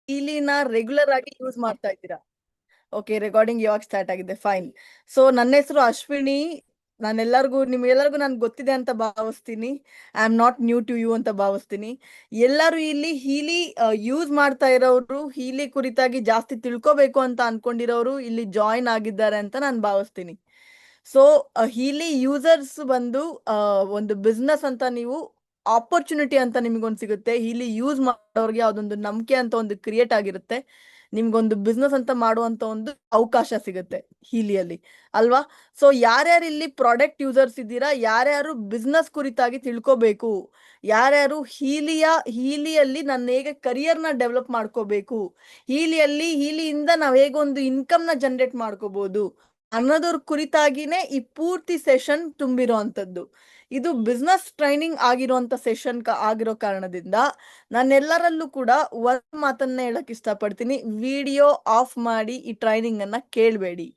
ಹೀಲಿನ regular ಆಗಿ use ಮಾಡ್ತಾ ಇದ್ದೀರಾ? ಓಕೆ, ರೆಕಾರ್ಡಿಂಗ್ ಇವಾಗ ಸ್ಟಾರ್ಟ್ ಆಗಿದೆ, ಫೈನ್. ಸೊ ನನ್ನ ಹೆಸರು ಅಶ್ವಿನಿ. ನಿಮ್ಗೆಲ್ಲರಿಗೂ ನನ್ಗೆ ಗೊತ್ತಿದೆ ಅಂತ ಭಾವಿಸ್ತೀನಿ. I am not new to you ಅಂತ ಭಾವಿಸ್ತೀನಿ. ಎಲ್ಲರೂ ಇಲ್ಲಿ ಹೀಲಿ ಯೂಸ್ ಮಾಡ್ತಾ ಇರೋರು, ಹೀಲಿ ಕುರಿತಾಗಿ ಜಾಸ್ತಿ ತಿಳ್ಕೊಬೇಕು ಅಂತ ಅನ್ಕೊಂಡಿರೋರು ಇಲ್ಲಿ ಜಾಯಿನ್ ಆಗಿದ್ದಾರೆ ಅಂತ ನಾನು ಭಾವಿಸ್ತೀನಿ. ಸೊ ಹೀಲಿ ಯೂಸರ್ಸ್ ಬಂದು ಒಂದು ಬಿಸ್ನೆಸ್ ಅಂತ ನೀವು ಆಪರ್ಚುನಿಟಿ ಅಂತ ನಿಮ್ಗೊಂದು ಸಿಗುತ್ತೆ. ಇಲ್ಲಿ ಯೂಸ್ ಮಾಡೋರಿಗೆ ಅದೊಂದು ನಂಬಿಕೆ ಅಂತ ಒಂದು ಕ್ರಿಯೇಟ್ ಆಗಿರುತ್ತೆ. ನಿಮ್ಗೊಂದು ಬಿಸ್ನೆಸ್ ಅಂತ ಮಾಡುವಂತ ಒಂದು ಅವಕಾಶ ಸಿಗುತ್ತೆ ಹೀಲಿಯಲ್ಲಿ, ಅಲ್ವಾ? ಸೊ ಯಾರ್ಯಾರು ಇಲ್ಲಿ ಪ್ರಾಡಕ್ಟ್ ಯೂಸರ್ಸ್ ಇದ್ದೀರಾ, ಯಾರ್ಯಾರು ಬಿಸ್ನೆಸ್ ಕುರಿತಾಗಿ ತಿಳ್ಕೋಬೇಕು, ಯಾರ್ಯಾರು ಹೀಲಿಯಲ್ಲಿ ನಾನು ಹೇಗೆ ಕರಿಯರ್ನ ಡೆವಲಪ್ ಮಾಡ್ಕೋಬೇಕು, ಹೀಲಿಯಿಂದ ನಾವು ಹೇಗೆ ಒಂದು ಇನ್ಕಮ್ನ ಜನರೇಟ್ ಮಾಡ್ಕೋಬಹುದು ಅನ್ನೋದ್ರ ಕುರಿತಾಗಿನೇ ಈ ಪೂರ್ತಿ ಸೆಷನ್ ತುಂಬಿರೋ ಅಂತದ್ದು. ಇದು ಬಿಸ್ನೆಸ್ ಟ್ರೈನಿಂಗ್ ಆಗಿರುವಂತ ಸೆಷನ್ ಆಗಿರೋ ಕಾರಣದಿಂದ ನಾನೆಲ್ಲರಲ್ಲೂ ಕೂಡ ಒಂದ್ ಮಾತನ್ನ ಹೇಳಕ್ ಇಷ್ಟಪಡ್ತೀನಿ: ವಿಡಿಯೋ ಆಫ್ ಮಾಡಿ ಈ ಟ್ರೈನಿಂಗ್ ಅನ್ನ ಕೇಳಬೇಡಿ.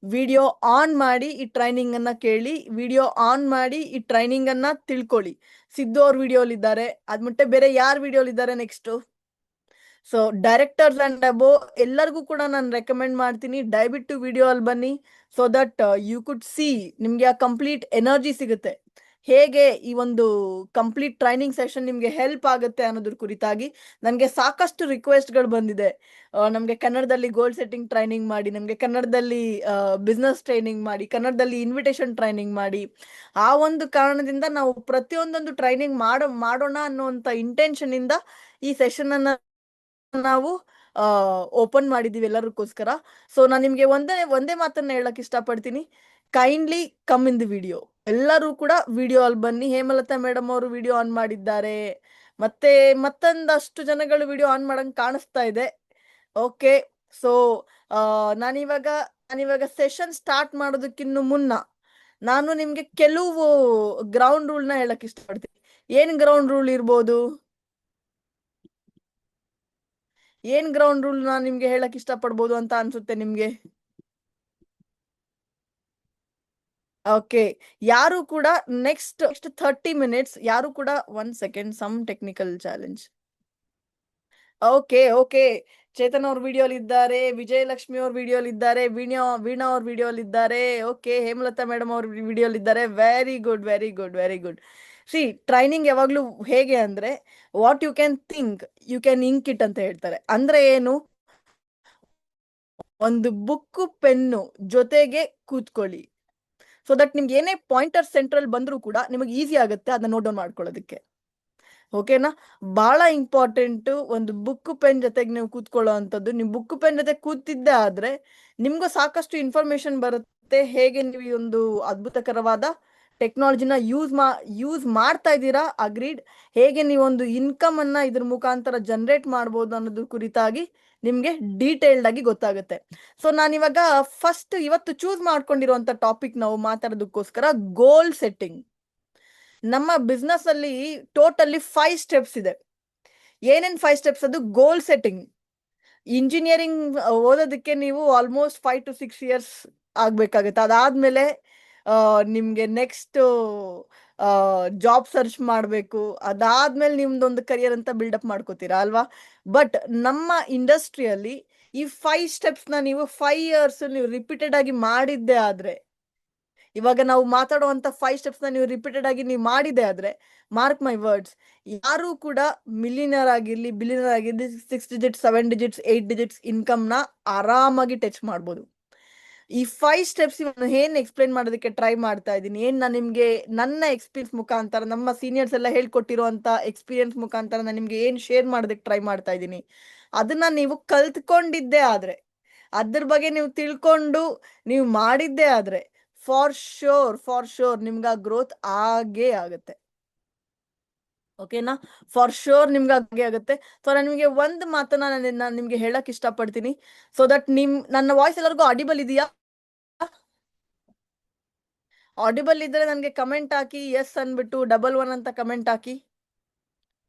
ವಿಡಿಯೋ ಆನ್ ಮಾಡಿ ಈ ಟ್ರೈನಿಂಗ್ ಅನ್ನ ಕೇಳಿ, ವಿಡಿಯೋ ಆನ್ ಮಾಡಿ ಈ ಟ್ರೈನಿಂಗ್ ಅನ್ನ ತಿಳ್ಕೊಳ್ಳಿ. ಸಿದ್ದು ಅವ್ರ ವಿಡಿಯೋಲಿದ್ದಾರೆ, ಅದ್ಬಿಟ್ಟೆ ಬೇರೆ ಯಾರ ವಿಡಿಯೋಲಿದ್ದಾರೆ ನೆಕ್ಸ್ಟ್? ಸೊ ಡೈರೆಕ್ಟರ್ಸ್ ಅಂಡ್ ಅಬೋ ಎಲ್ಲರಿಗೂ ಕೂಡ ನಾನು ರೆಕಮೆಂಡ್ ಮಾಡ್ತೀನಿ, ದಯವಿಟ್ಟು ವಿಡಿಯೋ ಅಲ್ಲಿ ಬನ್ನಿ. So that you could see, ನಿಮ್ಗೆ ಆ ಕಂಪ್ಲೀಟ್ ಎನರ್ಜಿ ಸಿಗುತ್ತೆ. ಹೇಗೆ ಈ ಒಂದು ಕಂಪ್ಲೀಟ್ ಟ್ರೈನಿಂಗ್ ಸೆಷನ್ ನಿಮ್ಗೆ ಹೆಲ್ಪ್ ಆಗುತ್ತೆ ಅನ್ನೋದ್ರ ಕುರಿತಾಗಿ ನನಗೆ ಸಾಕಷ್ಟು ರಿಕ್ವೆಸ್ಟ್ಗಳು ಬಂದಿದೆ. ನಮಗೆ ಕನ್ನಡದಲ್ಲಿ ಗೋಲ್ ಸೆಟ್ಟಿಂಗ್ ಟ್ರೈನಿಂಗ್ ಮಾಡಿ, ನಮಗೆ ಕನ್ನಡದಲ್ಲಿ ಬಿಸ್ನೆಸ್ ಟ್ರೈನಿಂಗ್ ಮಾಡಿ, ಕನ್ನಡದಲ್ಲಿ ಇನ್ವಿಟೇಷನ್ ಟ್ರೈನಿಂಗ್ ಮಾಡಿ. ಆ ಒಂದು ಕಾರಣದಿಂದ ನಾವು ಪ್ರತಿಯೊಂದೊಂದು ಟ್ರೈನಿಂಗ್ ಮಾಡೋಣ ಅನ್ನುವಂಥ ಇಂಟೆನ್ಷನ್ ಇಂದ ಈ ಸೆಷನ್ ಅನ್ನ ನಾವು ಓಪನ್ ಮಾಡಿದೀವಿ ಎಲ್ಲರಿಗೋಸ್ಕರ. ಸೊ ನಾನು ನಿಮ್ಗೆ ಒಂದೇ ಮಾತನ್ನ ಹೇಳಕ್ ಇಷ್ಟಪಡ್ತೀನಿ: kindly come in the video. ಎಲ್ಲರೂ ಕೂಡ ವಿಡಿಯೋ ಅಲ್ಲಿ ಬನ್ನಿ. ಹೇಮಲತಾ ಮೇಡಮ್ ಅವರು ವಿಡಿಯೋ ಆನ್ ಮಾಡಿದ್ದಾರೆ, ಮತ್ತೆ ಮತ್ತೊಂದಷ್ಟು ಜನಗಳು ವಿಡಿಯೋ ಆನ್ ಮಾಡಂಗ್ ಕಾಣಿಸ್ತಾ ಇದೆ. ಓಕೆ, ಸೊ ನಾನಿವಾಗ ಸೆಷನ್ ಸ್ಟಾರ್ಟ್ ಮಾಡೋದಕ್ಕಿನ್ನು ಮುನ್ನ ನಾನು ನಿಮ್ಗೆ ಕೆಲವು ಗ್ರೌಂಡ್ ರೂಲ್ ನ ಹೇಳಕ್ ಇಷ್ಟಪಡ್ತೀನಿ. ಏನ್ ಗ್ರೌಂಡ್ ರೂಲ್ ಇರ್ಬೋದು? ಏನ್ ಗ್ರೌಂಡ್ ರೂಲ್ ನಾನು ನಿಮ್ಗೆ ಹೇಳಕ್ ಇಷ್ಟಪಡ್ಬೋದು ಅಂತ ಅನ್ಸುತ್ತೆ ನಿಮ್ಗೆ? ಓಕೆ, ಯಾರು ಕೂಡ ನೆಕ್ಸ್ಟ್ 30 ಮಿನಿಟ್ಸ್ ಯಾರು ಕೂಡ 1 second, some technical challenge. Okay, Chetan ಅವ್ರ ವಿಡಿಯೋಲಿ ಇದ್ದಾರೆ, ವಿಜಯಲಕ್ಷ್ಮಿ ಅವ್ರ ವಿಡಿಯೋಲಿ ಇದ್ದಾರೆ, ವೀಣಾ ಅವ್ರ ವಿಡಿಯೋಲಿ ಇದ್ದಾರೆ. ಓಕೆ, ಹೇಮಲತಾ ಮೇಡಮ್ ಅವ್ರ ವಿಡಿಯೋಲಿ ಇದ್ದಾರೆ. Very good, very good, very good. See, training ಯಾವಾಗ್ಲೂ ಹೇಗೆ ಅಂದ್ರೆ, what you can think you can ink it ಅಂತ ಹೇಳ್ತಾರೆ. ಅಂದ್ರೆ ಏನು? ಒಂದು ಬುಕ್ಕು ಪೆನ್ನು ಜೊತೆಗೆ ಕೂತ್ಕೊಳ್ಳಿ. ಸೊ ದಟ್ ನಿಮ್ಗೆ ಏನೇ ಪಾಯಿಂಟರ್ ಸೆಂಟ್ರಲ್ ಬಂದ್ರೂ ಕೂಡ ನಿಮಗೆ ಈಸಿ ಆಗುತ್ತೆ ಅದನ್ನ ನೋಟ್ ಡೌನ್ ಮಾಡ್ಕೊಳ್ಳೋದಕ್ಕೆ. ಓಕೆನಾ? ಬಹಳ ಇಂಪಾರ್ಟೆಂಟ್ ಒಂದು ಬುಕ್ ಪೆನ್ ಜೊತೆಗೆ ನೀವು ಕೂತ್ಕೊಳ್ಳೋ ಅಂತದ್ದು. ನೀವು ಬುಕ್ ಪೆನ್ ಜೊತೆ ಕೂತಿದ್ದೆ ಆದ್ರೆ ನಿಮ್ಗೂ ಸಾಕಷ್ಟು ಇನ್ಫಾರ್ಮೇಶನ್ ಬರುತ್ತೆ. ಹೇಗೆ ನೀವು ಈ ಒಂದು ಅದ್ಭುತಕರವಾದ ಟೆಕ್ನಾಲಜಿನ ಯೂಸ್ ಮಾಡ್ತಾ ಇದ್ದೀರಾ, ಅಗ್ರೀಡ್. ಹೇಗೆ ನೀವೊಂದು ಇನ್ಕಮ್ ಅನ್ನ ಇದ್ರ ಮುಖಾಂತರ ಜನರೇಟ್ ಮಾಡ್ಬೋದು ಅನ್ನೋದ್ರ ಕುರಿತಾಗಿ ನಿಮ್ಗೆ ಡೀಟೇಲ್ಡ್ ಆಗಿ ಗೊತ್ತಾಗುತ್ತೆ. ಸೊ ನಾನಿವಾಗ ಇವತ್ತು ಚೂಸ್ ಮಾಡ್ಕೊಂಡಿರುವಂತ ಟಾಪಿಕ್ ನಾವು ಮಾತಾಡೋದಕ್ಕೋಸ್ಕರ ಗೋಲ್ ಸೆಟ್ಟಿಂಗ್. ನಮ್ಮ ಬಿಸ್ನೆಸ್ ಅಲ್ಲಿ ಟೋಟಲಿ 5 ಸ್ಟೆಪ್ಸ್ ಇದೆ. ಏನೇನ್ 5 ಸ್ಟೆಪ್ಸ್? ಅದು ಗೋಲ್ ಸೆಟ್ಟಿಂಗ್. ಇಂಜಿನಿಯರಿಂಗ್ ಓದೋದಕ್ಕೆ ನೀವು ಆಲ್ಮೋಸ್ಟ್ 5 to 6 ಇಯರ್ಸ್ ಆಗ್ಬೇಕಾಗುತ್ತೆ. ಅದಾದ್ಮೇಲೆ ನಿಮ್ಗೆ ನೆಕ್ಸ್ಟ್ ಜಾಬ್ ಸರ್ಚ್ ಮಾಡಬೇಕು. ಅದಾದ್ಮೇಲೆ ನಿಮ್ದೊಂದು ಕರಿಯರ್ ಅಂತ ಬಿಲ್ಡಪ್ ಮಾಡ್ಕೋತೀರಾ ಅಲ್ವಾ? ಬಟ್ ನಮ್ಮ ಇಂಡಸ್ಟ್ರಿಯಲ್ಲಿ ಈ 5 ಸ್ಟೆಪ್ಸ್ ನ ನೀವು 5 ಇಯರ್ಸ್ ನೀವು ರಿಪೀಟೆಡ್ ಆಗಿ ಮಾಡಿದ್ದೆ ಆದ್ರೆ, ಇವಾಗ ನಾವು ಮಾತಾಡುವಂತ 5 ಸ್ಟೆಪ್ಸ್ ನ ನೀವು ರಿಪೀಟೆಡ್ ಆಗಿ ನೀವು ಮಾಡಿದೆ ಆದ್ರೆ, ಮಾರ್ಕ್ ಮೈ ವರ್ಡ್ಸ್, ಯಾರು ಕೂಡ ಮಿಲಿಯನರ್ ಆಗಿರ್ಲಿ, ಬಿಲಿಯನರ್ ಆಗಿರ್ಲಿ, 6 ಡಿಜಿಟ್ಸ್, 7 ಡಿಜಿಟ್ಸ್, 8 ಡಿಜಿಟ್ಸ್ ಇನ್ಕಮ್ ನ ಆರಾಮಾಗಿ ಟಚ್ ಮಾಡ್ಬೋದು. ಈ 5 ಸ್ಟೆಪ್ಸ್ ಏನ್ ಎಕ್ಸ್ಪ್ಲೈನ್ ಮಾಡೋದಕ್ಕೆ ಟ್ರೈ ಮಾಡ್ತಾ ಇದ್ದೀನಿ, ಏನ್ ನಾನು ನಿಮ್ಗೆ ನನ್ನ ಎಕ್ಸ್ಪೀರಿಯನ್ಸ್ ಮುಖಾಂತರ, ನಮ್ಮ ಸೀನಿಯರ್ಸ್ ಎಲ್ಲ ಹೇಳ್ಕೊಟ್ಟಿರುವಂತ ಎಕ್ಸ್ಪೀರಿಯನ್ಸ್ ಮುಖಾಂತರ ನಾನು ನಿಮ್ಗೆ ಏನ್ ಶೇರ್ ಮಾಡೋದಕ್ಕೆ ಟ್ರೈ ಮಾಡ್ತಾ ಇದ್ದೀನಿ, ಅದನ್ನ ನೀವು ಕಲ್ತ್ಕೊಂಡಿದ್ದೇ ಆದ್ರೆ, ಅದ್ರ ಬಗ್ಗೆ ನೀವು ತಿಳ್ಕೊಂಡು ನೀವು ಮಾಡಿದ್ದೇ ಆದ್ರೆ, ಫಾರ್ ಶೋರ್ ನಿಮ್ಗ ಗ್ರೋತ್ ಆಗೇ ಆಗುತ್ತೆ. ಓಕೆನಾ? ಫಾರ್ ಶೋರ್ ನಿಮ್ಗೆ ಹಾಗೆ ಆಗುತ್ತೆ. ಸೊ ನಾನು ನಿಮಗೆ ಒಂದು ಮಾತನ್ನ ನಾನು ನಿಮ್ಗೆ ಹೇಳಕ್ ಇಷ್ಟಪಡ್ತೀನಿ, ಸೊ ದಟ್ ನನ್ನ ವಾಯ್ಸ್ ಎಲ್ಲರಿಗೂ ಆಡಿಬಲ್ ಇದೆಯಾ? ಆಡಿಬಲ್ ಇದ್ರೆ ನನಗೆ ಕಮೆಂಟ್ ಹಾಕಿ, ಎಸ್ ಅನ್ಬಿಟ್ಟು 11 ಅಂತ ಕಮೆಂಟ್ ಹಾಕಿ.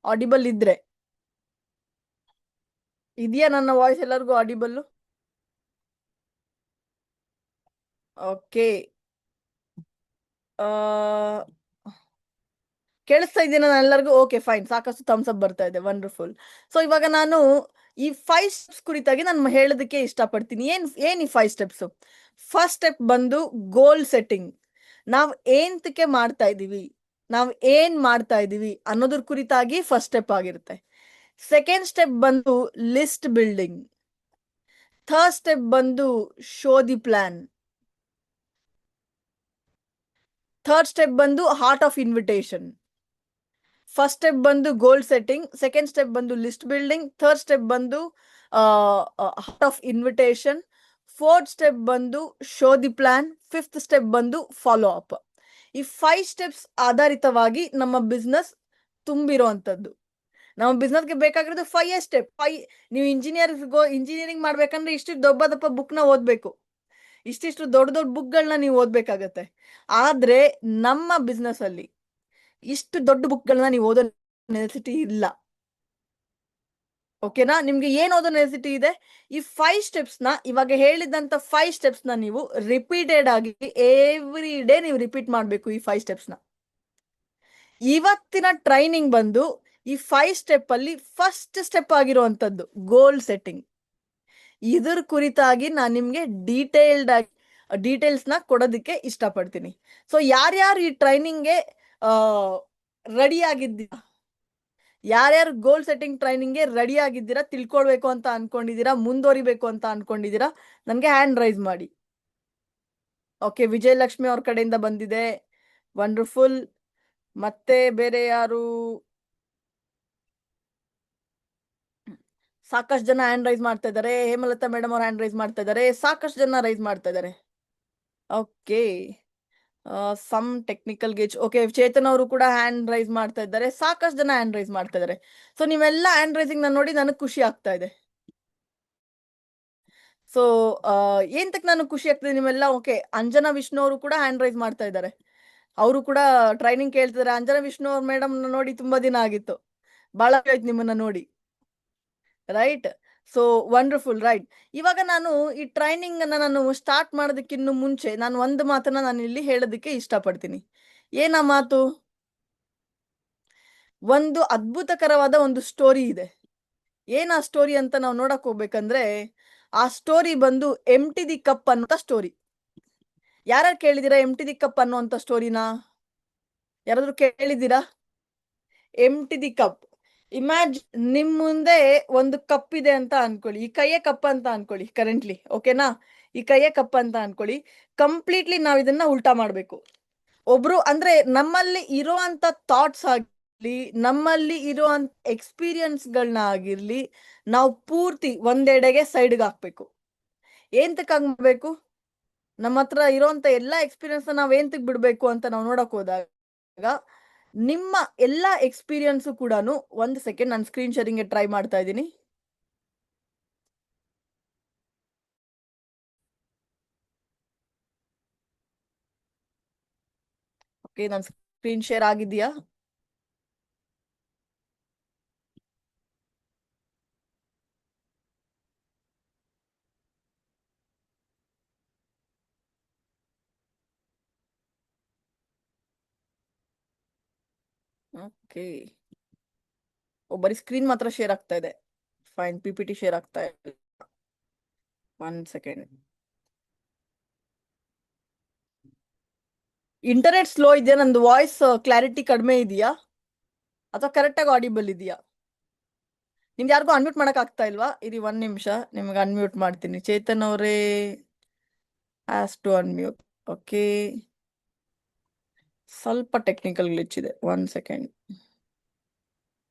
ಆಡಿಬಲ್ ಇದ್ರೆ. ಇದೆಯಾ ನನ್ನ ವಾಯ್ಸ್ ಎಲ್ಲರಿಗೂ ಆಡಿಬಲ್? ಓಕೆ, ಕೇಳಿಸ್ತಾ ಇದೆಯಾ ನಾನು ಎಲ್ಲರಿಗೂ? ಓಕೆ, ಫೈನ್, ಸಾಕಷ್ಟು ಥಮ್ಸ್ ಅಪ್ ಬರ್ತಾ ಇದೆ, ವಂಡರ್ಫುಲ್. ಸೊ ಇವಾಗ ನಾನು ಈ 5 ಸ್ಟೆಪ್ಸ್ ಕುರಿತಾಗಿ ನಾನು ಹೇಳೋದಕ್ಕೆ ಇಷ್ಟಪಡ್ತೀನಿ. ಏನ್ ಈ 5 ಸ್ಟೆಪ್ಸ್? ಫಸ್ಟ್ ಸ್ಟೆಪ್ ಬಂದು ಗೋಲ್ ಸೆಟ್ಟಿಂಗ್. ನಾವ್ ಏಂತಕ್ಕೆ ಮಾಡ್ತಾ ಇದೀವಿ, ನಾವ್ ಏನ್ ಮಾಡ್ತಾ ಇದೀವಿ ಅನ್ನೋದ್ರ ಕುರಿತಾಗಿ ಫಸ್ಟ್ ಸ್ಟೆಪ್ ಆಗಿರುತ್ತೆ. ಸೆಕೆಂಡ್ ಸ್ಟೆಪ್ ಬಂದು ಲಿಸ್ಟ್ ಬಿಲ್ಡಿಂಗ್. ಥರ್ಡ್ ಸ್ಟೆಪ್ ಬಂದು show the plan. Third step ಬಂದು heart of invitation. First step ಬಂದು ಗೋಲ್ ಸೆಟ್ಟಿಂಗ್, ಸೆಕೆಂಡ್ ಸ್ಟೆಪ್ ಬಂದು ಲಿಸ್ಟ್ ಬಿಲ್ಡಿಂಗ್, ಥರ್ಡ್ ಸ್ಟೆಪ್ ಬಂದು heart of invitation, fourth step ಬಂದು show the plan, fifth step ಬಂದು follow up. ಈ 5 steps ಆಧಾರಿತವಾಗಿ ನಮ್ಮ business ತುಂಬಿರುವಂತದ್ದು. ನಮ್ಮ ಬಿಸ್ನೆಸ್ಗೆ ಬೇಕಾಗಿರೋದು 5 ಸ್ಟೆಪ್. ನೀವು ಇಂಜಿನಿಯರಿಂಗ್ ಮಾಡ್ಬೇಕಂದ್ರೆ ಇಷ್ಟು ದಪ್ಪ ಬುಕ್ ನ ಓದ್ಬೇಕು, ಇಷ್ಟಿಷ್ಟು ದೊಡ್ಡ ಬುಕ್ಗಳನ್ನ ನೀವು ಓದ್ಬೇಕಾಗತ್ತೆ. ಆದ್ರೆ ನಮ್ಮ ಬಿಸ್ನೆಸ್ ಅಲ್ಲಿ ಇಷ್ಟು ದೊಡ್ಡ ಬುಕ್ಗಳನ್ನ ನೀವು ಓದೋ ನೆಸೆಸಿಟಿ ಇಲ್ಲ. ಓಕೆನಾ? ನಿಮ್ಗೆ ಏನ್ ಓದೋ ನೆಸೆಸಿಟಿ ಇದೆ? ಈ 5 ಸ್ಟೆಪ್ಸ್ ನ, ಇವಾಗ ಹೇಳಿದಂತ 5 ಸ್ಟೆಪ್ಸ್ ನ ನೀವು ರಿಪೀಟೆಡ್ ಆಗಿ ಎವ್ರಿ ಡೇ ನೀವು ರಿಪೀಟ್ ಮಾಡ್ಬೇಕು. ಈ 5 ಸ್ಟೆಪ್ಸ್ ನ ಇವತ್ತಿನ ಟ್ರೈನಿಂಗ್ ಬಂದು ಈ 5 ಸ್ಟೆಪ್ ಅಲ್ಲಿ ಫಸ್ಟ್ ಸ್ಟೆಪ್ ಆಗಿರುವಂತದ್ದು ಗೋಲ್ ಸೆಟ್ಟಿಂಗ್. ಇದ್ರ ಕುರಿತಾಗಿ ನಾನು ನಿಮ್ಗೆ ಡೀಟೇಲ್ಸ್ ನ ಕೊಡೋದಕ್ಕೆ ಇಷ್ಟಪಡ್ತೀನಿ. ಸೊ ಯಾರ್ಯಾರು ಈ ಟ್ರೈನಿಂಗ್ಗೆ ರೆಡಿ ಆಗಿದ್ದೀರಾ, ಯಾರ್ಯಾರು ಗೋಲ್ ಸೆಟ್ಟಿಂಗ್ ಟ್ರೈನಿಂಗ್ಗೆ ರೆಡಿ ಆಗಿದ್ದೀರಾ, ತಿಳ್ಕೊಳ್ಬೇಕು ಅಂತ ಅನ್ಕೊಂಡಿದ್ದೀರಾ, ಮುಂದುವರಿಬೇಕು ಅಂತ ಅನ್ಕೊಂಡಿದ್ದೀರಾ, ನನ್ಗೆ ಹ್ಯಾಂಡ್ ರೈಸ್ ಮಾಡಿ. ಓಕೆ, ವಿಜಯಲಕ್ಷ್ಮಿ ಅವ್ರ ಕಡೆಯಿಂದ ಬಂದಿದೆ, ವಂಡರ್ಫುಲ್. ಮತ್ತೆ ಬೇರೆ ಯಾರು? ಸಾಕಷ್ಟು ಜನ ಹ್ಯಾಂಡ್ ರೈಸ್ ಮಾಡ್ತಾ ಇದ್ದಾರೆ. ಹೇಮಲತಾ ಮೇಡಮ್ ಅವ್ರು ಹ್ಯಾಂಡ್ ರೈಸ್ ಮಾಡ್ತಾ ಇದ್ದಾರೆ, ಸಾಕಷ್ಟು ಜನ ರೈಸ್ ಮಾಡ್ತಾ ಇದ್ದಾರೆ. Okay, some technical gauge. Okay, Chetan ಅವರು ಕೂಡ ಹ್ಯಾಂಡ್ ರೈಸ್ ಮಾಡ್ತಾ ಇದ್ದಾರೆ, ಸಾಕಷ್ಟು ಜನ ಹ್ಯಾಂಡ್ ರೈಸ್ ಮಾಡ್ತಾ ಇದ್ದಾರೆ. ಸೊ ನೀವೆಲ್ಲ ಹ್ಯಾಂಡ್ ರೈಸಿಂಗ್ ನೋಡಿ ನನಗೆ ಖುಷಿ ಆಗ್ತಾ ಇದೆ. ಸೊ ಏಂತಕ್ ನನಗೆ ಖುಷಿ ಆಗ್ತದೆ ನಿಮ್ಮೆಲ್ಲ? ಓಕೆ, ಅಂಜನಾ ವಿಷ್ಣು ಅವರು ಕೂಡ ಹ್ಯಾಂಡ್ ರೈಸ್ ಮಾಡ್ತಾ ಇದ್ದಾರೆ, ಅವರು ಕೂಡ ಟ್ರೈನಿಂಗ್ ಕೇಳ್ತಿದ್ದಾರೆ. ಅಂಜನಾ ವಿಷ್ಣು ಅವ್ರ ಮೇಡಮ್ ನೋಡಿ ತುಂಬಾ ದಿನ ಆಗಿತ್ತು, ಬಹಳ ಆಯ್ತು ನಿಮ್ಮನ್ನ ನೋಡಿ, ರೈಟ್? So wonderful, right? ಇವಾಗ ನಾನು ಈ ಟ್ರೈನಿಂಗ್ ಅನ್ನ ನಾನು ಸ್ಟಾರ್ಟ್ ಮಾಡೋದಕ್ಕಿಂತ ಮುಂಚೆ ನಾನು ಒಂದು ಮಾತನ್ನ ನಾನು ಇಲ್ಲಿ ಹೇಳೋದಕ್ಕೆ ಇಷ್ಟಪಡ್ತೀನಿ. ಏನ ಮಾತು? ಒಂದು ಅದ್ಭುತಕರವಾದ ಒಂದು ಸ್ಟೋರಿ ಇದೆ. ಏನ್ ಆ ಸ್ಟೋರಿ ಅಂತ ನಾವು ನೋಡಕ್ ಹೋಗ್ಬೇಕಂದ್ರೆ, ಆ ಸ್ಟೋರಿ ಬಂದು ಎಂಟಿ ದಿ ಕಪ್ ಅನ್ನೋ ಸ್ಟೋರಿ. ಯಾರು ಕೇಳಿದೀರಾ ಎಂಟಿ ದಿ ಕಪ್ ಅನ್ನುವಂತ ಸ್ಟೋರಿನ? ಯಾರಾದ್ರೂ ಕೇಳಿದ್ದೀರಾ? ಎಂಟಿ ದಿ ಕಪ್. ಇಮ್ಯಾಜಿನ್, ನಿಮ್ ಮುಂದೆ ಒಂದು ಕಪ್ ಇದೆ ಅಂತ ಅನ್ಕೊಳ್ಳಿ, ಈ ಕೈಯೇ ಕಪ್ ಅಂತ ಅನ್ಕೊಳ್ಳಿ ಕರೆಂಟ್ಲಿ, ಓಕೆನಾ? ಈ ಕೈಯೇ ಕಪ್ ಅಂತ ಅನ್ಕೊಳ್ಳಿ. ಕಂಪ್ಲೀಟ್ಲಿ ನಾವ್ ಇದನ್ನ ಉಲ್ಟಾ ಮಾಡ್ಬೇಕು. ಒಬ್ರು ಅಂದ್ರೆ ನಮ್ಮಲ್ಲಿ ಇರುವಂತ ಥಾಟ್ಸ್ ಆಗಿರ್ಲಿ, ನಮ್ಮಲ್ಲಿ ಇರುವಂತ ಎಕ್ಸ್ಪೀರಿಯನ್ಸ್ ಗಳನ್ನ ಆಗಿರ್ಲಿ, ನಾವು ಪೂರ್ತಿ ಒಂದೆಡೆಗೆ ಸೈಡ್ಗೆ ಹಾಕ್ಬೇಕು. ಏಂತಕ್ ಆಗ್ಬೇಕು? ನಮ್ಮ ಹತ್ರ ಇರುವಂತ ಎಲ್ಲಾ ಎಕ್ಸ್ಪೀರಿಯನ್ಸ್ ನಾವ್ ಏಂತಕ್ ಬಿಡ್ಬೇಕು ಅಂತ ನಾವು ನೋಡಕ್ ಹೋದಾಗ, ನಿಮ್ಮ ಎಲ್ಲಾ ಎಕ್ಸ್ಪೀರಿಯನ್ಸ್ ಕೂಡ, ಒಂದು ಸೆಕೆಂಡ್ ನಾನು ಸ್ಕ್ರೀನ್ ಶೇರಿಂಗ್ ಟ್ರೈ ಮಾಡ್ತಾ ಇದ್ದೀನಿ. ಓಕೆ, ನನ್ನ ಸ್ಕ್ರೀನ್ ಶೇರ್ ಆಗಿದೆಯಾ? ಓಕೆ, ಬರೀ ಸ್ಕ್ರೀನ್ ಮಾತ್ರ ಶೇರ್ ಆಗ್ತಾ ಇದೆ. ಫೈನ್, ಪಿಪಿಟಿ ಶೇರ್ ಆಗ್ತಾ ಇದೆ. 1 ಸೆಕೆಂಡ್. ಇಂಟರ್ನೆಟ್ ಸ್ಲೋ ಇದೆಯಾ? ನಂದು ವಾಯ್ಸ್ ಕ್ಲಾರಿಟಿ ಕಡಿಮೆ ಇದೆಯಾ ಅಥವಾ ಕರೆಕ್ಟ್ ಆಗಿ ಆಡಿಬಲ್ ಇದೆಯಾ? ನಿಮ್ಗೆ ಯಾರಿಗೂ ಅನ್ಮ್ಯೂಟ್ ಮಾಡಕ್ ಆಗ್ತಾ ಇಲ್ವಾ? ಇರಿ 1 ನಿಮಿಷ, ನಿಮ್ಗೆ ಅನ್ಮ್ಯೂಟ್ ಮಾಡ್ತೀನಿ. ಚೇತನ್ ಅವರೇ ಆಸ್ ಟು ಅನ್ಮ್ಯೂಟ್. ಓಕೆ, ಸ್ವಲ್ಪ ಟೆಕ್ನಿಕಲ್ ಗ್ಲಿಚ್ ಇದೆ. 1 second,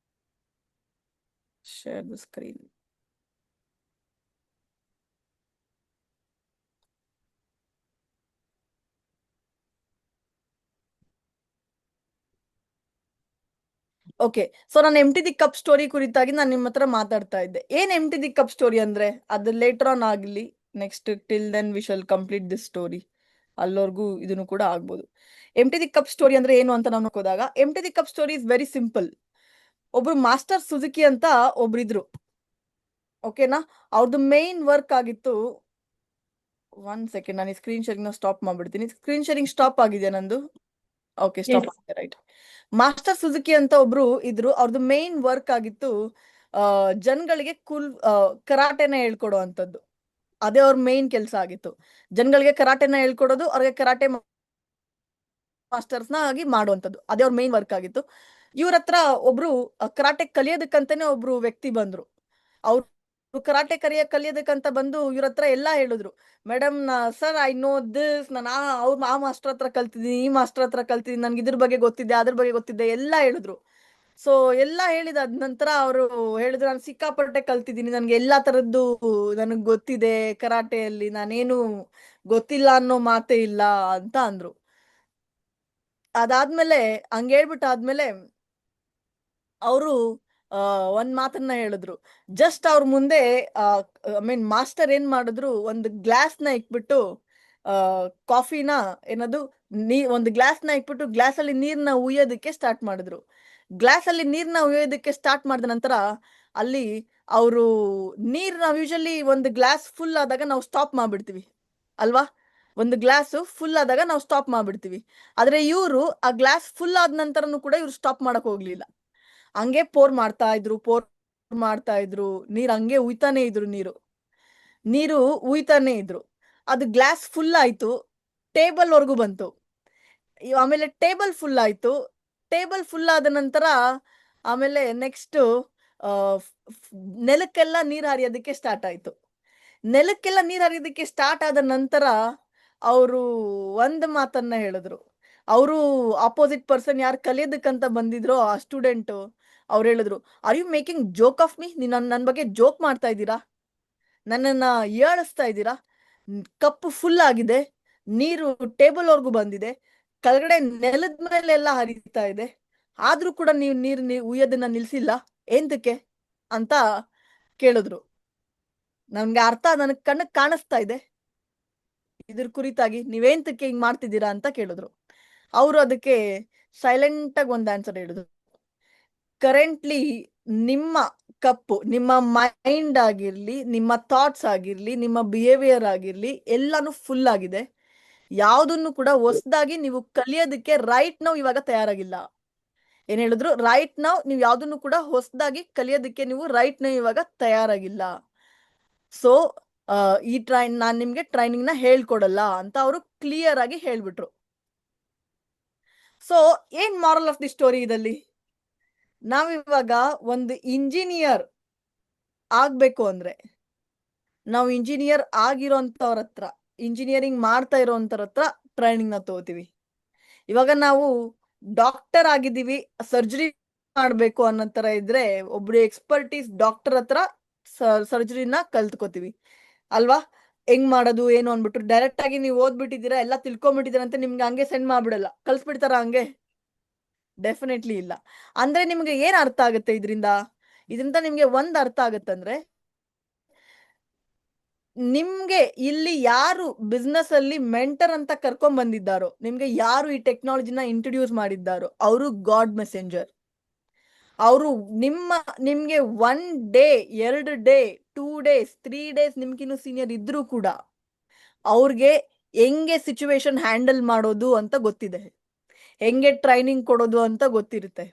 share the screen. Okay, so ನಾನು ಎಂಟಿ ದಿ ಕಪ್ ಸ್ಟೋರಿ ಕುರಿತಾಗಿ ನಾನು ನಿಮ್ಮ ಹತ್ರ ಮಾತಾಡ್ತಾ ಇದ್ದೆ. ಏನ್ ಎಂಟಿ ದಿ ಕಪ್ ಸ್ಟೋರಿ ಅಂದ್ರೆ, ಅದು ಲೇಟರ್ ಆನ್ ಆಗ್ಲಿ, next till then we shall complete this story, ಅಲ್ಲವರೆಗೂ ಇದನ್ನು ಕೂಡ ಆಗ್ಬೋದು. ಎಂಟಿ ದಿ ಕಪ್ ಸ್ಟೋರಿ ಅಂದ್ರೆ ಏನು ಅಂತ ನಾವು ನೋಡಿದಾಗ, empty the cup story is very simple. ಒಬ್ರು ಮಾಸ್ಟರ್ ಸುಜುಕಿ ಅಂತ ಒಬ್ರಿದ್ರು, ಓಕೆನಾ? ಅವ್ರದ್ದು ಮೇನ್ ವರ್ಕ್ ಆಗಿತ್ತು. 1 ಸೆಕೆಂಡ್, ನಾನು ಈ ಸ್ಕ್ರೀನ್ ಶೇರಿಂಗ್ ನ ಸ್ಟಾಪ್ ಮಾಡ್ಬಿಡ್ತೀನಿ. ಸ್ಕ್ರೀನ್ ಶೇರಿಂಗ್ ಸ್ಟಾಪ್ ಆಗಿದೆಯಾ ನಂದು? ಓಕೆ, ಸ್ಟಾಪ್ ಆಗಿದೆ, ರೈಟ್. ಮಾಸ್ಟರ್ ಸುಜುಕಿ ಅಂತ ಒಬ್ರು ಇದ್ರು, ಅವ್ರದ್ದು ಮೇನ್ ವರ್ಕ್ ಆಗಿತ್ತು ಜನಗಳಿಗೆ ಕರಾಟೆನ ಹೇಳ್ಕೊಡುವಂಥದ್ದು. ಅದೇ ಅವ್ರ ಮೇನ್ ಕೆಲಸ ಆಗಿತ್ತು. ಜನಗಳಿಗೆ ಕರಾಟೆನ ಹೇಳ್ಕೊಡೋದು, ಅವ್ರಿಗೆ ಕರಾಟೆ ಮಾಸ್ಟರ್ಸ್ನ ಆಗಿ ಮಾಡುವಂಥದ್ದು, ಅದೇ ಅವ್ರ ಮೇನ್ ವರ್ಕ್ ಆಗಿತ್ತು. ಇವ್ರ ಹತ್ರ ಒಬ್ರು ಕರಾಟೆ ಕಲಿಯೋದಕ್ಕಂತಾನೆ ಒಬ್ರು ವ್ಯಕ್ತಿ ಬಂದ್ರು. ಅವ್ರು ಕರಾಟೆ ಕಲಿಯೋದಕ್ಕಂತ ಬಂದು ಇವ್ರ ಹತ್ರ ಎಲ್ಲಾ ಹೇಳಿದ್ರು. Madam sir, I know this, ನಾನು ಆ ಮಾಸ್ಟರ್ ಹತ್ರ ಕಲ್ತಿದ್ದೀನಿ, ಈ ಮಾಸ್ಟರ್ ಹತ್ರ ಕಲ್ತಿದ್ದೀನಿ, ನನ್ಗೆ ಇದ್ರ ಬಗ್ಗೆ ಗೊತ್ತಿದೆ, ಅದ್ರ ಬಗ್ಗೆ ಗೊತ್ತಿದೆ ಎಲ್ಲಾ ಹೇಳಿದ್ರು. ಸೊ ಎಲ್ಲಾ ಹೇಳಿದಾದ ನಂತರ ಅವರು ಹೇಳಿದ್ರು, ನಾನು ಸಿಕ್ಕಾಪಟ್ಟೆ ಕಲ್ತಿದ್ದೀನಿ, ನನ್ಗೆ ಎಲ್ಲಾ ತರದ್ದು ನನಗ್ ಗೊತ್ತಿದೆ ಕರಾಟೆಯಲ್ಲಿ, ನಾನೇನು ಗೊತ್ತಿಲ್ಲ ಅನ್ನೋ ಮಾತೇ ಇಲ್ಲ ಅಂತ ಅಂದ್ರು. ಅದಾದ್ಮೇಲೆ ಹಂಗ ಹೇಳ್ಬಿಟ್ಟಾದ್ಮೇಲೆ ಅವರು ಒಂದ್ ಮಾತನ್ನ ಹೇಳಿದ್ರು. ಜಸ್ಟ್ ಅವ್ರ ಮುಂದೆ ಐ ಮೀನ್ ಮಾಸ್ಟರ್ ಏನ್ ಮಾಡಿದ್ರು, ಒಂದು ಗ್ಲಾಸ್ ನ ಇಕ್ಬಿಟ್ಟು ಕಾಫಿನ ಏನದು ಒಂದು ಗ್ಲಾಸ್ ನ ಇಕ್ಬಿಟ್ಟು ಗ್ಲಾಸ್ ಅಲ್ಲಿ ನೀರ್ನ ಉಯ್ಯೋದಕ್ಕೆ ಸ್ಟಾರ್ಟ್ ಮಾಡಿದ್ರು. ಗ್ಲಾಸ್ ಅಲ್ಲಿ ನೀರ್ನ ಉಯ್ಯೋದಕ್ಕೆ ಸ್ಟಾರ್ಟ್ ಮಾಡಿದ ನಂತರ ಅಲ್ಲಿ ಅವರು ನಾವ್ ಯೂಶಲಿ ಒಂದು ಗ್ಲಾಸ್ ಫುಲ್ ಆದಾಗ ನಾವು ಸ್ಟಾಪ್ ಮಾಡ್ಬಿಡ್ತೀವಿ ಅಲ್ವಾ? ಒಂದು ಗ್ಲಾಸ್ ಫುಲ್ ಆದಾಗ ನಾವು ಸ್ಟಾಪ್ ಮಾಡ್ಬಿಡ್ತೀವಿ. ಆದ್ರೆ ಇವರು ಆ ಗ್ಲಾಸ್ ಫುಲ್ ಆದ ನಂತರನು ಕೂಡ ಇವ್ರು ಸ್ಟಾಪ್ ಮಾಡಕ್ ಹೋಗ್ಲಿಲ್ಲ. ಹಂಗೆ ಪೋರ್ ಮಾಡ್ತಾ ಇದ್ರು, ನೀರ್ ಹಂಗೆ ಉಯ್ತಾನೆ ಇದ್ರು, ನೀರು ಉಯ್ತಾನೆ ಇದ್ರು. ಅದು ಗ್ಲಾಸ್ ಫುಲ್ ಆಯ್ತು, ಟೇಬಲ್ ವರ್ಗೂ ಬಂತು. ಆಮೇಲೆ ಟೇಬಲ್ ಫುಲ್ ಆಯ್ತು. ಟೇಬಲ್ ಫುಲ್ ಆದ ನಂತರ ಆಮೇಲೆ ನೆಕ್ಸ್ಟ್ ನೆಲಕ್ಕೆಲ್ಲ ನೀರ್ ಹರಿಯೋದಕ್ಕೆ ಸ್ಟಾರ್ಟ್ ಆಯ್ತು. ನೆಲಕ್ಕೆಲ್ಲ ನೀರ್ ಹರಿಯೋದಕ್ಕೆ ಸ್ಟಾರ್ಟ್ ಆದ ನಂತರ ಅವರು ಒಂದ್ ಮಾತನ್ನ ಹೇಳಿದ್ರು. ಅವರು ಆಪೋಸಿಟ್ ಪರ್ಸನ್ ಯಾರು ಕಲಿಯೋದಕ್ಕಂತ ಬಂದಿದ್ರು ಆ ಸ್ಟೂಡೆಂಟ್, ಅವ್ರು ಹೇಳಿದ್ರು, are you making joke of me? ನೀನ್ ನನ್ ಬಗ್ಗೆ ಜೋಕ್ ಮಾಡ್ತಾ ಇದ್ದೀರಾ? ನನ್ನನ್ನ ಏಳಿಸ್ತಾ ಇದ್ದೀರಾ? ಕಪ್ಪು ಫುಲ್ ಆಗಿದೆ, ನೀರು ಟೇಬಲ್ ವರ್ಗೂ ಬಂದಿದೆ, ಕೆಳಗಡೆ ನೆಲದ ಮೇಲೆ ಎಲ್ಲ ಹರಿತಾ ಇದೆ, ಆದ್ರೂ ಕೂಡ ನೀವು ನೀರ್ ಉಯ್ಯೋದನ್ನ ನಿಲ್ಸಿಲ್ಲ, ಎಂತಕ್ಕೆ ಅಂತ ಕೇಳಿದ್ರು. ನನ್ಗೆ ನನಗ್ ಕಣ್ಣಕ್ ಕಾಣಿಸ್ತಾ ಇದೆ, ಇದ್ರ ಕುರಿತಾಗಿ ನೀವೇಂತಕ್ಕೆ ಹಿಂಗ್ ಮಾಡ್ತಿದ್ದೀರಾ ಅಂತ ಕೇಳಿದ್ರು. ಅವರು ಅದಕ್ಕೆ ಸೈಲೆಂಟ್ ಆಗಿ ಒಂದ್ ಆನ್ಸರ್ ಹೇಳಿದ್ರು. ಕರೆಂಟ್ಲಿ ನಿಮ್ಮ ಕಪ್ಪು, ನಿಮ್ಮ ಮೈಂಡ್ ಆಗಿರ್ಲಿ, ನಿಮ್ಮ ಥಾಟ್ಸ್ ಆಗಿರ್ಲಿ, ನಿಮ್ಮ ಬಿಹೇವಿಯರ್ ಆಗಿರ್ಲಿ, ಎಲ್ಲಾನು ಫುಲ್ ಆಗಿದೆ. ಯಾವ್ದನ್ನು ಕೂಡ ಹೊಸದಾಗಿ ನೀವು ಕಲಿಯೋದಕ್ಕೆ ರೈಟ್ ನಾವು ಇವಾಗ ತಯಾರಾಗಿಲ್ಲ. ಏನ್ ಹೇಳಿದ್ರು? ರೈಟ್ ನಾವು ನೀವು ಯಾವ್ದನ್ನು ಕೂಡ ಹೊಸದಾಗಿ ಕಲಿಯೋದಕ್ಕೆ ನೀವು ರೈಟ್ ನಾವು ಇವಾಗ ತಯಾರಾಗಿಲ್ಲ. ಸೊ ಈ ನಾನ್ ನಿಮ್ಗೆ ಟ್ರೈನಿಂಗ್ ನ ಹೇಳ್ಕೊಡಲ್ಲ ಅಂತ ಅವರು ಕ್ಲಿಯರ್ ಆಗಿ ಹೇಳ್ಬಿಟ್ರು. ಸೊ ಏನ್ ಮಾರಲ್ ಆಫ್ ದಿ ಸ್ಟೋರಿ ಇದಲ್ಲಿ? ನಾವಿವಾಗ ಒಂದು ಇಂಜಿನಿಯರ್ ಆಗ್ಬೇಕು ಅಂದ್ರೆ ನಾವು ಇಂಜಿನಿಯರ್ ಆಗಿರೋಂಥವ್ರ ಹತ್ರ, ಇಂಜಿನಿಯರಿಂಗ್ ಮಾಡ್ತಾ ಇರೋಂಥವ್ರ ಹತ್ರ ಟ್ರೈನಿಂಗ್ ನ ತಗೋತೀವಿ. ಇವಾಗ ನಾವು ಡಾಕ್ಟರ್ ಆಗಿದ್ದೀವಿ, ಸರ್ಜರಿ ಮಾಡ್ಬೇಕು ಅನ್ನೋ ತರ ಇದ್ರೆ ಒಬ್ರು ಎಕ್ಸ್ಪರ್ಟೀಸ್ ಡಾಕ್ಟರ್ ಹತ್ರ ಸರ್ಜರಿನ ಕಲ್ತ್ಕೋತೀವಿ ಅಲ್ವಾ? ಹೆಂಗ್ ಮಾಡೋದು ಏನು ಅನ್ಬಿಟ್ಟು ಡೈರೆಕ್ಟ್ ಆಗಿ ನೀವು ಓದ್ಬಿಟ್ಟಿದ್ದೀರಾ, ಎಲ್ಲ ತಿಳ್ಕೊಂಬಿಟ್ಟಿದ್ದೀರಾ ಅಂತ ನಿಮ್ಗೆ ಹಂಗೆ ಸೆಂಡ್ ಮಾಡ್ಬಿಡಲ್ಲ, ಕಲ್ಸ್ಬಿಡ್ತಾರ ಹಂಗೆ? ಡೆಫಿನೆಟ್ಲಿ ಇಲ್ಲ. ಅಂದ್ರೆ ನಿಮ್ಗೆ ಏನ್ ಅರ್ಥ ಆಗುತ್ತೆ ಇದರಿಂದ ನಿಮ್ಗೆ ಒಂದ್ ಅರ್ಥ ಆಗತ್ತಂದ್ರೆ, ನಿಮ್ಗೆ ಇಲ್ಲಿ ಯಾರು ಬಿಸ್ನೆಸ್ ಅಲ್ಲಿ ಮೆಂಟರ್ ಅಂತ ಕರ್ಕೊಂಡ್ ಬಂದಿದ್ದಾರೋ, ನಿಮ್ಗೆ ಯಾರು ಈ ಟೆಕ್ನಾಲಜಿನ ಇಂಟ್ರೊಡ್ಯೂಸ್ ಮಾಡಿದ್ದಾರೋ, ಅವರು ಗಾಡ್ ಮೆಸೆಂಜರ್. ಅವರು ನಿಮ್ಗೆ 1 ಡೇ 2 ಡೇ 2 ಡೇಸ್ 3 ಡೇಸ್ ನಿಮ್ಗಿನ್ನು ಸೀನಿಯರ್ ಇದ್ರೂ ಕೂಡ ಅವ್ರಿಗೆ ಹೆಂಗೆ ಸಿಚುವೇಶನ್ ಹ್ಯಾಂಡಲ್ ಮಾಡೋದು ಅಂತ ಗೊತ್ತಿದೆ, ಹೆಂಗೆ ಟ್ರೈನಿಂಗ್ ಕೊಡೋದು ಅಂತ ಗೊತ್ತಿರುತ್ತೆ.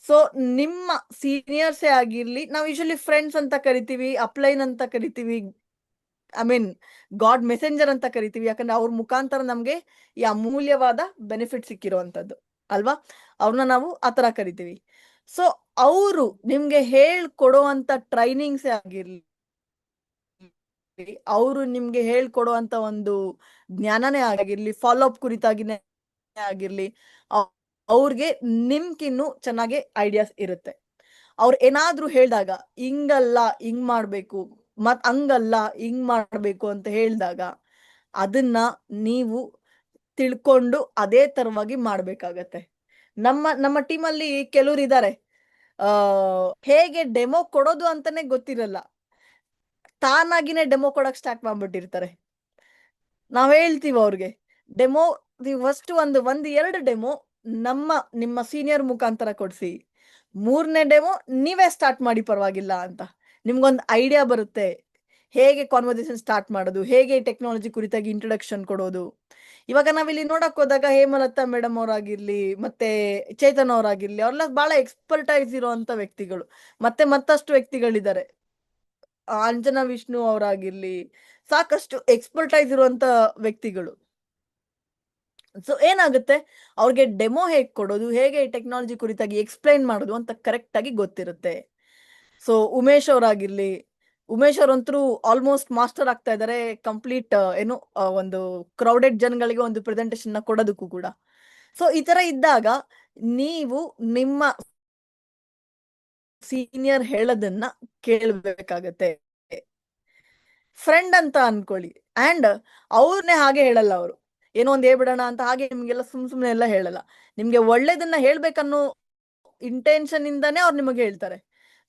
ಸೊ ನಿಮ್ಮ ಸೀನಿಯರ್ಸೇ ಆಗಿರ್ಲಿ, ನಾವು ಯೂಶಲಿ ಫ್ರೆಂಡ್ಸ್ ಅಂತ ಕರಿತೀವಿ, ಅಪ್ಲೈನ್ ಅಂತ ಕರಿತೀವಿ, ಐ ಮೀನ್ ಗಾಡ್ ಮೆಸೆಂಜರ್ ಅಂತ ಕರಿತೀವಿ, ಯಾಕಂದ್ರೆ ಅವ್ರ ಮುಖಾಂತರ ನಮ್ಗೆ ಈ ಅಮೂಲ್ಯವಾದ ಬೆನಿಫಿಟ್ ಸಿಕ್ಕಿರುವಂತದ್ದು ಅಲ್ವಾ? ಅವ್ರನ್ನ ನಾವು ಆತರ ಕರಿತೀವಿ. ಸೊ ಅವರು ನಿಮ್ಗೆ ಹೇಳ್ಕೊಡುವಂತ ಟ್ರೈನಿಂಗ್ಸೇ ಆಗಿರ್ಲಿ, ಅವರು ನಿಮ್ಗೆ ಹೇಳ್ಕೊಡುವಂತ ಒಂದು ಜ್ಞಾನನೇ ಆಗಿರ್ಲಿ, ಫಾಲೋ ಅಪ್ ಕುರಿತಾಗಿನೇ ಆಗಿರ್ಲಿ, ಅವ್ರಿಗೆ ನಿಮ್ಗಿನ್ನು ಚೆನ್ನಾಗಿ ಐಡಿಯಾಸ್ ಇರುತ್ತೆ. ಅವ್ರು ಏನಾದ್ರೂ ಹೇಳ್ದಾಗ ಹಿಂಗಲ್ಲ ಹಿಂಗ್ ಮಾಡ್ಬೇಕು, ಹಂಗಲ್ಲ ಹಿಂಗ್ ಮಾಡ್ಬೇಕು ಅಂತ ಹೇಳಿದಾಗ ಅದನ್ನ ನೀವು ತಿಳ್ಕೊಂಡು ಅದೇ ತರವಾಗಿ ಮಾಡ್ಬೇಕಾಗತ್ತೆ. ನಮ್ಮ ಟೀಮಲ್ಲಿ ಕೆಲವ್ರು ಇದ್ದಾರೆ, ಹೇಗೆ ಡೆಮೋ ಕೊಡೋದು ಅಂತಾನೆ ಗೊತ್ತಿರಲ್ಲ, ತಾನಾಗಿನೇ ಡೆಮೋ ಕೊಡಕ್ ಸ್ಟಾರ್ಟ್ ಮಾಡ್ಬಿಟ್ಟಿರ್ತಾರೆ. ನಾವ್ ಹೇಳ್ತೀವಿ ಅವ್ರಿಗೆ, ಡೆಮೋ ಫಸ್ಟ್ ಒಂದ್ 2 ಡೆಮೋ ನಿಮ್ಮ ಸೀನಿಯರ್ ಮುಖಾಂತರ ಕೊಡ್ಸಿ, 3ನೇ ಡೆಮೋ ನೀವೇ ಸ್ಟಾರ್ಟ್ ಮಾಡಿ ಪರವಾಗಿಲ್ಲ ಅಂತ. ನಿಮ್ಗೊಂದ್ ಐಡಿಯಾ ಬರುತ್ತೆ ಹೇಗೆ ಕಾನ್ವರ್ಸೇಷನ್ ಸ್ಟಾರ್ಟ್ ಮಾಡೋದು, ಹೇಗೆ ಟೆಕ್ನಾಲಜಿ ಕುರಿತಾಗಿ ಇಂಟ್ರೊಡಕ್ಷನ್ ಕೊಡೋದು. ಇವಾಗ ನಾವಿಲ್ಲಿ ನೋಡಕ್ ಹೋದಾಗ ಹೇಮಲತಾ ಮೇಡಮ್ ಅವರಾಗಿರ್ಲಿ, ಮತ್ತೆ ಚೇತನ್ ಅವರಾಗಿರ್ಲಿ, ಅವ್ರೆಲ್ಲ ಬಹಳ ಎಕ್ಸ್ಪರ್ಟೈಸ್ ಇರುವಂತ ವ್ಯಕ್ತಿಗಳು. ಮತ್ತೆ ಮತ್ತಷ್ಟು ವ್ಯಕ್ತಿಗಳಿದ್ದಾರೆ, ಅಂಜನಾ ವಿಷ್ಣು ಅವರಾಗಿರ್ಲಿ, ಸಾಕಷ್ಟು ಎಕ್ಸ್ಪರ್ಟೈಸ್ ಇರುವಂತ ವ್ಯಕ್ತಿಗಳು. ಸೊ ಏನಾಗುತ್ತೆ, ಅವ್ರಿಗೆ ಡೆಮೋ ಹೇಗೆ ಕೊಡೋದು, ಹೇಗೆ ಟೆಕ್ನಾಲಜಿ ಕುರಿತಾಗಿ ಎಕ್ಸ್ಪ್ಲೈನ್ ಮಾಡೋದು ಅಂತ ಕರೆಕ್ಟ್ ಆಗಿ ಗೊತ್ತಿರುತ್ತೆ. ಸೊ ಉಮೇಶ್ ಅವರಾಗಿರ್ಲಿ, ಉಮೇಶ್ ಅವರಂತರೂ ಆಲ್ಮೋಸ್ಟ್ ಮಾಸ್ಟರ್ ಆಗ್ತಾ ಇದ್ದಾರೆ ಕಂಪ್ಲೀಟ್ ಏನು ಒಂದು ಕ್ರೌಡೆಡ್ ಜನಗಳಿಗೆ ಒಂದು ಪ್ರೆಸೆಂಟೇಶನ್ ನ ಕೊಡೋದಕ್ಕೂ ಕೂಡ. ಸೊ ಈ ತರ ಇದ್ದಾಗ ನೀವು ನಿಮ್ಮ ಸೀನಿಯರ್ ಹೇಳೋದನ್ನ ಕೇಳಬೇಕಾಗತ್ತೆ. ಫ್ರೆಂಡ್ ಅಂತ ಅನ್ಕೊಳ್ಳಿ, ಅಂಡ್ ಅವ್ರನ್ನೇ ಹಾಗೆ ಹೇಳಲ್ಲ ಅವರು, ಏನೋ ಒಂದ್ ಹೇಳ್ಬಿಡೋಣ ಅಂತ ಹಾಗೆ ನಿಮ್ಗೆಲ್ಲ ಸುಮ್ನೆ ಎಲ್ಲ ಹೇಳಲ್ಲ. ನಿಮ್ಗೆ ಒಳ್ಳೇದನ್ನ ಹೇಳ್ಬೇಕನ್ನೋ ಇಂಟೆನ್ಷನ್ ಇಂದಾನೇ ಅವ್ರು ನಿಮಗೆ ಹೇಳ್ತಾರೆ.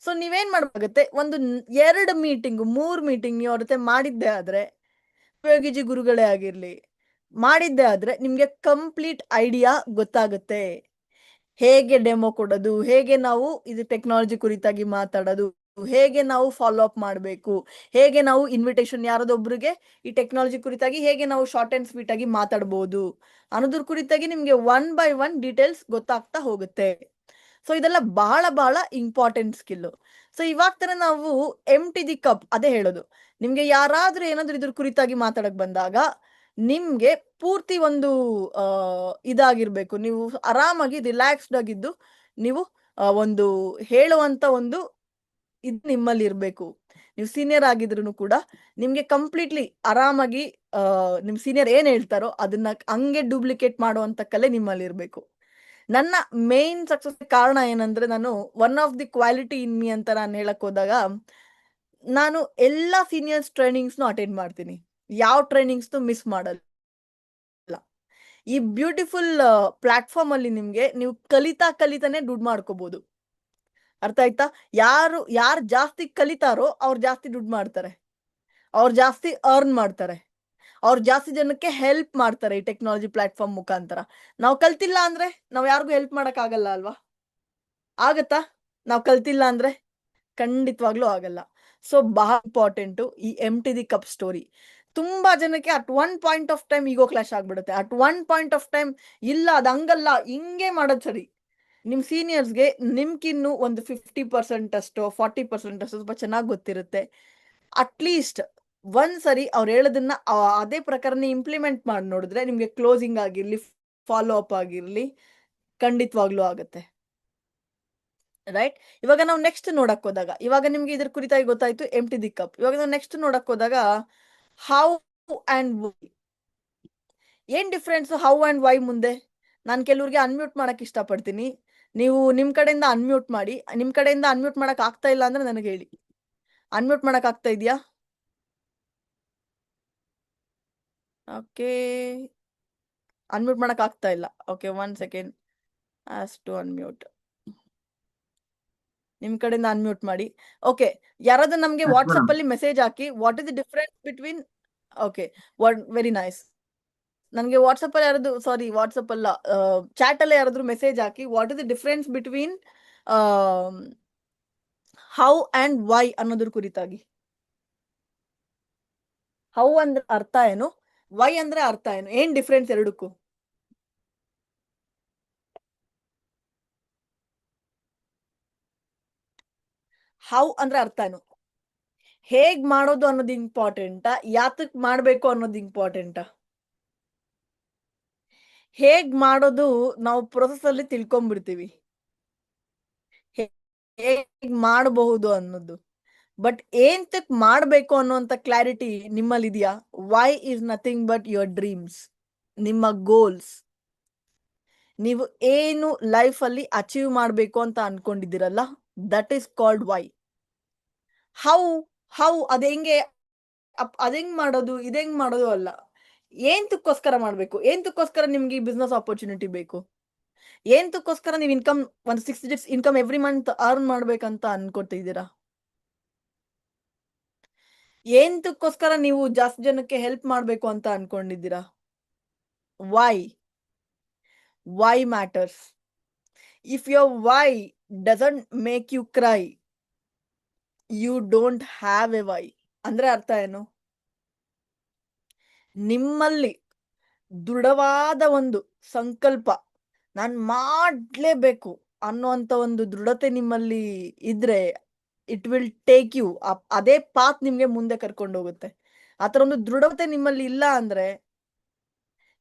ಸೊ ನೀವೇನ್ ಮಾಡ್ಬೇಕಾಗತ್ತೆ, ಒಂದು 2 ಮೀಟಿಂಗ್ 3 ಮೀಟಿಂಗ್ ನೀವು ಅವ್ರ ಜೊತೆ ಮಾಡಿದ್ದೆ ಆದ್ರೆ, ಯೋಗಿಜಿ ಗುರುಗಳೇ ಆಗಿರ್ಲಿ, ಮಾಡಿದ್ದೆ ಆದ್ರೆ ನಿಮ್ಗೆ ಕಂಪ್ಲೀಟ್ ಐಡಿಯಾ ಗೊತ್ತಾಗುತ್ತೆ. ಹೇಗೆ ಡೆಮೋ ಕೊಡೋದು, ಹೇಗೆ ನಾವು ಇದು ಟೆಕ್ನಾಲಜಿ ಕುರಿತಾಗಿ ಮಾತಾಡೋದು, ಹೇಗೆ ನಾವು ಫಾಲೋ ಅಪ್ ಮಾಡಬೇಕು, ಹೇಗೆ ನಾವು ಇನ್ವಿಟೇಷನ್ ಯಾರದೊಬ್ರಿಗೆ ಈ ಟೆಕ್ನಾಲಜಿ ಕುರಿತಾಗಿ ಹೇಗೆ ನಾವು ಶಾರ್ಟ್ ಅಂಡ್ ಸ್ವೀಟ್ ಆಗಿ ಮಾತಾಡ್ಬೋದು ಅನ್ನೋದ್ರ ಕುರಿತಾಗಿ ನಿಮ್ಗೆ 1 by 1 ಡೀಟೇಲ್ಸ್ ಗೊತ್ತಾಗ್ತಾ ಹೋಗುತ್ತೆ. ಸೊ ಇದೆಲ್ಲ ಬಹಳ ಬಹಳ ಇಂಪಾರ್ಟೆಂಟ್ ಸ್ಕಿಲ್. ಸೊ ಇವಾಗ ತರ ನಾವು ಎಂಟಿ ದಿ ಕಪ್ ಅದೇ ಹೇಳೋದು, ನಿಮ್ಗೆ ಯಾರಾದ್ರೂ ಏನಾದ್ರೂ ಇದ್ರ ಕುರಿತಾಗಿ ಮಾತಾಡಕ್ ಬಂದಾಗ ನಿಮ್ಗೆ ಪೂರ್ತಿ ಒಂದು ಇದಾಗಿರ್ಬೇಕು, ನೀವು ಆರಾಮಾಗಿ ರಿಲ್ಯಾಕ್ಸ್ಡ್ ಆಗಿದ್ದು ನೀವು ಒಂದು ಹೇಳುವಂತ ಒಂದು ಇದು ನಿಮ್ಮಲ್ಲಿ ಇರ್ಬೇಕು. ನೀವು ಸೀನಿಯರ್ ಆಗಿದ್ರು ಕೂಡ ನಿಮ್ಗೆ ಕಂಪ್ಲೀಟ್ಲಿ ಆರಾಮಾಗಿ ನಿಮ್ ಸೀನಿಯರ್ ಏನ್ ಹೇಳ್ತಾರೋ ಅದನ್ನ ಹಂಗೆ ಡೂಪ್ಲಿಕೇಟ್ ಮಾಡುವಂತ ಕಲೆ ನಿಮ್ಮಲ್ಲಿ ಇರ್ಬೇಕು. ನನ್ನ ಮೇನ್ ಸಕ್ಸಸ್ ಕಾರಣ ಏನಂದ್ರೆ, ನಾನು one of the quality in me ಅಂತ ನಾನು ಹೇಳಕ್ ಹೋದಾಗ, ನಾನು ಎಲ್ಲಾ ಸೀನಿಯರ್ಸ್ ಟ್ರೈನಿಂಗ್ಸ್ನು ಅಟೆಂಡ್ ಮಾಡ್ತೀನಿ, ಯಾವ ಟ್ರೈನಿಂಗ್ಸ್ನು ಮಿಸ್ ಮಾಡಲ್ಲ. ಈ ಬ್ಯೂಟಿಫುಲ್ ಪ್ಲಾಟ್ಫಾರ್ಮ್ ಅಲ್ಲಿ ನಿಮ್ಗೆ ನೀವು ಕಲಿತಾನೆ ದುಡ್ಡು ಮಾಡ್ಕೋಬಹುದು. ಅರ್ಥ ಆಯ್ತಾ? ಯಾರು ಜಾಸ್ತಿ ಕಲಿತಾರೋ ಅವ್ರು ಜಾಸ್ತಿ ದುಡ್ಡು ಮಾಡ್ತಾರೆ, ಅವ್ರು ಜಾಸ್ತಿ ಅರ್ನ್ ಮಾಡ್ತಾರೆ, ಅವ್ರು ಜಾಸ್ತಿ ಜನಕ್ಕೆ ಹೆಲ್ಪ್ ಮಾಡ್ತಾರೆ ಈ ಟೆಕ್ನಾಲಜಿ ಪ್ಲಾಟ್ಫಾರ್ಮ್ ಮುಖಾಂತರ. ನಾವು ಕಲ್ತಿಲ್ಲ ಅಂದ್ರೆ ನಾವ್ ಯಾರಿಗೂ ಹೆಲ್ಪ್ ಮಾಡಕ್ ಆಗಲ್ಲ ಅಲ್ವಾ? ಆಗತ್ತಾ? ನಾವ್ ಕಲ್ತಿಲ್ಲ ಅಂದ್ರೆ ಖಂಡಿತವಾಗ್ಲೂ ಆಗಲ್ಲ. ಸೊ ಬಹಳ ಇಂಪಾರ್ಟೆಂಟ್ ಈ ಎಂಟಿ ದಿ ಕಪ್ ಸ್ಟೋರಿ. ತುಂಬಾ ಜನಕ್ಕೆ at one point of time ego clash ಆಗ್ಬಿಡುತ್ತೆ. At one point of time ಇಲ್ಲ ಅದ್ ಹಂಗಲ್ಲ ಹಿಂಗೆ ಮಾಡೋದ್ ಸರಿ. ನಿಮ್ ಸೀನಿಯರ್ಸ್ಗೆ ನಿಮ್ಗಿನ್ನು ಒಂದು 50% ಅಷ್ಟೋ 40% ಅಷ್ಟೋ ಸ್ವಲ್ಪ ಚೆನ್ನಾಗಿ ಗೊತ್ತಿರುತ್ತೆ. ಅಟ್ಲೀಸ್ಟ್ ಒಂದ್ಸರಿ ಅವ್ರು ಹೇಳೋದನ್ನ ಅದೇ ಪ್ರಕಾರನೇ ಇಂಪ್ಲಿಮೆಂಟ್ ಮಾಡಿ ನೋಡಿದ್ರೆ ನಿಮ್ಗೆ ಕ್ಲೋಸಿಂಗ್ ಆಗಿರ್ಲಿ, ಫಾಲೋ ಅಪ್ ಆಗಿರ್ಲಿ, ಖಂಡಿತವಾಗ್ಲೂ ಆಗುತ್ತೆ. ರೈಟ್? ಇವಾಗ ನಾವು ನೆಕ್ಸ್ಟ್ ನೋಡಕ್ ಹೋದಾಗ, ಇವಾಗ ನಿಮ್ಗೆ ಇದ್ರ ಕುರಿತಾಗಿ ಗೊತ್ತಾಯ್ತು ಎಂಟಿ ದಿ ಕಪ್. ಇವಾಗ ನಾವು ನೆಕ್ಸ್ಟ್ ನೋಡಕ್ ಹೋದಾಗ ಹೌ ಅಂಡ್ ವೈ. ಏನ್ ಡಿಫ್ರೆನ್ಸ್ ಹೌ ಅಂಡ್ ವೈ ಮುಂದೆ? ನಾನು ಕೆಲವ್ರಿಗೆ ಅನ್ಮ್ಯೂಟ್ ಮಾಡಕ್ ಇಷ್ಟಪಡ್ತೀನಿ. ನೀವು ನಿಮ್ ಕಡೆಯಿಂದ ಅನ್ಮ್ಯೂಟ್ ಮಾಡಿ. ನಿಮ್ ಕಡೆಯಿಂದ ಅನ್ಮ್ಯೂಟ್ ಮಾಡಕ್ ಆಗ್ತಾ ಇಲ್ಲ ಅಂದ್ರೆ ನನಗೆ ಹೇಳಿ. ಅನ್ಮ್ಯೂಟ್ ಮಾಡಕ್ ಆಗ್ತಾ ಇದೆಯಾ? ಓಕೆ, ಅನ್ಮ್ಯೂಟ್ ಮಾಡಕ್ ಆಗ್ತಾ ಇಲ್ಲ. Okay, 1 second. Ask to unmute. ನಿಮ್ ಕಡೆಯಿಂದ ಅನ್ಮ್ಯೂಟ್ ಮಾಡಿ. ಓಕೆ, ಯಾರಾದ್ರೂ ನಮ್ಗೆ ವಾಟ್ಸ್ಆಪ್ ಅಲ್ಲಿ ಮೆಸೇಜ್ ಹಾಕಿ, what is the difference between. Okay, very nice. ನನ್ಗೆ ವಾಟ್ಸಪ್ ಅಲ್ಲಿ ಯಾರಾದ್ರು, ಸಾರಿ ವಾಟ್ಸಪ್ ಅಲ್ಲ, ಚಾಟ್ ಅಲ್ಲಿ ಯಾರಾದ್ರೂ ಮೆಸೇಜ್ ಹಾಕಿ, what is the difference between how and why ಅನ್ನೋದ್ರ ಕುರಿತಾಗಿ. ಹೌ ಅಂದ್ರೆ ಅರ್ಥ ಏನು, ವೈ ಅಂದ್ರೆ ಅರ್ಥ ಏನು, ಏನ್ ಡಿಫ್ರೆನ್ಸ್ ಎರಡಕ್ಕೂ? ಹೌ ಅಂದ್ರೆ ಅರ್ಥ ಏನು, ಹೇಗ್ ಮಾಡೋದು ಅನ್ನೋದು ಇಂಪಾರ್ಟೆಂಟಾ, ಯಾತಕ್ ಮಾಡ್ಬೇಕು ಅನ್ನೋದು ಇಂಪಾರ್ಟೆಂಟಾ? ಹೇಗ್ ಮಾಡೋದು ನಾವು ಪ್ರೊಸೆಸ್ ಅಲ್ಲಿ ತಿಳ್ಕೊಂಡ್ಬಿಡ್ತೀವಿ, ಹೇಗ್ ಮಾಡಬಹುದು ಅನ್ನೋದು. ಬಟ್ ಏಂತಕ್ ಮಾಡ್ಬೇಕು ಅನ್ನೋಂತ ಕ್ಲಾರಿಟಿ ನಿಮ್ಮಲ್ಲಿ ಇದೆಯಾ? Why is nothing but your dreams, ನಿಮ್ಮ ಗೋಲ್ಸ್. ನೀವು ಏನು ಲೈಫ್ ಅಲ್ಲಿ ಅಚೀವ್ ಮಾಡ್ಬೇಕು ಅಂತ ಅನ್ಕೊಂಡಿದ್ದೀರಲ್ಲ, that is called why. How how ಅದ್ ಹೆಂಗ್ ಮಾಡೋದು, ಇದೆಂಗ್ ಮಾಡೋದು ಅಲ್ಲ. ಏಂತಕ್ಕೋಸ್ಕರ ಮಾಡ್ಬೇಕು, ಏಂತಕ್ಕೋಸ್ಕರ ನಿಮ್ಗೆ ಈ ಬಿಸ್ನೆಸ್ ಆಪರ್ಚುನಿಟಿ ಬೇಕು, ಏಂತಕ್ಕೋಸ್ಕರ ನೀವು ಇನ್ಕಮ್ ಒಂದು 6 digits income every month earn ಮಾಡ್ಬೇಕಂತ ಅನ್ಕೊತಿದ್ದೀರಾ, ಏಂತಕ್ಕೋಸ್ಕರ ನೀವು ಜಾಸ್ತಿ ಜನಕ್ಕೆ ಹೆಲ್ಪ್ ಮಾಡ್ಬೇಕು ಅಂತ ಅನ್ಕೊಂಡಿದ್ದೀರಾ? Why matters. If your why doesn't make you cry, you don't have a why. ಅಂದ್ರೆ ಅರ್ಥ ಏನು? ನಿಮ್ಮಲ್ಲಿ ದೃಢವಾದ ಒಂದು ಸಂಕಲ್ಪ, ನಾನ್ ಮಾಡ್ಲೇಬೇಕು ಅನ್ನುವಂತ ಒಂದು ದೃಢತೆ ನಿಮ್ಮಲ್ಲಿ ಇದ್ರೆ, ಇಟ್ ವಿಲ್ ಟೇಕ್ ಯು ಅದೇ ಪಾತ್ ನಿಮ್ಗೆ ಮುಂದೆ ಕರ್ಕೊಂಡು ಹೋಗುತ್ತೆ. ಆತರ ಒಂದು ದೃಢತೆ ನಿಮ್ಮಲ್ಲಿ ಇಲ್ಲ ಅಂದ್ರೆ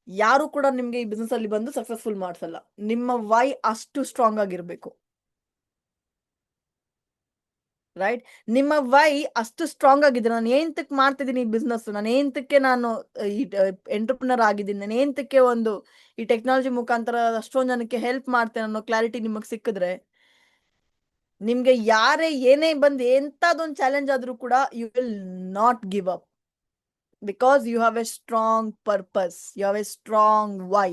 ಯಾರು ಕೂಡ ನಿಮ್ಗೆ ಈ ಬಿಸ್ನೆಸ್ ಅಲ್ಲಿ ಬಂದು ಸಕ್ಸಸ್ಫುಲ್ ಮಾಡ್ಸಲ್ಲ. ನಿಮ್ಮ ವೈ ಅಷ್ಟು ಸ್ಟ್ರಾಂಗ್ ಆಗಿರ್ಬೇಕು. ರೈಟ್? ನಿಮ್ಮ ವೈ ಅಷ್ಟು ಸ್ಟ್ರಾಂಗ್ ಆಗಿದ್ರೆ, ನಾನು ಏಂತಕ್ ಮಾಡ್ತಿದ್ದೀನಿ ಈ ಬಿಸ್ನೆಸ್, ನಾನು ಏಂತಕ್ಕೆ ನಾನು ಈ ಎಂಟರ್ಪ್ರಿನರ್ ಆಗಿದ್ದೀನಿ, ನಾನು ಏಂತಕ್ಕೆ ಒಂದು ಈ ಟೆಕ್ನಾಲಜಿ ಮುಖಾಂತರ ಅಷ್ಟೊಂದು ಜನಕ್ಕೆ ಹೆಲ್ಪ್ ಮಾಡ್ತೇನೆ ಅನ್ನೋ ಕ್ಲಾರಿಟಿ ನಿಮಗೆ ಸಿಕ್ಕಿದ್ರೆ, ನಿಮ್ಗೆ ಯಾರೇ ಏನೇ ಬಂದು ಎಂತದೊಂದು ಚಾಲೆಂಜ್ ಆದ್ರೂ ಕೂಡ you will not give up, because you have a strong purpose, you have a strong why.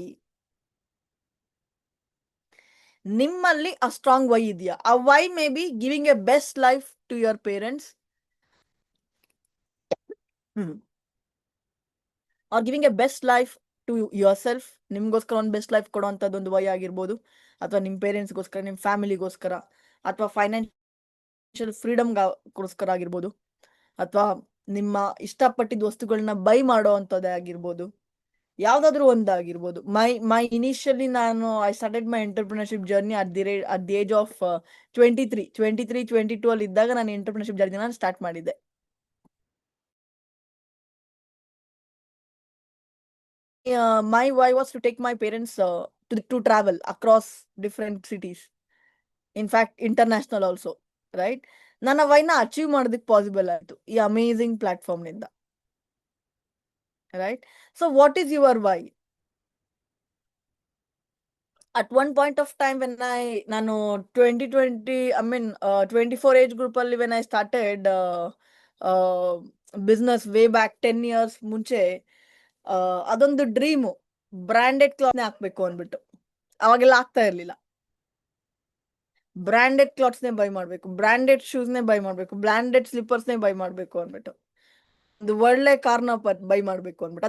ನಿಮ್ಮಲ್ಲಿ ಆ ಸ್ಟ್ರಾಂಗ್ ವೈ ಇದೆಯಾ? ಆ why maybe giving a best life to your parents, or giving a best life to yourself. ನಿಮ್ಗೋಸ್ಕರ ಒಂದು best life ಕೊಡುವಂಥದ್ದು ಒಂದು Y ಆಗಿರ್ಬೋದು, ಅಥವಾ ನಿಮ್ಮ ಪೇರೆಂಟ್ಸ್ಗೋಸ್ಕರ, ನಿಮ್ಮ ಫ್ಯಾಮಿಲಿಗೋಸ್ಕರ, ಅಥವಾ ಫೈನಾನ್ಷಿಯಲ್ ಫ್ರೀಡಮ್ಗೋಸ್ಕರ ಆಗಿರ್ಬೋದು, ಅಥವಾ ನಿಮ್ಮ ಇಷ್ಟಪಟ್ಟಿದ್ದ ವಸ್ತುಗಳನ್ನ ಬೈ ಮಾಡೋ ಅಂಥದ್ದೇ ಆಗಿರ್ಬೋದು, ಯಾವ್ದಾದ್ರು ಒಂದಾಗಿರ್ಬೋದು. My initially I started my entrepreneurship journey at the age of 22 ಅಲ್ಲಿ ಇದ್ದಾಗ ನಾನು ಎಂಟರ್ಪ್ರಿನರ್ಶಿಪ್ ಜರ್ನಿ ನಾನು ಸ್ಟಾರ್ಟ್ ಮಾಡಿದ್ದೆ. My why was to take my parents to travel across different cities, in fact international also, right? ನನ್ನ ವೈನ achieve ಮಾಡೋದಕ್ಕೆ possible ಆಯ್ತು ಈ amazing platform ನಿಂದ, right? So what is your why? at one point of time when ನಾನು 2020 I mean 24 age group ಅಲ್ಲಿ when I started business way back 10 years ಮುಂಚೆ, ಅದೊಂದು dream, branded ಕ್ಲಾತ್ನೇ ಹಾಕ್ಬೇಕು ಅಂದ್ಬಿಟ್ಟು. ಅವಾಗೆಲ್ಲ ಆಗ್ತಾ ಇರ್ಲಿಲ್ಲ. ಬ್ರಾಂಡೆಡ್ ಕ್ಲಾತ್ಸ್ನೇ ಬೈ ಮಾಡ್ಬೇಕು, ಬ್ರಾಂಡೆಡ್ ಶೂಸ್ನೇ ಬೈ ಮಾಡ್ಬೇಕು, ಬ್ರಾಂಡೆಡ್ ಸ್ಲಿಪ್ಪರ್ಸ್ನೇ ಬೈ ಮಾಡ್ಬೇಕು ಅಂದ್ಬಿಟ್ಟು, ಒಂದು ಒಳ್ಳೆ ಕಾರ್ನ ಬೈ ಮಾಡ್ಬೇಕು ಅಂದ್ಬಿಟ್ಟು,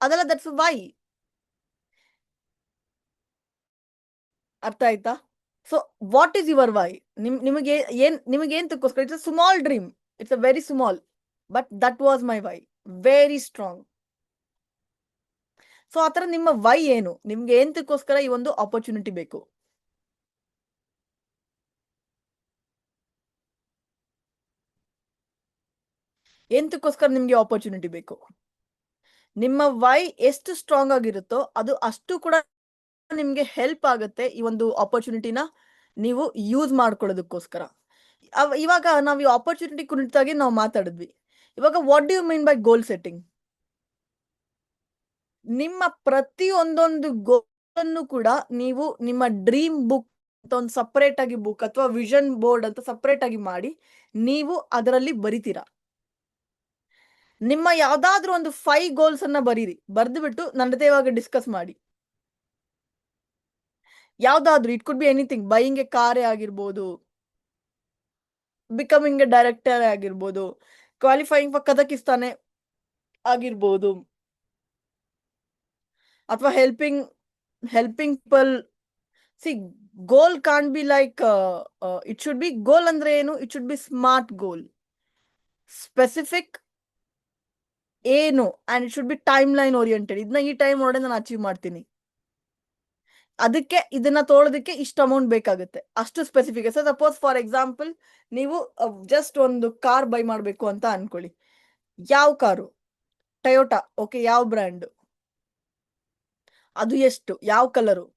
ಅದೆಲ್ಲ ದಟ್ಸ್ ವೈ. ಅರ್ಥ ಆಯ್ತಾ? So what is your why? ನಿಮಗೆ ಏಂತಕ್ಕೋಸ್ಕರ? It's a small dream, it's a very small, but that was my why, very strong. So ಆತರ ನಿಮ್ಮ ವೈ ಏನು? ನಿಮ್ಗೆ ಏಂತಕ್ಕೋಸ್ಕರ ಈ ಒಂದು ಆಪರ್ಚುನಿಟಿ ಬೇಕು? ಎಂತಕ್ಕೋಸ್ಕರ ನಿಮ್ಗೆ ಆಪರ್ಚುನಿಟಿ ಬೇಕು? ನಿಮ್ಮ ವೈ ಎಷ್ಟು ಸ್ಟ್ರಾಂಗ್ ಆಗಿರುತ್ತೋ ಅದು ಅಷ್ಟು ಕೂಡ ನಿಮ್ಗೆ ಹೆಲ್ಪ್ ಆಗುತ್ತೆ ಈ ಒಂದು ಆಪರ್ಚುನಿಟಿನ ನೀವು ಯೂಸ್ ಮಾಡ್ಕೊಳ್ಳೋದಕ್ಕೋಸ್ಕರ. ಇವಾಗ ನಾವು ಈ ಆಪರ್ಚುನಿಟಿ ಕುರಿತಾಗಿ ನಾವು ಮಾತಾಡಿದ್ವಿ. ಇವಾಗ what do you mean by goal setting? ನಿಮ್ಮ ಪ್ರತಿಯೊಂದೊಂದು ಗೋಲ್ ಅನ್ನು ಕೂಡ ನೀವು ನಿಮ್ಮ ಡ್ರೀಮ್ ಬುಕ್ ಅಂತ ಒಂದು ಸಪರೇಟ್ ಆಗಿ ಬುಕ್ ಅಥವಾ ವಿಷನ್ ಬೋರ್ಡ್ ಅಂತ ಸಪರೇಟ್ ಆಗಿ ಮಾಡಿ ನೀವು ಅದರಲ್ಲಿ ಬರಿತೀರಾ. ನಿಮ್ಮ ಯಾವ್ದಾದ್ರು ಒಂದು 5 ಗೋಲ್ಸ್ ಅನ್ನ ಬರೀರಿ, ಬರ್ದು ಬಿಟ್ಟು ನನ್ನ ಜೊತೆ ಇವಾಗ ಡಿಸ್ಕಸ್ ಮಾಡಿ. ಯಾವ್ದಾದ್ರು, it could be anything, buying a ಕಾರೇ ಆಗಿರ್ಬೋದು, ಬಿಕಮಿಂಗ್ ಎ ಡೈರೆಕ್ಟರ್ ಆಗಿರ್ಬೋದು, ಕ್ವಾಲಿಫೈಯಿಂಗ್ ಫಾರ್ ಕಜಕಿಸ್ತಾನೆ ಆಗಿರ್ಬೋದು, ಅಥವಾ helping people. See, goal can't be like it should be, goal ಅಂದ್ರೆ ಏನು? It should be smart goal, specific ಏನು, and it should be time line oriented. ಇದನ್ನ ಈ ಟೈಮ್ ಒಳಗೆ ನಾನು ಅಚೀವ್ ಮಾಡ್ತೀನಿ, ಅದಕ್ಕೆ ಇದನ್ನ ತೋಳೋದಕ್ಕೆ ಇಷ್ಟು ಅಮೌಂಟ್ ಬೇಕಾಗುತ್ತೆ, ಅಷ್ಟು specific. So suppose for example ನೀವು ಜಸ್ಟ್ ಒಂದು ಕಾರ್ ಬೈ ಮಾಡ್ಬೇಕು ಅಂತ ಅನ್ಕೊಳ್ಳಿ. ಯಾವ ಕಾರು? ಟೊಯೋಟಾ. ಓಕೆ, ಯಾವ ಬ್ರ್ಯಾಂಡ್? ಅದು ಎಷ್ಟು? ಯಾವ ಕಲರು?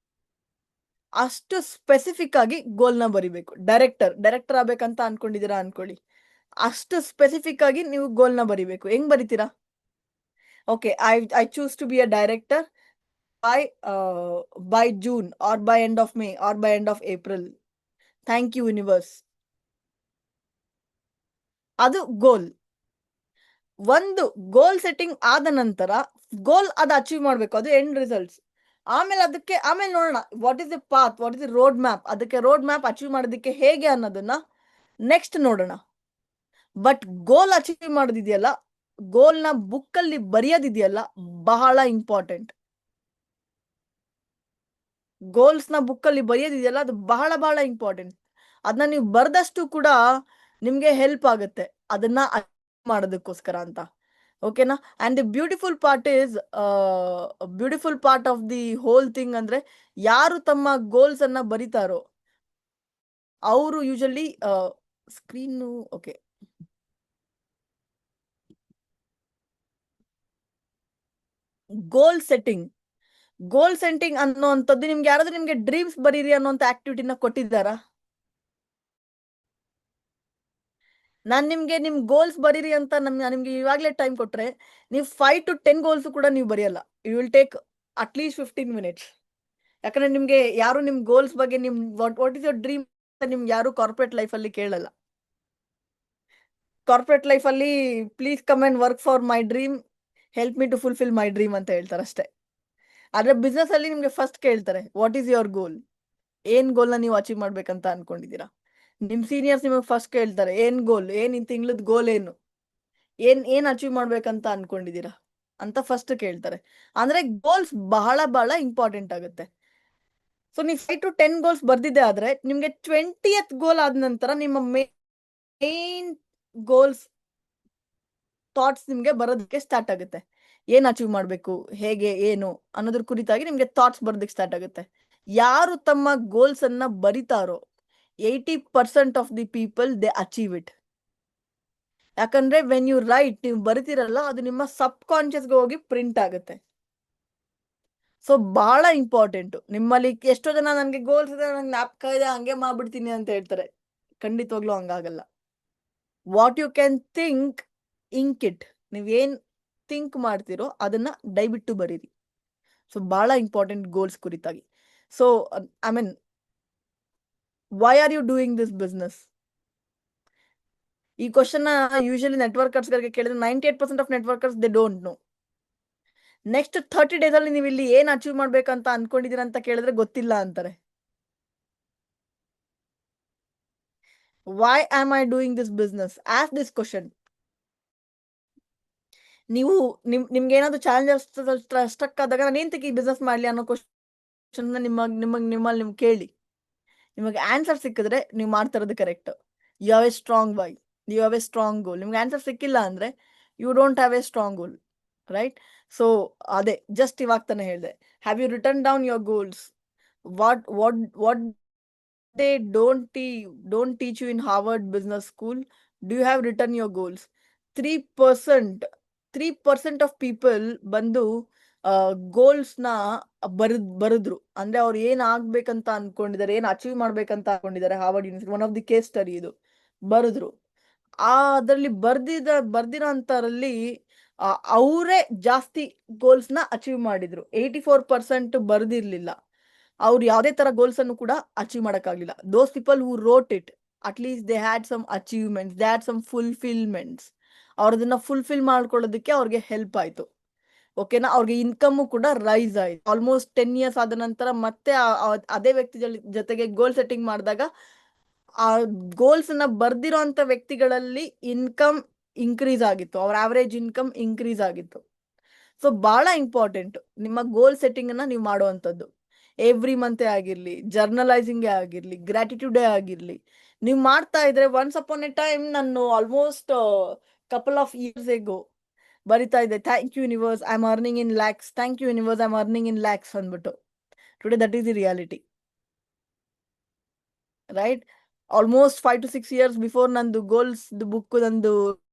ಅಷ್ಟು ಸ್ಪೆಸಿಫಿಕ್ ಆಗಿ ಗೋಲ್ನ ಬರಿಬೇಕು. ಡೈರೆಕ್ಟರ್ ಆಗ್ಬೇಕಂತ ಅನ್ಕೊಂಡಿದೀರಾ ಅನ್ಕೊಳ್ಳಿ, ಅಷ್ಟು ಸ್ಪೆಸಿಫಿಕ್ ಆಗಿ ನೀವು ಗೋಲ್ನ ಬರಿಬೇಕು. ಹೆಂಗ್ ಬರಿತೀರಾ? Okay, I choose to be a director by June or by end of May or by end of April. Thank you universe. ಅದು ಗೋಲ್. ಒಂದು ಗೋಲ್ ಸೆಟ್ಟಿಂಗ್ ಆದ ನಂತರ ಗೋಲ್ ಅದು ಅಚೀವ್ ಮಾಡ್ಬೇಕು, ಅದು ಎಂಡ್ ರಿಸಲ್ಟ್ಸ್. ಆಮೇಲೆ ನೋಡೋಣ what is the path, what is the road map, ಅದಕ್ಕೆ ರೋಡ್ ಮ್ಯಾಪ್ ಅಚೀವ್ ಮಾಡೋದಕ್ಕೆ ಹೇಗೆ ಅನ್ನೋದನ್ನ ನೆಕ್ಸ್ಟ್ ನೋಡೋಣ. ಬಟ್ ಗೋಲ್ ಅಚೀವ್ ಮಾಡೋದಿದೆಯಲ್ಲ, ಗೋಲ್ನ ಬುಕ್ ಅಲ್ಲಿ ಬರೆಯೋದಿದೆಯಲ್ಲ, ಬಹಳ ಇಂಪಾರ್ಟೆಂಟ್. ಗೋಲ್ಸ್ನ ಬುಕ್ ಅಲ್ಲಿ ಬರೆಯೋದಿದೆಯಲ್ಲ, ಅದು ಬಹಳ ಬಹಳ ಇಂಪಾರ್ಟೆಂಟ್. ಅದನ್ನ ನೀವು ಬರ್ದಷ್ಟು ಕೂಡ ನಿಮ್ಗೆ ಹೆಲ್ಪ್ ಆಗುತ್ತೆ ಅದನ್ನ ಮಾಡೋದಕ್ಕೋಸ್ಕರ ಅಂತ. ಓಕೆನಾ? And the beautiful part of the whole thing ಅಂದ್ರೆ, ಯಾರು ತಮ್ಮ ಗೋಲ್ಸ್ ಅನ್ನ ಬರಿತಾರೋ ಅವರು usually screen okay goal setting ಅನ್ನೋಂಥದ್ದು ನಿಮ್ಗೆ ಯಾರಾದ್ರೂ ನಿಮ್ಗೆ ಡ್ರೀಮ್ಸ್ ಬರೀರಿ ಅನ್ನೋಂಥ ಆಕ್ಟಿವಿಟಿನ ಕೊಟ್ಟಿದ್ದಾರಾ? ನಾನ್ ನಿಮ್ಗೆ ನಿಮ್ ಗೋಲ್ಸ್ ಬರೀರಿ ಅಂತ ನಿಮ್ಗೆ ಇವಾಗ್ಲೇ ಟೈಮ್ ಕೊಟ್ರೆ ನೀವು 5 to 10 ಗೋಲ್ಸ್ ಕೂಡ ನೀವು ಬರೆಯಲ್ಲ. You will take at least 15 minutes. ಯಾಕಂದ್ರೆ ನಿಮ್ಗೆ ಯಾರು ನಿಮ್ ಗೋಲ್ಸ್ ಬಗ್ಗೆ ವಾಟ್ ಇಸ್ ಯೋರ್ ಡ್ರೀಮ್ ನಿಮ್ಗೆ ಯಾರು ಕಾರ್ಪೊರೇಟ್ ಲೈಫ್ ಅಲ್ಲಿ ಕೇಳಲ್ಲ. ಕಾರ್ಪೊರೇಟ್ ಲೈಫ್ ಅಲ್ಲಿ please come and work for my dream, help me to fulfil my dream ಅಂತ ಹೇಳ್ತಾರೆ ಅಷ್ಟೇ. ಆದ್ರೆ ಬಿಸ್ನೆಸ್ ಅಲ್ಲಿ ನಿಮ್ಗೆ ಫಸ್ಟ್ ಕೇಳ್ತಾರೆ ವಾಟ್ ಈಸ್ ಯುವರ್ ಗೋಲ್, ಏನ್ ಗೋಲ್ ನ ನೀವು ಅಚೀವ್ ಮಾಡ್ಬೇಕಂತ ಅನ್ಕೊಂಡಿದೀರಾ. ನಿಮ್ ಸೀನಿಯರ್ಸ್ ನಿಮಗೆ ಫಸ್ಟ್ ಕೇಳ್ತಾರೆ ಏನ್ ಗೋಲ್, ಏನ್ ಈ ತಿಂಗಳದ ಗೋಲ್ ಏನು, ಏನ್ ಅಚೀವ್ ಮಾಡ್ಬೇಕಂತ ಅನ್ಕೊಂಡಿದೀರಾ ಅಂತ ಫಸ್ಟ್ ಕೇಳ್ತಾರೆ. ಅಂದ್ರೆ ಗೋಲ್ಸ್ ಬಹಳ ಬಹಳ ಇಂಪಾರ್ಟೆಂಟ್ ಆಗುತ್ತೆ. ಸೊ ನೀವು 5 to 10 ಗೋಲ್ಸ್ ಬರ್ದಿದ್ದೆ ಆದ್ರೆ ನಿಮ್ಗೆ 20th ಗೋಲ್ ಆದ ನಂತರ ನಿಮ್ಮ ಮೇನ್ ಗೋಲ್ಸ್ ಥಾಟ್ಸ್ ನಿಮ್ಗೆ ಬರೋದಕ್ಕೆ ಸ್ಟಾರ್ಟ್ ಆಗುತ್ತೆ. ಏನ್ ಅಚೀವ್ ಮಾಡ್ಬೇಕು, ಹೇಗೆ, ಏನು ಅನ್ನೋದ್ರ ಕುರಿತಾಗಿ ನಿಮ್ಗೆ ಥಾಟ್ಸ್ ಬರೋದಕ್ಕೆ ಸ್ಟಾರ್ಟ್ ಆಗುತ್ತೆ. ಯಾರು ತಮ್ಮ ಗೋಲ್ಸ್ ಅನ್ನ ಬರಿತಾರೋ 80% of the people they achieve it. ಯಾಕಂದ್ರೆ ವೆನ್ ಯು ರೈಟ್, ನೀವು ಬರಿತಿರಲ್ಲ, ಅದು ನಿಮ್ಮ ಸಬ್ ಕಾನ್ಶಿಯಸ್ಗೆ ಹೋಗಿ ಪ್ರಿಂಟ್ ಆಗುತ್ತೆ. ಸೊ ಬಹಳ ಇಂಪಾರ್ಟೆಂಟ್. ನಿಮ್ಮಲ್ಲಿ ಎಷ್ಟೋ ಜನ ನನ್ಗೆ ಗೋಲ್ಸ್ ಇದೆ, ನಂಗೆ ಜ್ಞಾಪಕ ಇದೆ, ಹಂಗೆ ಮಾಡ್ಬಿಡ್ತೀನಿ ಅಂತ ಹೇಳ್ತಾರೆ. ಖಂಡಿತವಾಗ್ಲೂ ಹಂಗಾಗಲ್ಲ. What you can think, ink it. ನೀವೇನ್ ಥಿಂಕ್ ಮಾಡ್ತಿರೋ ಅದನ್ನ ದಯವಿಟ್ಟು ಬರೀರಿ. ಸೊ ಬಹಳ ಇಂಪಾರ್ಟೆಂಟ್ ಗೋಲ್ಸ್ ಕುರಿತಾಗಿ. So I mean, why are you doing this business? ಈ ಕ್ವಶನ್ ಯೂಶಲಿ ನೆಟ್ವರ್ಕರ್ಸ್ ಗಳಿಗೆ ಕೇಳಿದ್ರೆ 98% of networkers they don't know. Next 30 days ಅಲ್ಲಿ ನೀವು ಇಲ್ಲಿ ಏನ್ ಅಚೀವ್ ಮಾಡ್ಬೇಕಂತ ಅನ್ಕೊಂಡಿದೀರ ಅಂತ ಕೇಳಿದ್ರೆ ಗೊತ್ತಿಲ್ಲ ಅಂತಾರೆ. Why am I doing this business? As this question. ನೀವು ನಿಮ್ಗೆ ಏನಾದ್ರು ಚಾಲೆಂಜಸ್ ಸ್ಟ್ರಕ್ ಆದಾಗ ನಾನು ಏನ್ ಈ ಬಿಸ್ನೆಸ್ ಮಾಡ್ಲಿ ಅನ್ನೋ ಕ್ವಶನ್ ನಿಮ್ಮಲ್ಲಿ ನಿಮ್ಗೆ ಕೇಳಿ. ನಿಮಗೆ ಆನ್ಸರ್ ಸಿಕ್ಕಿದ್ರೆ ನೀವು ಮಾಡ್ತಾ ಇರೋದು correct. You have a strong why, you have a strong goal. ನಿಮ್ಗೆ ಆನ್ಸರ್ ಸಿಕ್ಕಿಲ್ಲ ಅಂದ್ರೆ you don't have a strong goal, right? So ಅದೇ ಜಸ್ಟ್ ಇವಾಗ ತಾನೇ ಹೇಳಿದೆ. Have you written down your goals? What they don't teach you in Harvard Business School? Do you have written your goals? 3% of people ಬಂದು goals ನ ಬರೆದ್ರು. ಅಂದ್ರೆ ಅವ್ರು ಏನ್ ಆಗ್ಬೇಕಂತ ಅನ್ಕೊಂಡಿದ್ದಾರೆ, ಏನ್ ಅಚೀವ್ ಮಾಡ್ಬೇಕಂತ ಅನ್ಕೊಂಡಿದ್ದಾರೆ, Harvard university one of the case study ಇದು ಬರೆದ್ರು. ಅದ್ರಲ್ಲಿ ಬರ್ದಿರೋ ಅಂತರಲ್ಲಿ ಅವರೇ ಜಾಸ್ತಿ ಗೋಲ್ಸ್ ನ ಅಚೀವ್ ಮಾಡಿದ್ರು. 84% ಬರ್ದಿರ್ಲಿಲ್ಲ. ಅವ್ರು ಯಾವುದೇ ತರ ಗೋಲ್ಸ್ ಅನ್ನು ಕೂಡ ಅಚೀವ್ ಮಾಡಕ್ಕಾಗ್ಲಿಲ್ಲ. Those people who wrote it, at least they had some achievements, they had some fulfillments. ಅವ್ರದನ್ನ ಫುಲ್ಫಿಲ್ ಮಾಡ್ಕೊಳ್ಳೋದಕ್ಕೆ ಅವ್ರಿಗೆ ಹೆಲ್ಪ್ ಆಯ್ತು. ಓಕೆನಾ? ಅವ್ರಿಗೆ ಇನ್ಕಮ್ ಕೂಡ ರೈಸ್ ಆಯ್ತು. ಆಲ್ಮೋಸ್ಟ್ 10 years ಆದ ನಂತರ ಮತ್ತೆ ಅದೇ ವ್ಯಕ್ತಿ ಜೊತೆಗೆ ಗೋಲ್ ಸೆಟ್ಟಿಂಗ್ ಮಾಡಿದಾಗ ಆ ಗೋಲ್ಸ್ ಅನ್ನ ಬರ್ದಿರೋ ಅಂತ ವ್ಯಕ್ತಿಗಳಲ್ಲಿ ಇನ್ಕಮ್ ಇನ್ಕ್ರೀಸ್ ಆಗಿತ್ತು, ಅವ್ರ ಆವರೇಜ್ ಇನ್ಕಮ್ ಇನ್ಕ್ರೀಸ್ ಆಗಿತ್ತು. ಸೊ ಬಹಳ ಇಂಪಾರ್ಟೆಂಟ್ ನಿಮ್ಮ ಗೋಲ್ ಸೆಟ್ಟಿಂಗ್ ಅನ್ನ ನೀವು ಮಾಡುವಂಥದ್ದು. ಎವ್ರಿ ಮಂತ್ ಆಗಿರ್ಲಿ, ಜರ್ನಲೈಸಿಂಗ್ ಆಗಿರ್ಲಿ, ಗ್ರಾಟಿಟ್ಯೂಡೇ ಆಗಿರ್ಲಿ, ನೀವು ಮಾಡ್ತಾ ಇದ್ರೆ ಒನ್ಸ್ ಅಪಾನ್ ಎ ಟೈಮ್ ನಾನು almost couple of years ago ಬರಿತಾ ಇದ್ದೆ, thank you universe, I am earning in lakhs, thank you universe, I am earning in lakhs ಅಂದ್ಬಿಟ್ಟು. Today that is the reality, right? Almost 5 to 6 years before ನಂದು goals book, ನಂದು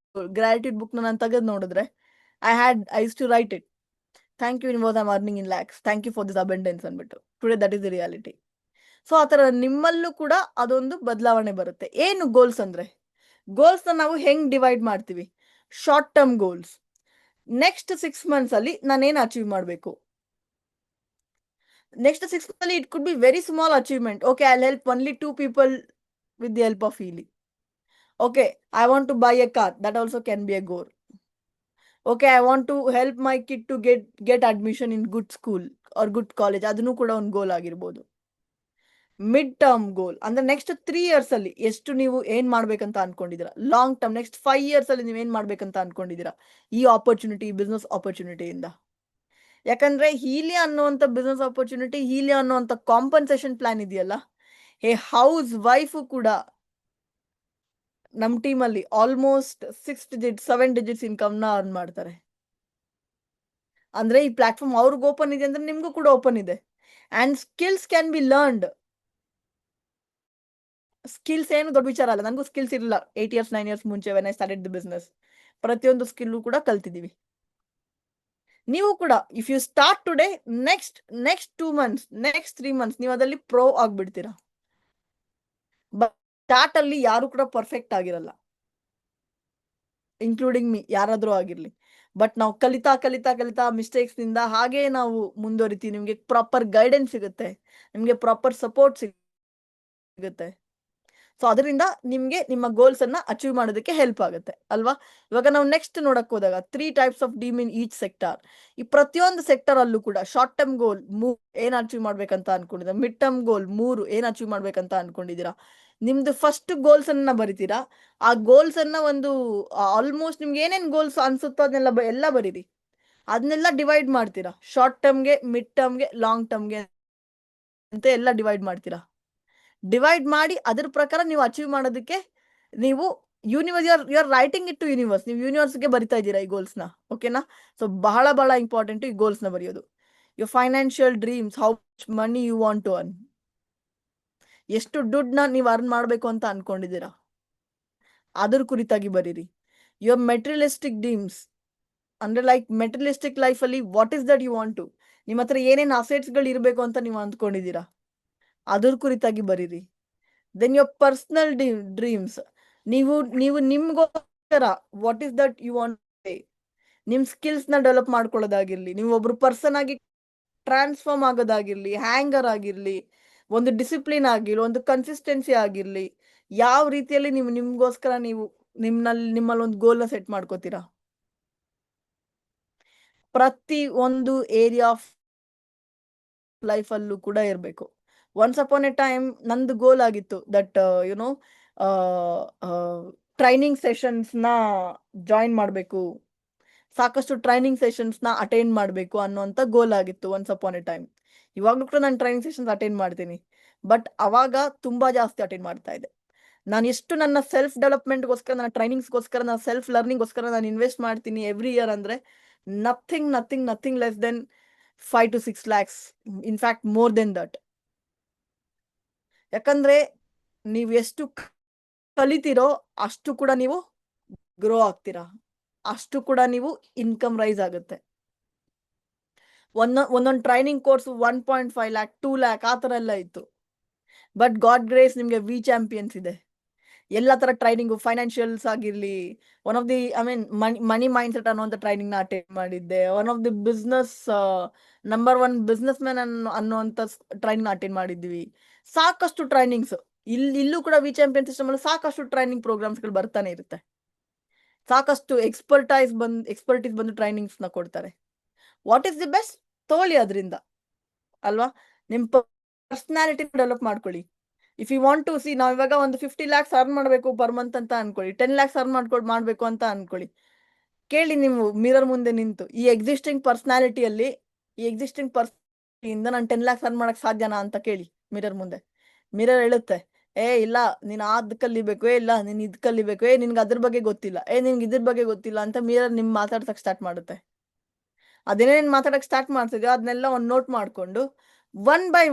gratitude book ನಾನು ತೆಗೆದು ನೋಡಿದ್ರೆ I use to write it, thank you universe, I am earning in lakhs, thank you for this abundance ಅಂದ್ಬಿಟ್ಟು. Today that is the reality. So ಆತರ ನಿಮ್ಮಲ್ಲೂ ಕೂಡ ಅದೊಂದು ಬದಲಾವಣೆ ಬರುತ್ತೆ. ಏನು ಗೋಲ್ಸ್ ಅಂದ್ರೆ? ಗೋಲ್ಸ್ ನ ನಾವು ಹೆಂಗ್ ಡಿವೈಡ್ ಮಾಡ್ತೀವಿ? Short term goals, next 6 months ಅಲ್ಲಿ ನಾನೇನ್ ಅಚೀವ್ ಮಾಡ್ಬೇಕು. ನೆಕ್ಸ್ಟ್ 6 months ಅಲ್ಲಿ it could be very small achievement. Okay, I help only 2 people with the help of Healy. Okay, I want to buy a car, that also can be a goal. Okay, I want to help my kid to get admission in good school or good college, ಅದನ್ನು ಕೂಡ ಒಂದು ಗೋಲ್ ಆಗಿರ್ಬೋದು. Mid term goal ಅಂದ್ರೆ next 3 years ಅಲ್ಲಿ ಎಷ್ಟು ನೀವು ಏನ್ ಮಾಡ್ಬೇಕಂತ ಅನ್ಕೊಂಡಿದೀರಾ. ಲಾಂಗ್ ಟರ್ಮ್ ನೆಕ್ಸ್ಟ್ 5 years ಅಲ್ಲಿ ನೀವ್ ಏನ್ ಮಾಡ್ಬೇಕಂತ ಅನ್ಕೊಂಡಿದೀರಾ ಈ ಆಪರ್ಚುನಿಟಿ, ಬಿಸ್ನೆಸ್ ಆಪರ್ಚುನಿಟಿಯಿಂದ. ಯಾಕಂದ್ರೆ ಹೀಲಿ ಅನ್ನುವಂತ ಬಿಸ್ನೆಸ್ ಆಪರ್ಚುನಿಟಿ, ಹೀಲಿ ಅನ್ನುವಂತ ಕಾಂಪನ್ಸೇಷನ್ ಪ್ಲಾನ್ ಇದೆಯಲ್ಲ, ಹೇ ಹೌಸ್ ವೈಫ್ ಕೂಡ ನಮ್ ಟೀಮ್ ಅಲ್ಲಿ ಆಲ್ಮೋಸ್ಟ್ 7 ಡಿಜಿಟ್ಸ್ ಇನ್ಕಮ್ ನ ಅರ್ನ್ ಮಾಡ್ತಾರೆ. ಅಂದ್ರೆ ಈ ಪ್ಲಾಟ್ಫಾರ್ಮ್ ಅವ್ರಿಗೆ ಓಪನ್ ಇದೆ ಅಂದ್ರೆ ನಿಮ್ಗೂ ಕೂಡ ಓಪನ್ ಇದೆ. And skills can be learned. Skills ಏನು ದೊಡ್ಡ ವಿಚಾರ ಅಲ್ಲ. ನನಗೂ ಸ್ಕಿಲ್ಸ್ ಇರಲಿಲ್ಲ 8 years 9 years ಮುಂಚೆ when I started the business. ಪ್ರತಿಯೊಂದು ಸ್ಕಿಲ್ಲು ಕೂಡ ಕಲ್ತಿದೀವಿ. ನೀವು ಕೂಡ if you start today, next 2 months, next 3 months ನೀವು ಅದರಲ್ಲಿ ಪ್ರೋ ಆಗ್ಬಿಡ್ತೀರಾ. ಬಟ್ ಸ್ಟಾರ್ಟ್ ಅಲ್ಲಿ ಯಾರು ಕೂಡ ಪರ್ಫೆಕ್ಟ್ ಆಗಿರಲ್ಲ, ಇನ್ಕ್ಲೂಡಿಂಗ್ ಮೀ, ಯಾರಾದ್ರೂ ಆಗಿರ್ಲಿ. ಬಟ್ ನಾವು ಕಲಿತಾ ಕಲಿತಾ ಕಲಿತಾ ಮಿಸ್ಟೇಕ್ಸ್ ನಿಂದ ಹಾಗೆ ನಾವು ಮುಂದುವರಿತೀವಿ. ನಿಮ್ಗೆ ಪ್ರಾಪರ್ ಗೈಡೆನ್ಸ್ ಸಿಗುತ್ತೆ, ನಿಮ್ಗೆ ಪ್ರಾಪರ್ ಸಪೋರ್ಟ್ ಸಿಗುತ್ತೆ. ಸೊ ಅದರಿಂದ ನಿಮ್ಗೆ ನಿಮ್ಮ ಗೋಲ್ಸ್ ಅನ್ನ ಅಚೀವ್ ಮಾಡೋದಕ್ಕೆ ಹೆಲ್ಪ್ ಆಗುತ್ತೆ ಅಲ್ವಾ. ಇವಾಗ ನಾವು ನೆಕ್ಸ್ಟ್ ನೋಡಕ್ ಹೋದಾಗ 3 types of deem in each sector. ಈ ಪ್ರತಿಯೊಂದು ಸೆಕ್ಟರ್ ಅಲ್ಲೂ ಕೂಡ ಶಾರ್ಟ್ ಟರ್ಮ್ ಗೋಲ್ ಏನ್ ಅಚೀವ್ ಮಾಡ್ಬೇಕಂತ ಅನ್ಕೊಂಡಿದ್ದೀರಾ, ಮಿಡ್ ಟರ್ಮ್ ಗೋಲ್ 3 ಏನ್ ಅಚೀವ್ ಮಾಡ್ಬೇಕಂತ ಅನ್ಕೊಂಡಿದ್ದೀರಾ. ನಿಮ್ದು ಫಸ್ಟ್ ಗೋಲ್ಸ್ ಅನ್ನ ಬರಿತೀರಾ. ಆ ಗೋಲ್ಸ್ ಅನ್ನ ಒಂದು ಆಲ್ಮೋಸ್ಟ್ ನಿಮ್ಗೆ ಏನೇನ್ ಗೋಲ್ಸ್ ಅನ್ಸುತ್ತೋ ಅದನ್ನೆಲ್ಲ ಎಲ್ಲ ಬರೀರಿ. ಅದನ್ನೆಲ್ಲ ಡಿವೈಡ್ ಮಾಡ್ತೀರಾ, ಶಾರ್ಟ್ ಟರ್ಮ್ಗೆ, ಮಿಡ್ ಟರ್ಮ್ಗೆ, ಲಾಂಗ್ ಟರ್ಮ್ಗೆ ಅಂತ ಎಲ್ಲ ಡಿವೈಡ್ ಮಾಡ್ತೀರಾ. ಡಿವೈಡ್ ಮಾಡಿ ಅದ್ರ ಪ್ರಕಾರ ನೀವು ಅಚೀವ್ ಮಾಡೋದಕ್ಕೆ ನೀವು universe you are writing it to universe. ನೀವು ಯೂನಿವರ್ಸ್ಗೆ ಬರಿತಾ ಇದ್ದೀರಾ ಈ ಗೋಲ್ಸ್ನ. ಓಕೆನಾ. ಸೊ ಬಹಳ ಬಹಳ ಇಂಪಾರ್ಟೆಂಟ್ ಈ ಗೋಲ್ಸ್ನ ಬರೆಯೋದು. Your financial dreams, how much money you want to earn. ಎಷ್ಟು ದುಡ್ಡನ್ನ ನೀವು ಅರ್ನ್ ಮಾಡಬೇಕು ಅಂತ ಅನ್ಕೊಂಡಿದ್ದೀರಾ, ಅದ್ರ ಕುರಿತಾಗಿ ಬರೀರಿ. ಯುವರ್ ಮೆಟೀರಿಯಲಿಸ್ಟಿಕ್ ಡ್ರೀಮ್ಸ್ ಅಂದ್ರೆ ಲೈಕ್ ಮೆಟೀರಿಯಲಿಸ್ಟಿಕ್ ಲೈಫ್ ಅಲ್ಲಿ what is that you want to. ನಿಮ್ಮ ಹತ್ರ ಏನೇನು ಅಸೆಟ್ಸ್ ಗಳು ಇರಬೇಕು ಅಂತ ನೀವು ಅಂದ್ಕೊಂಡಿದ್ದೀರಾ, ಅದ್ರ ಕುರಿತಾಗಿ ಬರೀರಿ. ದೆನ್ ಯುವರ್ ಪರ್ಸನಲ್ ಡ್ರೀಮ್ಸ್, ನೀವು ನಿಮ್ಗೋಸ್ಕರ what is that you want. ನಿಮ್ ಸ್ಕಿಲ್ಸ್ ನ ಡೆವಲಪ್ ಮಾಡ್ಕೊಳ್ಳೋದಾಗಿರ್ಲಿ, ನೀವು ಒಬ್ರು ಪರ್ಸನ್ ಆಗಿ ಟ್ರಾನ್ಸ್ಫಾರ್ಮ್ ಆಗೋದಾಗಿರ್ಲಿ, ಹ್ಯಾಂಗರ್ ಆಗಿರ್ಲಿ, ಒಂದು ಡಿಸಿಪ್ಲಿನ್ ಆಗಿರ್ಲಿ, ಒಂದು ಕನ್ಸಿಸ್ಟೆನ್ಸಿ ಆಗಿರ್ಲಿ, ಯಾವ ರೀತಿಯಲ್ಲಿ ನೀವು ನಿಮ್ಗೋಸ್ಕರ ನೀವು ನಿಮ್ಮಲ್ಲಿ ಒಂದು ಗೋಲ್ ನ ಸೆಟ್ ಮಾಡ್ಕೋತೀರಾ. ಪ್ರತಿ ಒಂದು ಏರಿಯಾ ಆಫ್ ಲೈಫ್ ಅಲ್ಲೂ ಕೂಡ ಇರಬೇಕು. ಒನ್ಸ್ ಅಪಾನ್ ಎ ಟೈಮ್ ನಂದು ಗೋಲ್ ಆಗಿತ್ತು ದಟ್ ಯುನೋ ಟ್ರೈನಿಂಗ್ ಸೆಷನ್ಸ್ ನ ಜಾಯಿನ್ ಮಾಡಬೇಕು, ಸಾಕಷ್ಟು ಟ್ರೈನಿಂಗ್ ಸೆಷನ್ಸ್ ನ ಅಟೆಂಡ್ ಮಾಡಬೇಕು ಅನ್ನೋಂಥ ಗೋಲ್ ಆಗಿತ್ತು ಒನ್ಸ್ ಅಪಾನ್ ಎ ಟೈಮ್. ಇವಾಗ್ಲೂ ಕೂಡ ನಾನು ಟ್ರೈನಿಂಗ್ ಸೆಷನ್ಸ್ ಅಟೆಂಡ್ ಮಾಡ್ತೀನಿ. ಬಟ್ ಅವಾಗ ತುಂಬಾ ಜಾಸ್ತಿ ಅಟೆಂಡ್ ಮಾಡ್ತಾ ಇದ್ದೆ. ನಾನು ಎಷ್ಟು ನನ್ನ ಸೆಲ್ಫ್ ಡೆವಲಪ್ಮೆಂಟ್ಗೋಸ್ಕರ, ನನ್ನ ಟ್ರೈನಿಂಗ್ಸ್ಗೋಸ್ಕರ, ನನ್ನ ಸೆಲ್ಫ್ ಲರ್ನಿಂಗ್ಗೋಸ್ಕರ ನಾನು ಇನ್ವೆಸ್ಟ್ ಮಾಡ್ತೀನಿ ಎವ್ರಿ ಇಯರ್ ಅಂದ್ರೆ nothing less than 5 to 6 lakhs, in fact more than that. ಯಾಕಂದ್ರೆ ನೀವು ಎಷ್ಟು ಕಲಿತೀರೋ ಅಷ್ಟು ಕೂಡ ನೀವು ಗ್ರೋ ಆಗ್ತೀರಾ, ಅಷ್ಟು ಕೂಡ ನೀವು ಇನ್ಕಮ್ ರೈಸ್ ಆಗುತ್ತೆ. ಒಂದೊಂದು ಟ್ರೈನಿಂಗ್ ಕೋರ್ಸ್ 1.5 lakh 2 lakh ಆ ತರ ಎಲ್ಲ ಇತ್ತು. ಬಟ್ ಗಾಡ್ ಗ್ರೇಸ್ ನಿಮ್ಗೆ ವಿ ಚಾಂಪಿಯನ್ಸ್ ಇದೆ. ಎಲ್ಲ ತರ ಟ್ರೈನಿಂಗು, ಫೈನಾನ್ಷಿಯಲ್ಸ್ ಆಗಿರ್ಲಿ, one of the money mind set ಅನ್ನುವಂಥ ಟ್ರೈನಿಂಗ್ ನ ಅಟೆಂಡ್ ಮಾಡಿದ್ದೆ. One of the business number 1 business man ಅನ್ನುವಂಥ ಟ್ರೈನಿಂಗ್ ಅಟೆಂಡ್ ಮಾಡಿದ್ವಿ. ಸಾಕಷ್ಟು ಟ್ರೈನಿಂಗ್ಸ್ ಇಲ್ಲೂ ಕೂಡ ವಿ ಚಾಂಪಿಯನ್ ಸಿಸ್ಟಮ್ ಅಲ್ಲಿ ಸಾಕಷ್ಟು ಟ್ರೈನಿಂಗ್ ಪ್ರೋಗ್ರಾಮ್ಸ್ ಗಳು ಬರ್ತಾನೆ ಇರುತ್ತೆ. ಸಾಕಷ್ಟು ಎಕ್ಸ್ಪರ್ಟೀಸ್ ಬಂದು ಟ್ರೈನಿಂಗ್ಸ್ ನ ಕೊಡ್ತಾರೆ. ವಾಟ್ ಇಸ್ ದಿ ಬೆಸ್ಟ್, ತಗೊಳ್ಳಿ ಅದರಿಂದ ಅಲ್ವಾ. ನಿಮ್ ಪರ್ಸನಾಲಿಟಿ ಡೆವಲಪ್ ಮಾಡ್ಕೊಳ್ಳಿ. If you want to see, ನಾವ್ ಇವಾಗ ಒಂದು 50 lakhs ಅರ್ನ್ ಮಾಡ್ಬೇಕು ಪರ್ ಮಂತ್ ಅಂತ ಅನ್ಕೊಳ್ಳಿ, 10 lakhs ಅರ್ನ್ ಮಾಡ್ಬೇಕು ಅಂತ ಅನ್ಕೊಳ್ಳಿ. ಕೇಳಿ ನೀವು ಮಿರರ್ ಮುಂದೆ ನಿಂತು, ಈ ಎಕ್ಸಿಸ್ಟಿಂಗ್ ಪರ್ಸನಾಲಿಟಿಯಲ್ಲಿ ಇಂದ ನಾನು 10 lakhs ಅರ್ನ್ ಮಾಡಕ್ ಸಾಧ್ಯನಾ ಅಂತ ಕೇಳಿ ಮಿರರ್ ಮುಂದೆ. ಮಿರರ್ ಹೇಳುತ್ತೆ, ಇಲ್ಲ ನೀನ್ ಅದ್ ಕಲಿಬೇಕು, ಇಲ್ಲ ನೀನ್ ಇದ್ ಕಲಿಬೇಕು, ನಿನ್ಗೆ ಅದ್ರ ಬಗ್ಗೆ ಗೊತ್ತಿಲ್ಲ, ನಿನ್ಗೆ ಇದ್ರ ಬಗ್ಗೆ ಗೊತ್ತಿಲ್ಲ ಅಂತ ಮಿರರ್ ನಿಮ್ ಮಾತಾಡ್ಸಕ್ ಸ್ಟಾರ್ಟ್ ಮಾಡುತ್ತೆ. ಅದೇನೇನ್ ಮಾತಾಡಕ್ ಸ್ಟಾರ್ಟ್ ಮಾಡ್ತಿದ್ಯೋ ಅದನ್ನೆಲ್ಲ ಒಂದು ನೋಟ್ ಮಾಡ್ಕೊಂಡು ಒನ್ ಬೈ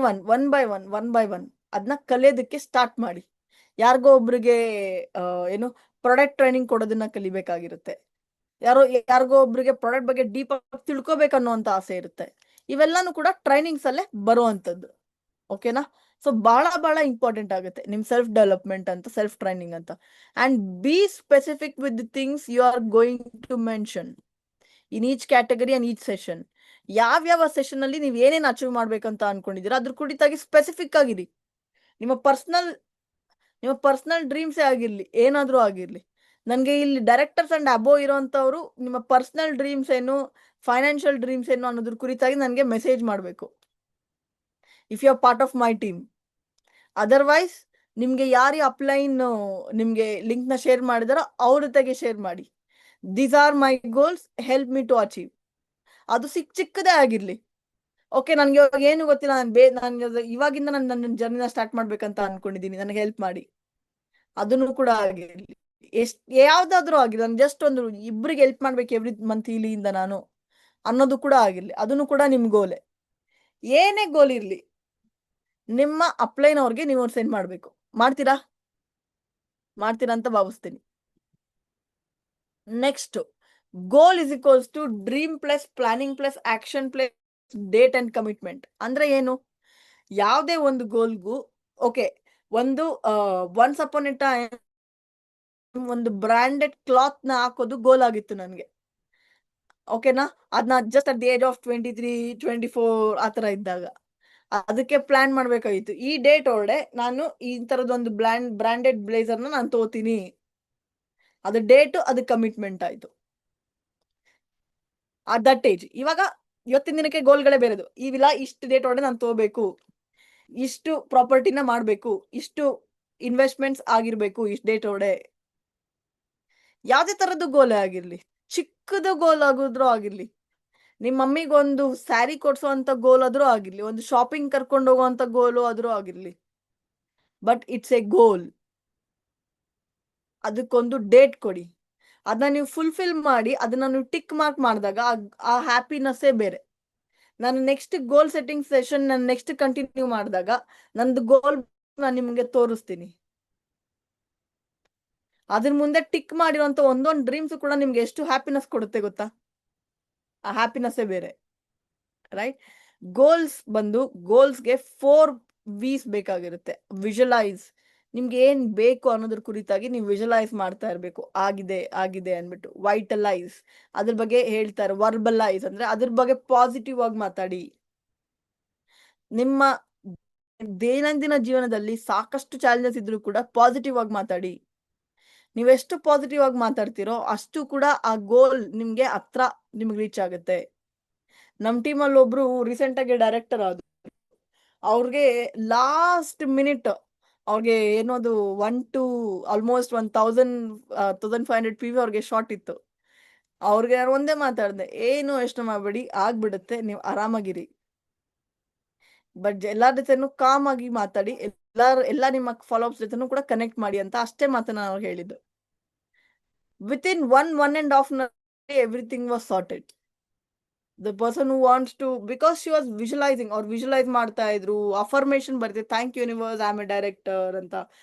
ಒನ್ ಅದನ್ನ ಕಲಿಯೋದಕ್ಕೆ ಸ್ಟಾರ್ಟ್ ಮಾಡಿ. ಯಾರಿಗೋ ಒಬ್ರಿಗೆ ಏನು ಪ್ರಾಡಕ್ಟ್ ಟ್ರೈನಿಂಗ್ ಕೊಡೋದನ್ನ ಕಲಿಬೇಕಾಗಿರುತ್ತೆ, ಯಾರಿಗೋ ಒಬ್ರಿಗೆ ಪ್ರಾಡಕ್ಟ್ ಬಗ್ಗೆ ಡೀಪ್ ಆಗಿ ತಿಳ್ಕೊಬೇಕನ್ನುವಂತ ಆಸೆ ಇರುತ್ತೆ. ಇವೆಲ್ಲಾನು ಕೂಡ ಟ್ರೈನಿಂಗ್ಸ್ ಅಲ್ಲೇ ಬರುವಂತದ್ದು. ಓಕೆನಾ. ಸೊ ಬಹಳ ಇಂಪಾರ್ಟೆಂಟ್ ಆಗುತ್ತೆ ನಿಮ್ ಸೆಲ್ಫ್ ಡೆವಲಪ್ಮೆಂಟ್ ಅಂತ, ಸೆಲ್ಫ್ ಟ್ರೈನಿಂಗ್ ಅಂತ. And be specific with the things you are going to mention in each category and each session. ಯಾವ್ಯಾವ ಸೆಷನ್ ಅಲ್ಲಿ ನೀವು ಏನೇನು ಅಚೀವ್ ಮಾಡ್ಬೇಕಂತ ಅನ್ಕೊಂಡಿದ್ದೀರಾ ಅದ್ರ ಕುರಿತಾಗಿ ಸ್ಪೆಸಿಫಿಕ್ ಆಗಿರಿ. ನಿಮ್ಮ ಪರ್ಸನಲ್ ಡ್ರೀಮ್ಸೇ ಆಗಿರ್ಲಿ, ಏನಾದ್ರೂ ಆಗಿರ್ಲಿ. ನನ್ಗೆ ಇಲ್ಲಿ ಡೈರೆಕ್ಟರ್ಸ್ ಅಂಡ್ ಅಬೋ ಇರೋಂಥವ್ರು ನಿಮ್ಮ ಪರ್ಸನಲ್ ಡ್ರೀಮ್ಸ್ ಏನು, ಫೈನಾನ್ಷಿಯಲ್ ಡ್ರೀಮ್ಸ್ ಏನು ಅನ್ನೋದ್ರ ಕುರಿತಾಗಿ ನನಗೆ ಮೆಸೇಜ್ ಮಾಡಬೇಕು if you are part of my team. Otherwise ನಿಮ್ಗೆ ಯಾರು ಅಪ್ಲೈನ್ ನಿಮ್ಗೆ ಲಿಂಕ್ ನ ಶೇರ್ ಮಾಡಿದಾರೋ ಅವ್ರ ಜೊತೆಗೆ ಶೇರ್ ಮಾಡಿ. These are my goals, help me to achieve. ಅದು ಚಿಕ್ಕದೇ ಆಗಿರ್ಲಿ. ಓಕೆ, ನನ್ಗೆ ಇವಾಗ ಏನು ಗೊತ್ತಿಲ್ಲ, ನಾನು ಇವಾಗಿಂದ ನನ್ನ ಜರ್ನಿನ ಸ್ಟಾರ್ಟ್ ಮಾಡ್ಬೇಕಂತ ಅನ್ಕೊಂಡಿದೀನಿ, ನನಗೆ ಹೆಲ್ಪ್ ಮಾಡಿ. ಅದನ್ನು ಕೂಡ ಆಗಿರ್ಲಿ. ಯಾವ್ದಾದ್ರು ಆಗಿಲ್ಲ, ನಾನು ಜಸ್ಟ್ ಒಂದು ಇಬ್ರಿಗೆ ಹೆಲ್ಪ್ ಮಾಡ್ಬೇಕು ಎವ್ರಿ ಮಂತ್ ಇಲ್ಲಿಂದ ನಾನು ಅನ್ನೋದು ಕೂಡ ಆಗಿರ್ಲಿ, ಅದನ್ನು ಕೂಡ ನಿಮ್ ಗೋಲೆ. ಏನೇ ಗೋಲ್ ಇರ್ಲಿ, ನಿಮ್ಮ ಅಪ್ಲೈನ್ ಅವ್ರಿಗೆ ನೀವು ಸೆಂಡ್ ಮಾಡ್ಬೇಕು. ಮಾಡ್ತೀರಾ ಅಂತ ಭಾವಿಸ್ತೀನಿ. Next, goal is equals to dream plus planning plus action plus date and commitment. ಅಂದ್ರೆ ಏನು? ಯಾವುದೇ ಒಂದು ಗೋಲ್ಗೂ, ಓಕೆ, ಒಂದು ಒನ್ಸ್ ಅಪಾನ್ ಎ ಟೈಮ್ ಒಂದು ಬ್ರಾಂಡೆಡ್ ಕ್ಲಾತ್ ನ ಹಾಕೋದು ಗೋಲ್ ಆಗಿತ್ತು ನನ್ಗೆ, ಓಕೆನಾ? ಅದನ್ನ just at the age of 23, 24 ಆತರ ಇದ್ದಾಗ ಅದಕ್ಕೆ ಪ್ಲಾನ್ ಮಾಡ್ಬೇಕಾಗಿತ್ತು. ಈ ಡೇಟ್ ಒಳಗಡೆ ನಾನು ಈ ತರದೊಂದು ಬ್ರಾಂಡೆಡ್ ಬ್ಲೇಸರ್ ನ ನಾನು ತಗೋತೀನಿ. ಅದು ಡೇಟ್, ಅದು ಕಮಿಟ್ಮೆಂಟ್ ಆಯ್ತು. That age. ಇವಾಗ ಇವತ್ತಿನ ದಿನಕ್ಕೆ ಗೋಲ್ಗಳೇ ಬೇರೆದು. ಇವಿಲ್ಲ, ಇಷ್ಟು ಡೇಟ್ ಒಳಗಡೆ ನಾನು ತಗೋಬೇಕು, ಇಷ್ಟು ಪ್ರಾಪರ್ಟಿನ ಮಾಡ್ಬೇಕು, ಇಷ್ಟು ಇನ್ವೆಸ್ಟ್ಮೆಂಟ್ಸ್ ಆಗಿರ್ಬೇಕು ಇಷ್ಟು ಡೇಟ್ ಒಳಗಡೆ. ಯಾವ್ದೇ ತರದ್ದು ಗೋಲ್ ಆಗಿರ್ಲಿ, ಚಿಕ್ಕದು ಗೋಲ್ ಆಗುದ್ರೂ ಆಗಿರ್ಲಿ, ನಿಮ್ಮ ಮಮ್ಮಿಗೊಂದು ಸ್ಯಾರಿ ಕೊಡ್ಸುವಂತ ಗೋಲ್ ಆದ್ರೂ ಆಗಿರ್ಲಿ, ಒಂದು ಶಾಪಿಂಗ್ ಕರ್ಕೊಂಡು ಹೋಗುವಂತ ಗೋಲು ಆದ್ರೂ ಆಗಿರ್ಲಿ, ಬಟ್ ಇಟ್ಸ್ ಎ ಗೋಲ್. ಅದಕ್ಕೊಂದು ಡೇಟ್ ಕೊಡಿ, ಅದನ್ನ ನೀವು ಫುಲ್ಫಿಲ್ ಮಾಡಿ, ಅದನ್ನ ನೀವು ಟಿಕ್ ಮಾರ್ಕ್ ಮಾಡಿದಾಗ ಆ ಹ್ಯಾಪಿನೆಸ್ಸೇ ಬೇರೆ. ನಾನು ನೆಕ್ಸ್ಟ್ ಗೋಲ್ ಸೆಟ್ಟಿಂಗ್ ಸೆಷನ್ ನಾನು ನೆಕ್ಸ್ಟ್ ಕಂಟಿನ್ಯೂ ಮಾಡಿದಾಗ ನಂದು ಗೋಲ್ ನಾನು ನಿಮ್ಗೆ ತೋರಿಸ್ತೀನಿ. ಅದ್ರ ಮುಂದೆ ಟಿಕ್ ಮಾಡಿರುವಂತ ಒಂದೊಂದು ಡ್ರೀಮ್ಸ್ ಕೂಡ ನಿಮ್ಗೆ ಎಷ್ಟು ಹ್ಯಾಪಿನೆಸ್ ಕೊಡುತ್ತೆ ಗೊತ್ತಾ? ಆ ಹ್ಯಾಪಿನೆಸ್ಸೇ ಬೇರೆ, ರೈಟ್? ಗೋಲ್ಸ್ ಬಂದು, ಗೋಲ್ಸ್ಗೆ 4 ವೀಸ್ ಬೇಕಾಗಿರುತ್ತೆ. ವಿಜುವಲೈಸ್, ನಿಮ್ಗೆ ಏನ್ ಬೇಕು ಅನ್ನೋದ್ರ ಕುರಿತಾಗಿ ನೀವು ವಿಜುವಲೈಸ್ ಮಾಡ್ತಾ ಇರ್ಬೇಕು. ಆಗಿದೆ ಆಗಿದೆ ಅನ್ಬಿಟ್ಟು. ವೈಟಲೈಸ್, ಅದ್ರ ಬಗ್ಗೆ ಹೇಳ್ತಾರೆ. ವರ್ಬಲೈಸ್ ಅಂದ್ರೆ ಅದ್ರ ಬಗ್ಗೆ ಪಾಸಿಟಿವ್ ಆಗಿ ಮಾತಾಡಿ. ನಿಮ್ಮ ದೈನಂದಿನ ಜೀವನದಲ್ಲಿ ಸಾಕಷ್ಟು ಚಾಲೆಂಜಸ್ ಇದ್ರೂ ಕೂಡ ಪಾಸಿಟಿವ್ ಆಗಿ ಮಾತಾಡಿ. ನೀವೆಷ್ಟು ಪಾಸಿಟಿವ್ ಆಗಿ ಮಾತಾಡ್ತಿರೋ ಅಷ್ಟು ಕೂಡ ಆ ಗೋಲ್ ನಿಮ್ಗೆ ಹತ್ರ ನಿಮ್ಗೆ ರೀಚ್ ಆಗುತ್ತೆ. ನಮ್ ಟೀಮಲ್ಲಿ ಒಬ್ರು ರೀಸೆಂಟ್ ಆಗಿ ಡೈರೆಕ್ಟರ್ ಆದ್ರು. ಅವ್ರಿಗೆ ಲಾಸ್ಟ್ ಮಿನಿಟ್ ಅವ್ರಿಗೆ ಏನೋದು 1 to ಆಲ್ಮೋಸ್ಟ್ 1500 PV ಅವ್ರಿಗೆ ಶಾರ್ಟ್ ಇತ್ತು. ಅವ್ರಿಗೆ ನಾನು ಒಂದೇ ಮಾತಾಡ್ದೆ, ಏನು ಯೋಚನೆ ಮಾಡ್ಬೇಡಿ, ಆಗ್ಬಿಡುತ್ತೆ, ನೀವು ಆರಾಮಾಗಿರಿ. ಬಟ್ ಎಲ್ಲಾರ ಜೊತೆನೂ ಕಾಮ್ ಆಗಿ ಮಾತಾಡಿ, ಎಲ್ಲ ನಿಮ್ಮ ಫಾಲೋಅಪ್ಸ್ ಜೊತೆನೂ ಕೂಡ ಕನೆಕ್ಟ್ ಮಾಡಿ ಅಂತ ಅಷ್ಟೇ ಮಾತನ್ನ ಅವ್ರು ಹೇಳಿದ್ದು. Within 1.5 everything was sorted. The person who wants to, because she was visualizing or visualize ಮಾಡ್ತಾ ಇದ್ರು, ಅಫರ್ಮೇಶನ್ ಬರ್ತಿದೆ, thank you universe, I am a director ಅಂತ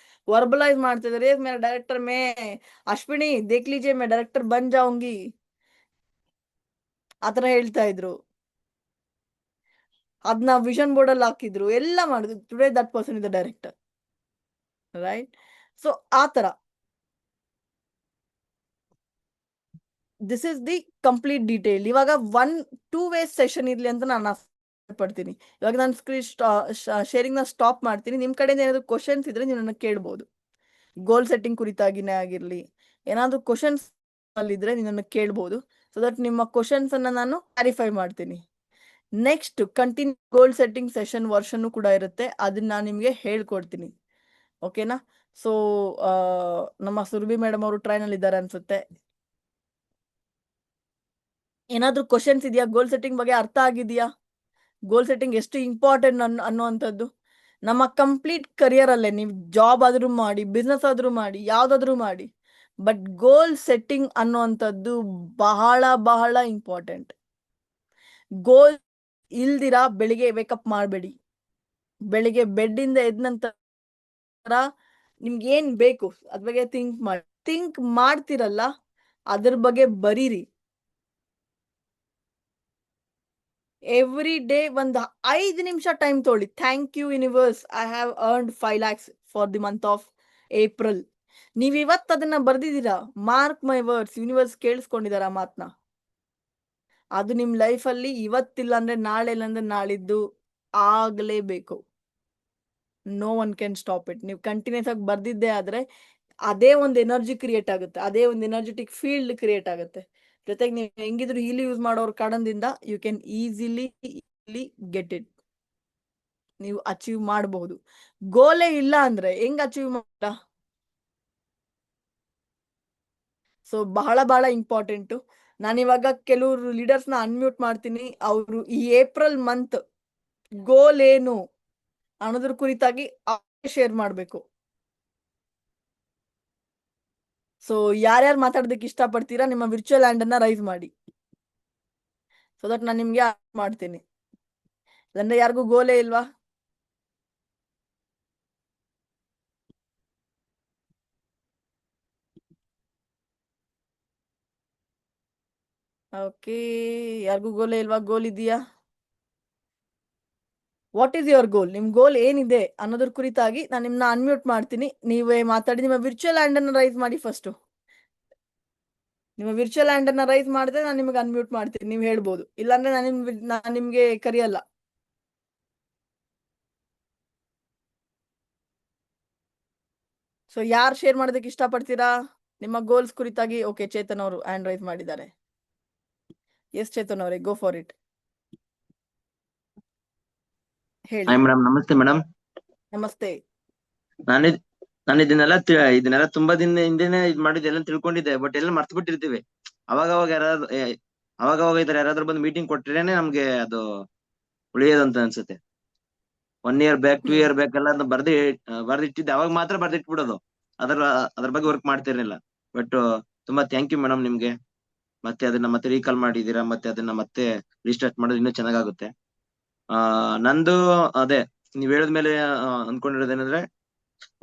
ವರ್ಬಲೈಸ್ ಮಾಡ್ತಿದ್ದಾರೆ. ಮೇರಾ ಡೈರೆಕ್ಟರ್ ಮೇ ಅಶ್ವಿನಿ ದೇಖ್ ಲೀಜಿಯೇ ಮೇ ಡೈರೆಕ್ಟರ್ ಬನ್ ಜಾऊंगी ಆತರ ಹೇಳ್ತಾ ಇದ್ರು. ಅದನ್ನ ವಿಷನ್ ಬೋರ್ಡ್ ಅಲ್ಲಿ ಹಾಕಿದ್ರು, ಎಲ್ಲ ಮಾಡಿದ್ರು. Today that person is the director, right? So ಆತರ this is the complete detail. ಇವಾಗ 1-2 ವೇ ಸೆಷನ್ ಇರ್ಲಿ ಅಂತ ನಾನು ಪಡ್ತೀನಿ. ಇವಾಗ ನಾನು ಸ್ಕ್ರೀನ್ ಶೇರಿಂಗ್ ನ ಸ್ಟಾಪ್ ಮಾಡ್ತೀನಿ. ನಿಮ್ ಕಡೆಯಿಂದ ಏನಾದ್ರು ಕ್ವಶನ್ಸ್ ಇದ್ರೆ ನೀವು ನನ್ನ ಕೇಳ್ಬೋದು. ಗೋಲ್ ಸೆಟ್ಟಿಂಗ್ ಕುರಿತಾಗಿನೇ ಆಗಿರ್ಲಿ, ಏನಾದ್ರು ಕ್ವಶನ್ಸ್ ಅಲ್ಲಿದ್ರೆ ನೀವು ನನ್ನ ಕೇಳ್ಬೋದು. ಸೊ ದಟ್ ನಿಮ್ಮ ಕ್ವಶನ್ಸ್ ಅನ್ನ ನಾನು ಕ್ಲಾರಿಫೈ ಮಾಡ್ತೀನಿ. Next continue goal setting session version ಕೂಡ ಇರುತ್ತೆ, ಅದನ್ನ ನಾನು ನಿಮ್ಗೆ ಹೇಳ್ಕೊಡ್ತೀನಿ, ಓಕೆನಾ? ಸೊ ನಮ್ಮ ಸುರಭಿ ಮೇಡಮ್ ಅವರು ಟ್ರೈನ್ ಅಲ್ಲಿ ಇದ್ದಾರೆ ಅನ್ಸುತ್ತೆ. ಏನಾದ್ರೂ ಕ್ವಶನ್ಸ್ ಇದೆಯಾ? ಗೋಲ್ ಸೆಟ್ಟಿಂಗ್ ಬಗ್ಗೆ ಅರ್ಥ ಆಗಿದೆಯಾ? ಗೋಲ್ ಸೆಟ್ಟಿಂಗ್ ಎಷ್ಟು ಇಂಪಾರ್ಟೆಂಟ್ ಅನ್ನುವಂಥದ್ದು ನಮ್ಮ ಕಂಪ್ಲೀಟ್ ಕರಿಯರ್ ಅಲ್ಲೇ, ನೀವು ಜಾಬ್ ಆದ್ರೂ ಮಾಡಿ, ಬಿಸ್ನೆಸ್ ಆದ್ರೂ ಮಾಡಿ, ಯಾವ್ದಾದ್ರೂ ಮಾಡಿ, ಬಟ್ ಗೋಲ್ ಸೆಟ್ಟಿಂಗ್ ಅನ್ನುವಂಥದ್ದು ಬಹಳ ಬಹಳ ಇಂಪಾರ್ಟೆಂಟ್. ಗೋಲ್ ಇಲ್ದಿರಾ ಬೆಳಿಗ್ಗೆ ವೇಕಪ್ ಮಾಡಬೇಡಿ. ಬೆಳಿಗ್ಗೆ ಬೆಡ್ ಇಂದ ಎದ್ದ ನಂತರ ನಿಮ್ಗೆ ಏನ್ ಬೇಕು ಅದ್ರ ಬಗ್ಗೆ ಥಿಂಕ್ ಮಾಡ್ತಿರಲ್ಲ, ಅದ್ರ ಬಗ್ಗೆ ಬರೀರಿ. ಎವ್ರಿ ಡೇ ಒಂದು 5 ನಿಮಿಷ ಟೈಮ್ ತೊಗೊಳ್ಳಿ. Thank you universe, I have earned 5 lakhs for the month of April. ನೀವ್ ಇವತ್ತು ಅದನ್ನ ಬರ್ದಿದ್ದೀರಾ, ಮಾರ್ಕ್ ಮೈ ವರ್ಡ್ಸ್, ಯೂನಿವರ್ಸ್ ಕೇಳಿಸ್ಕೊಂಡಿದಾರ ಮಾತ್ನ. ಅದು ನಿಮ್ ಲೈಫ್ ಅಲ್ಲಿ ಇವತ್ತಿಲ್ಲ ಅಂದ್ರೆ ನಾಳೆ, ಇಲ್ಲ ಅಂದ್ರೆ ನಾಳಿದ್ದು ಆಗ್ಲೇಬೇಕು. No one can stop it. ನೀವು ಕಂಟಿನ್ಯೂಸ್ ಆಗಿ ಬರ್ದಿದ್ದೆ ಆದ್ರೆ ಅದೇ ಒಂದು ಎನರ್ಜಿ ಕ್ರಿಯೇಟ್ ಆಗುತ್ತೆ, ಅದೇ ಒಂದು ಎನರ್ಜೆಟಿಕ್ ಫೀಲ್ಡ್ ಕ್ರಿಯೇಟ್ ಆಗುತ್ತೆ. ಜೊತೆಗೆ ನೀವು ಹೆಂಗಿದ್ರು ಈಲಿ ಯೂಸ್ ಮಾಡೋರ್ ಕಾರಣದಿಂದ you can easily get it. ನೀವು ಅಚೀವ್ ಮಾಡಬಹುದು. ಗೋಲೇ ಇಲ್ಲ ಅಂದ್ರೆ ಹೆಂಗ್ ಅಚೀವ್ ಮಾಡ? ಸೊ ಬಹಳ ಬಹಳ ಇಂಪಾರ್ಟೆಂಟ್. ನಾನಿವಾಗ ಕೆಲವರು ಲೀಡರ್ಸ್ ನ ಅನ್ಮ್ಯೂಟ್ ಮಾಡ್ತೀನಿ. ಅವರು ಈ ಏಪ್ರಿಲ್ ಮಂತ್ ಗೋಲ್ ಏನು ಅನ್ನೋದ್ರ ಕುರಿತಾಗಿ ಶೇರ್ ಮಾಡ್ಬೇಕು. ಸೊ ಯಾರ್ಯಾರು ಮಾತಾಡೋದಕ್ಕೆ ಇಷ್ಟಪಡ್ತೀರಾ ನಿಮ್ಮ ವಿರ್ಚುವಲ್ ಹ್ಯಾಂಡ್ ಅನ್ನ ರೈಸ್ ಮಾಡಿ, ಸೊ ದಟ್ ನಾನು ನಿಮ್ಗೆ ಮಾಡ್ತೀನಿ. ಅಂದ್ರೆ ಯಾರಿಗೂ ಗೋಲೇ ಇಲ್ವಾ? ಓಕೆ, ಯಾರಿಗೂ ಗೋಲೇ ಇಲ್ವಾ? ಗೋಲ್ ಇದೆಯಾ? What is your goal? ನಿಮ್ ಗೋಲ್ ಏನಿದೆ ಅನ್ನೋದ್ರ ಕುರಿತಾಗಿ ನಾನು ನಿಮ್ನ ಅನ್ಮ್ಯೂಟ್ ಮಾಡ್ತೀನಿ. ನೀವೇ ಮಾತಾಡಿ. ನಿಮ್ಮ ವಿರ್ಚುವಲ್ ಹ್ಯಾಂಡ್ ಅನ್ನ ರೈಸ್ ಮಾಡಿ ಫಸ್ಟ್. ನಿಮ್ಮ ವಿರ್ಚುವಲ್ ಹ್ಯಾಂಡ್ ಅನ್ನ ರೈಸ್ ಮಾಡಿದ್ರೆ ನಾನು ನಿಮಗೆ ಅನ್ಮ್ಯೂಟ್ ಮಾಡ್ತೀನಿ, ನೀವು ಹೇಳ್ಬೋದು. ಇಲ್ಲಾಂದ್ರೆ ನಾನು ನಿಮ್ಗೆ ಕರಿಯಲ್ಲ. ಸೊ ಯಾರು ಶೇರ್ ಮಾಡೋದಕ್ಕೆ ಇಷ್ಟಪಡ್ತೀರಾ ನಿಮ್ಮ ಗೋಲ್ಸ್ ಕುರಿತಾಗಿ? ಓಕೆ, ಚೇತನ್ ಅವರು ಹ್ಯಾಂಡ್ ರೈಸ್ ಮಾಡಿದ್ದಾರೆ. ಎಸ್ ಚೇತನ್ ಅವರೇ, ಗೋ ಫಾರ್ ಇಟ್. ಹೇಳಿ. ಹಾಯ್ ಮೇಡಮ್, ನಮಸ್ತೆ ಮೇಡಮ್. ನಮಸ್ತೆ. ನಾನು ನಾನು ಇದನ್ನೆಲ್ಲ ತುಂಬಾ ದಿನ ಹಿಂದೆನೆ ಮಾಡಿದ್ದೆಲ್ಲ ತಿಳ್ಕೊಂಡಿದ್ದೆ, ಬಟ್ ಎಲ್ಲ ಮರ್ತು ಬಿಟ್ಟಿರ್ತೀವಿ. ಅವಾಗ ಈ ತರ ಯಾರಾದ್ರೂ ಬಂದು ಮೀಟಿಂಗ್ ಕೊಟ್ರೇನೆ ನಮ್ಗೆ ಅದು ಉಳಿಯೋದಂತ ಅನ್ಸುತ್ತೆ. 1 ಇಯರ್ ಬ್ಯಾಕ್ 2 ಇಯರ್ ಬ್ಯಾಕ್ ಎಲ್ಲ ಬರ್ದಿಟ್ಟಿದ್ದೆ, ಅವಾಗ ಮಾತ್ರ ಬರ್ದಿಟ್ಬಿಡೋದು. ಅದ್ರ ಬಗ್ಗೆ ವರ್ಕ್ ಮಾಡ್ತಿರ್ಲಿಲ್ಲ. ಬಟ್ ತುಂಬಾ ಥ್ಯಾಂಕ್ ಯು ಮೇಡಮ್ ನಿಮ್ಗೆ. ಮತ್ತೆ ಅದನ್ನ ಮತ್ತೆ ರೀಕಾಲ್ ಮಾಡಿದೀರಾ, ಮತ್ತೆ ಅದನ್ನ ಮತ್ತೆ ರೀಸ್ಟಾರ್ಟ್ ಮಾಡೋದು ಇನ್ನೂ ಚೆನ್ನಾಗಾಗುತ್ತೆ. ನಂದು ಅದೇ ನೀವ್ ಹೇಳಿದ್ಮೇಲೆ ಅನ್ಕೊಂಡಿರೋದೇನಂದ್ರೆ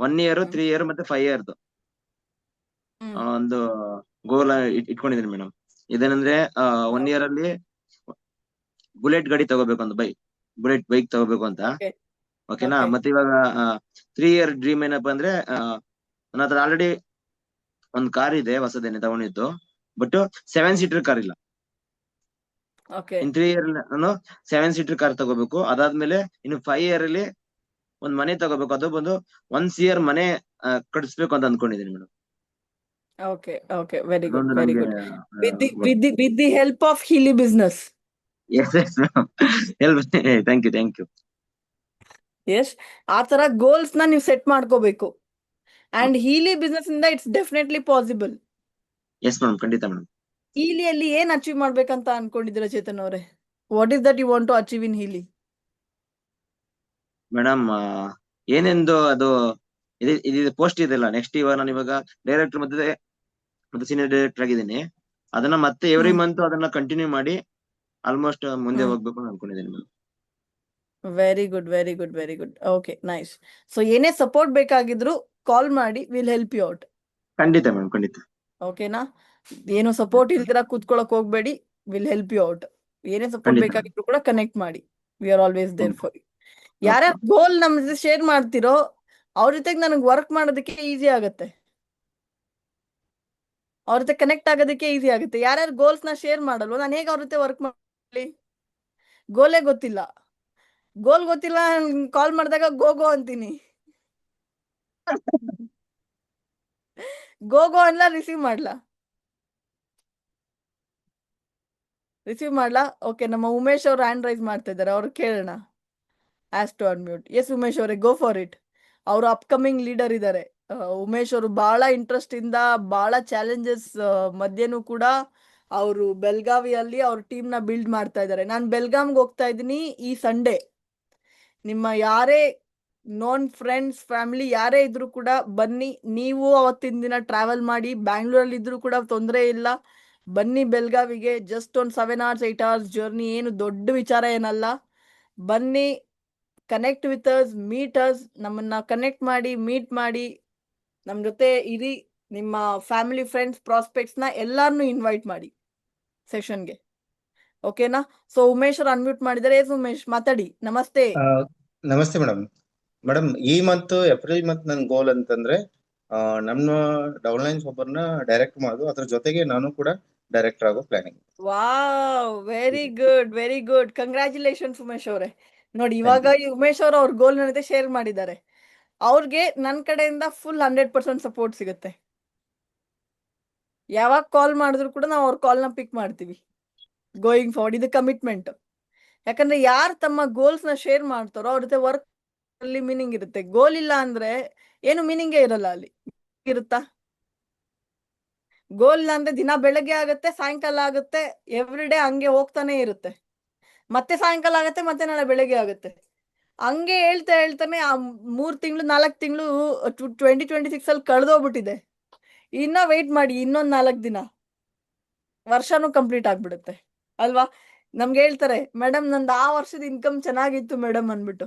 1 ಇಯರ್ 3 ಇಯರ್ ಮತ್ತೆ 5 ಇಯರ್ ಒಂದು ಗೋಲ್ ಇಟ್ಕೊಂಡಿದ್ದೀನಿ ಮೇಡಮ್. ಇದೇನಂದ್ರೆ 1 ಇಯರ್ ಅಲ್ಲಿ ಬುಲೆಟ್ ಗಾಡಿ ತಗೋಬೇಕು ಅಂತ, ಬುಲೆಟ್ ಬೈಕ್ ತಗೋಬೇಕು ಅಂತ. ಓಕೆನಾ? ಮತ್ತೆ ಇವಾಗ 3 ಇಯರ್ ಡ್ರೀಮ್ ಏನಪ್ಪಾ ಅಂದ್ರೆ, ನನ್ನ ಹತ್ರ ಆಲ್ರೆಡಿ ಒಂದ್ ಕಾರ್ ಇದೆ, ಹೊಸದೇನೆ ತಗೊಂಡಿದ್ದು. ಬಟ್ 7 ಸೀಟರ್ ಕಾರ್ ಇಲ್ಲ. ಇನ್ 3 ಇಯರ್ ನಾನು 7 ಸೀಟರ್ ಕಾರ್ ತಗೋಬೇಕು. ಅದಾದ್ಮೇಲೆ ಇನ್ನು 5 ಇಯರ್ ಅಲ್ಲಿ ಒಂದ್ ಮನೆ ತಗೋಬೇಕು. ಅದು ಬಂದು 1 CR ಮನೆ ಕಟ್ಟಿಸ್ಬೇಕು ಅಂತ ಅನ್ಕೊಂಡಿದ್ದೀನಿ madam. Okay okay, very good ಅದೊಂದು ವೆರಿ ನಮ್ಗೆ good. With the help of Heali business. Yes yes thank you thank you. Yes, ಆ ತರ ಗೋಲ್ಸ್ ನ ನೀವು ಸೆಟ್ ಮಾಡ್ಕೋಬೇಕು. ಅಂಡ್ ಹೀಲಿ ಬಿಸ್ನೆಸ್ ಇಂದ it's definitely possible. Yes madam, ಖಂಡಿತ ಮೇಡಮ್. ಹೀಲಿಯಲ್ಲಿ ಏನ್ ಅಚೀವ್ ಮಾಡ್ಬೇಕಂತ ಅನ್ಕೊಂಡಿದ್ದೀರಾ ಚೇತನ್ ಅವರೇ? What is that you want to achieve in Heali? Madam, ಏನೆಂದು ಅದು ಇದು ಪೋಸ್ಟ್ ಇದೆಲ್ಲ, ನೆಕ್ಸ್ಟ್ ಇವಾಗ ನಾನು ಇವಾಗ ಡೈರೆಕ್ಟರ್ ಮತ್ತೆ ಸೀನಿಯರ್ ಡೈರೆಕ್ಟರ್ ಆಗಿದ್ದೀನಿ. ಅದನ್ನ ಮತ್ತೆ ಎವ್ರಿ ಮಂತ್ ಅದನ್ನ ಕಂಟಿನ್ಯೂ ಮಾಡಿ ಆಲ್ಮೋಸ್ಟ್ ಮುಂದೆ ಹೋಗ್ಬೇಕು ಅಂತ ಅನ್ಕೊಂಡಿದ್ದೀನಿ madam. Very good very good very good. Okay, nice. So ಏನೇ ಸಪೋರ್ಟ್ ಬೇಕಾಗಿದ್ರು ಕಾಲ್ ಮಾಡಿ, ವಿಲ್ ಹೆಲ್ಪ್ ಯು ಔಟ್. ಖಂಡಿತ ಮೇಡಮ್, ಖಂಡಿತ. ಓಕೆನಾ? ಏನು ಸಪೋರ್ಟ್ ಇಲ್ದಿರ ಕೂತ್ಕೊಳಕ್ ಹೋಗ್ಬೇಡಿ, ವಿಲ್ ಹೆಲ್ಪ್ ಯು ಔಟ್. ಏನೇ ಸಪೋರ್ಟ್ ಖಂಡಿತ. ಬೇಕಾಗಿದ್ರು ಕೂಡ ಕನೆಕ್ಟ್ ಮಾಡಿ, we are always there for you. Okay. ಯಾರ್ಯಾರು ಗೋಲ್ ನಮ್ ಜೊತೆ ಶೇರ್ ಮಾಡ್ತಿರೋ ಅವ್ರ ಜೊತೆಗೆ ನನಗೆ ವರ್ಕ್ ಮಾಡೋದಕ್ಕೆ ಈಸಿ ಆಗುತ್ತೆ, ಅವ್ರ ಜೊತೆ ಕನೆಕ್ಟ್ ಆಗೋದಕ್ಕೆ ಈಸಿ ಆಗುತ್ತೆ. ಯಾರ್ಯಾರು ಗೋಲ್ಸ್ ನ ಶೇರ್ ಮಾಡಲ್ವೋ ನಾನು ಹೇಗೆ ಅವ್ರ ಜೊತೆ ವರ್ಕ್ ಮಾಡಲಿ? ಗೋಲೇ ಗೊತ್ತಿಲ್ಲ. ಗೋಲ್ ಗೊತ್ತಿಲ್ಲ, ಕಾಲ್ ಮಾಡಿದಾಗ ಗೋ ಅಂತೀನಿ. ಗೋ ಅನ್ಲಾ, ರಿಸೀವ್ ಮಾಡ್ಲಾ? ರಿಸೀವ್ ಮಾಡ್ಲಾ? ಓಕೆ, ನಮ್ಮ ಉಮೇಶ್ ಅವ್ರು ಹ್ಯಾಂಡ್ ರೈಸ್ ಮಾಡ್ತಾ ಇದ್ದಾರೆ, ಅವ್ರು ಕೇಳೋಣ. Ask to unmute. Yes Umesh ಅವರೇ, ಗೋ ಫಾರ್ ಇಟ್. ಅವರು ಅಪ್ಕಮಿಂಗ್ ಲೀಡರ್ ಇದ್ದಾರೆ. ಉಮೇಶ್ ಅವರು ಬಹಳ ಇಂಟ್ರೆಸ್ಟ್ ಇಂದ, ಬಹಳ ಚಾಲೆಂಜಸ್ ಮಧ್ಯನೂ ಕೂಡ ಅವರು ಬೆಲ್ಗಾವಿಯಲ್ಲಿ ಅವ್ರ ಟೀಮ್ ನ ಬಿಲ್ಡ್ ಮಾಡ್ತಾ ಇದ್ದಾರೆ. ನಾನು ಬೆಲ್ಗಾಮ್ಗೆ ಹೋಗ್ತಾ ಇದ್ದೀನಿ ಈ ಸಂಡೇ. ನಿಮ್ಮ ಯಾರೇ ನೋನ್ ಫ್ರೆಂಡ್ಸ್ ಫ್ಯಾಮಿಲಿ ಯಾರೇ ಇದ್ರು ಕೂಡ ಬನ್ನಿ. ನೀವು ಅವತ್ತಿನ ದಿನ ಟ್ರಾವೆಲ್ ಮಾಡಿ, ಬ್ಯಾಂಗ್ಳೂರಲ್ಲಿ ಇದ್ರು ಕೂಡ ತೊಂದರೆ ಇಲ್ಲ, ಬನ್ನಿ ಬೆಲ್ಗಾವಿಗೆ. ಜಸ್ಟ್ ಒಂದು 7 hours 8 hours ಜರ್ನಿ, ಏನು ದೊಡ್ಡ ವಿಚಾರ ಏನಲ್ಲ. ಬನ್ನಿ, connect with us, meet us. ನಮ್ಮನ್ನ ಕನೆಕ್ಟ್ ಮಾಡಿ, ಮೀಟ್ ಮಾಡಿ, ನಮ್ ಜೊತೆ ಇರಿ. ನಿಮ್ಮ ಫ್ಯಾಮಿಲಿ ಫ್ರೆಂಡ್ಸ್ ಪ್ರಾಸ್ಪೆಕ್ಟ್ಸ್ ನ ಎಲ್ಲಾರನ್ನು ಇನ್ವೈಟ್ ಮಾಡಿ ಸೆಷನ್ಗೆ. ಓಕೆನಾ? ಸೊ ಉಮೇಶ್ ಅವ್ರು ಅನ್ಮ್ಯೂಟ್ ಮಾಡಿದ್ದಾರೆ. ಎಸ್ ಉಮೇಶ್, ಮಾತಾಡಿ. ನಮಸ್ತೆ. ನಮಸ್ತೆ ಮೇಡಮ್. ಈ ಏಪ್ರಿಲ್ ಮಂತ್ ನನ್ ಗೋಲ್ ಅಂತಂದ್ರೆ ನಮ್ಮ ಡೌನ್ಲೈನ್ಸ್ ಒಬ್ಬರನ್ನ ಡೈರೆಕ್ಟ್ ಮಾಡೋದು, ಅದ್ರ ಜೊತೆಗೆ ನಾನು ಕೂಡ ಡೈರೆಕ್ಟರ್ ಆಗೋ planning. Wow, very good very good. Congratulations Umesh ಅವರೇ. ನೋಡಿ, ಇವಾಗ ಈ ಉಮೇಶ್ ಅವರು ಅವ್ರ ಗೋಲ್ ಜೊತೆ ಶೇರ್ ಮಾಡಿದ್ದಾರೆ. ಅವ್ರಿಗೆ ನನ್ನ ಕಡೆಯಿಂದ ಫುಲ್ 100% ಸಪೋರ್ಟ್ ಸಿಗುತ್ತೆ. ಯಾವಾಗ ಕಾಲ್ ಮಾಡಿದ್ರು ಕೂಡ ನಾವು ಅವ್ರ ಕಾಲ್ನ ಪಿಕ್ ಮಾಡ್ತೀವಿ ಗೋಯಿಂಗ್ ಫಾರ್ವರ್ಡ್. ಇದು ಕಮಿಟ್ಮೆಂಟ್. ಯಾಕಂದ್ರೆ ಯಾರು ತಮ್ಮ ಗೋಲ್ಸ್ ನ ಶೇರ್ ಮಾಡ್ತಾರೋ ಅವ್ರ ಜೊತೆ ವರ್ಕ್ ಅಲ್ಲಿ ಮೀನಿಂಗ್ ಇರುತ್ತೆ. ಗೋಲ್ ಇಲ್ಲ ಅಂದ್ರೆ ಏನು ಮೀನಿಂಗೇ ಇರಲ್ಲ. ಅಲ್ಲಿ ಇರುತ್ತಾ? ಗೋಲ್ ಇಲ್ಲ ಅಂದ್ರೆ ದಿನ ಬೆಳಗ್ಗೆ ಆಗುತ್ತೆ, ಸಾಯಂಕಾಲ ಆಗುತ್ತೆ, ಎವ್ರಿ ಡೇ ಹಂಗೆ ಹೋಗ್ತಾನೆ ಇರುತ್ತೆ. ಮತ್ತೆ ಸಾಯಂಕಾಲ ಆಗುತ್ತೆ, ಮತ್ತೆ ನಾಳೆ ಬೆಳಗ್ಗೆ ಆಗುತ್ತೆ. ಹಂಗೆ ಹೇಳ್ತಾನೆ ಆ 3 ತಿಂಗಳು 4 ತಿಂಗಳು 2026 ಅಲ್ಲಿ ಕಳೆದೋಗ್ಬಿಟ್ಟಿದೆ. ಇನ್ನ ವೇಟ್ ಮಾಡಿ, ಇನ್ನೊಂದ್ 4 ದಿನ, ವರ್ಷನೂ ಕಂಪ್ಲೀಟ್ ಆಗ್ಬಿಡುತ್ತೆ ಅಲ್ವಾ. ನಮ್ಗೆ ಹೇಳ್ತಾರೆ, ಮೇಡಮ್ ನಂದು ಆ ವರ್ಷದ ಇನ್ಕಮ್ ಚೆನ್ನಾಗಿತ್ತು ಮೇಡಮ್ ಅನ್ಬಿಟ್ಟು,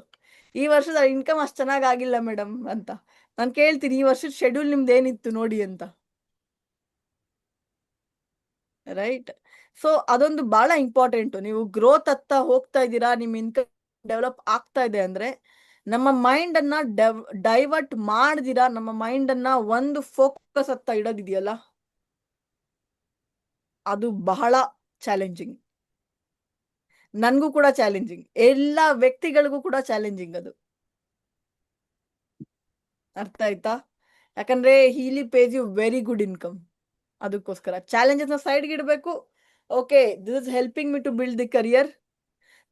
ಈ ವರ್ಷದ ಇನ್ಕಮ್ ಅಷ್ಟು ಚೆನ್ನಾಗ್ ಆಗಿಲ್ಲ ಮೇಡಮ್ ಅಂತ. ನಾನ್ ಕೇಳ್ತೀನಿ, ಈ ವರ್ಷದ ಶೆಡ್ಯೂಲ್ ನಿಮ್ದು ಏನಿತ್ತು ನೋಡಿ ಅಂತ. ರೈಟ್. ಸೊ ಅದೊಂದು ಬಹಳ ಇಂಪಾರ್ಟೆಂಟ್. ನೀವು ಗ್ರೋತ್ ಹತ್ತ ಹೋಗ್ತಾ ಇದ್ದೀರಾ, ನಿಮ್ ಇನ್ಕಮ್ ಡೆವಲಪ್ ಆಗ್ತಾ ಇದೆ ಅಂದ್ರೆ, ನಮ್ಮ ಮೈಂಡ್ ಅನ್ನ ಡೈವರ್ಟ್ ಮಾಡ್ದಿರಾ, ನಮ್ಮ ಮೈಂಡ್ ಅನ್ನ ಒಂದು ಫೋಕಸ್ ಹತ್ತ ಇಡೋದಿದೆಯಲ್ಲ, ಅದು ಬಹಳ ಚಾಲೆಂಜಿಂಗ್. ನನ್ಗೂ ಕೂಡ ಚಾಲೆಂಜಿಂಗ್, ಎಲ್ಲಾ ವ್ಯಕ್ತಿಗಳಿಗೂ ಕೂಡ ಚಾಲೆಂಜಿಂಗ್ ಅದು. ಅರ್ಥ ಆಯ್ತಾ? ಯಾಕಂದ್ರೆ Heali pays you very good income. ಅದಕ್ಕೋಸ್ಕರ ಚಾಲೆಂಜಸ್ ನ ಸೈಡ್ ಇಡಬೇಕು. Okay, this is helping me to build the career,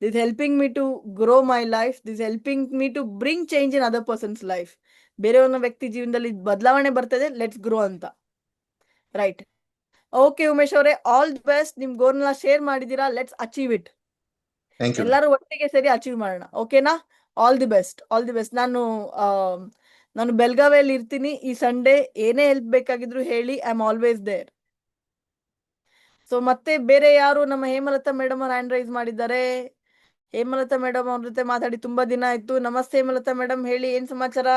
this helping me to grow my life, this helping me to bring change in other persons life. ಬೇರೆಯವರ ವ್ಯಕ್ತಿ ಜೀವನದಲ್ಲಿ ಬದಲಾವಣೆ ಬರ್ತದೆ, let's grow ಅಂತ. Right. Okay Umesh ಅವರೇ, all the best. ನಿಮ್ ಗೋಲ್ನ share ಮಾಡಿದೀರಾ, let's achieve it. Thank you. ಎಲ್ಲರೂ ಒಟ್ಟಿಗೆ ಸೇರಿ ಅಚೀವ್ ಮಾಡೋಣ. ಓಕೆನಾ? All the best, all the best. ನಾನು ಬೆಳಗಾವಿಯಲ್ಲಿ ಇರ್ತೀನಿ ಈ ಸಂಡೇ. ಏನೇ ಹೆಲ್ಪ್ ಬೇಕಾಗಿದ್ರು ಹೇಳಿ, I am always there. So ಮತ್ತೆ ಬೇರೆ ಯಾರು? ನಮ್ಮ ಹೇಮಲತಾ ಮೇಡಮ್ ಅವ್ರು ಹ್ಯಾಂಡ್ ರೈಸ್ ಮಾಡಿದ್ದಾರೆ. ಹೇಮಲತಾ ಮೇಡಮ್ ಅವ್ರ ಜೊತೆ ಮಾತಾಡಿ ತುಂಬಾ ದಿನ ಆಯ್ತು. ನಮಸ್ತೆ ಹೇಮಲತಾ ಮೇಡಮ್, ಹೇಳಿ ಏನ್ ಸಮಾಚಾರ?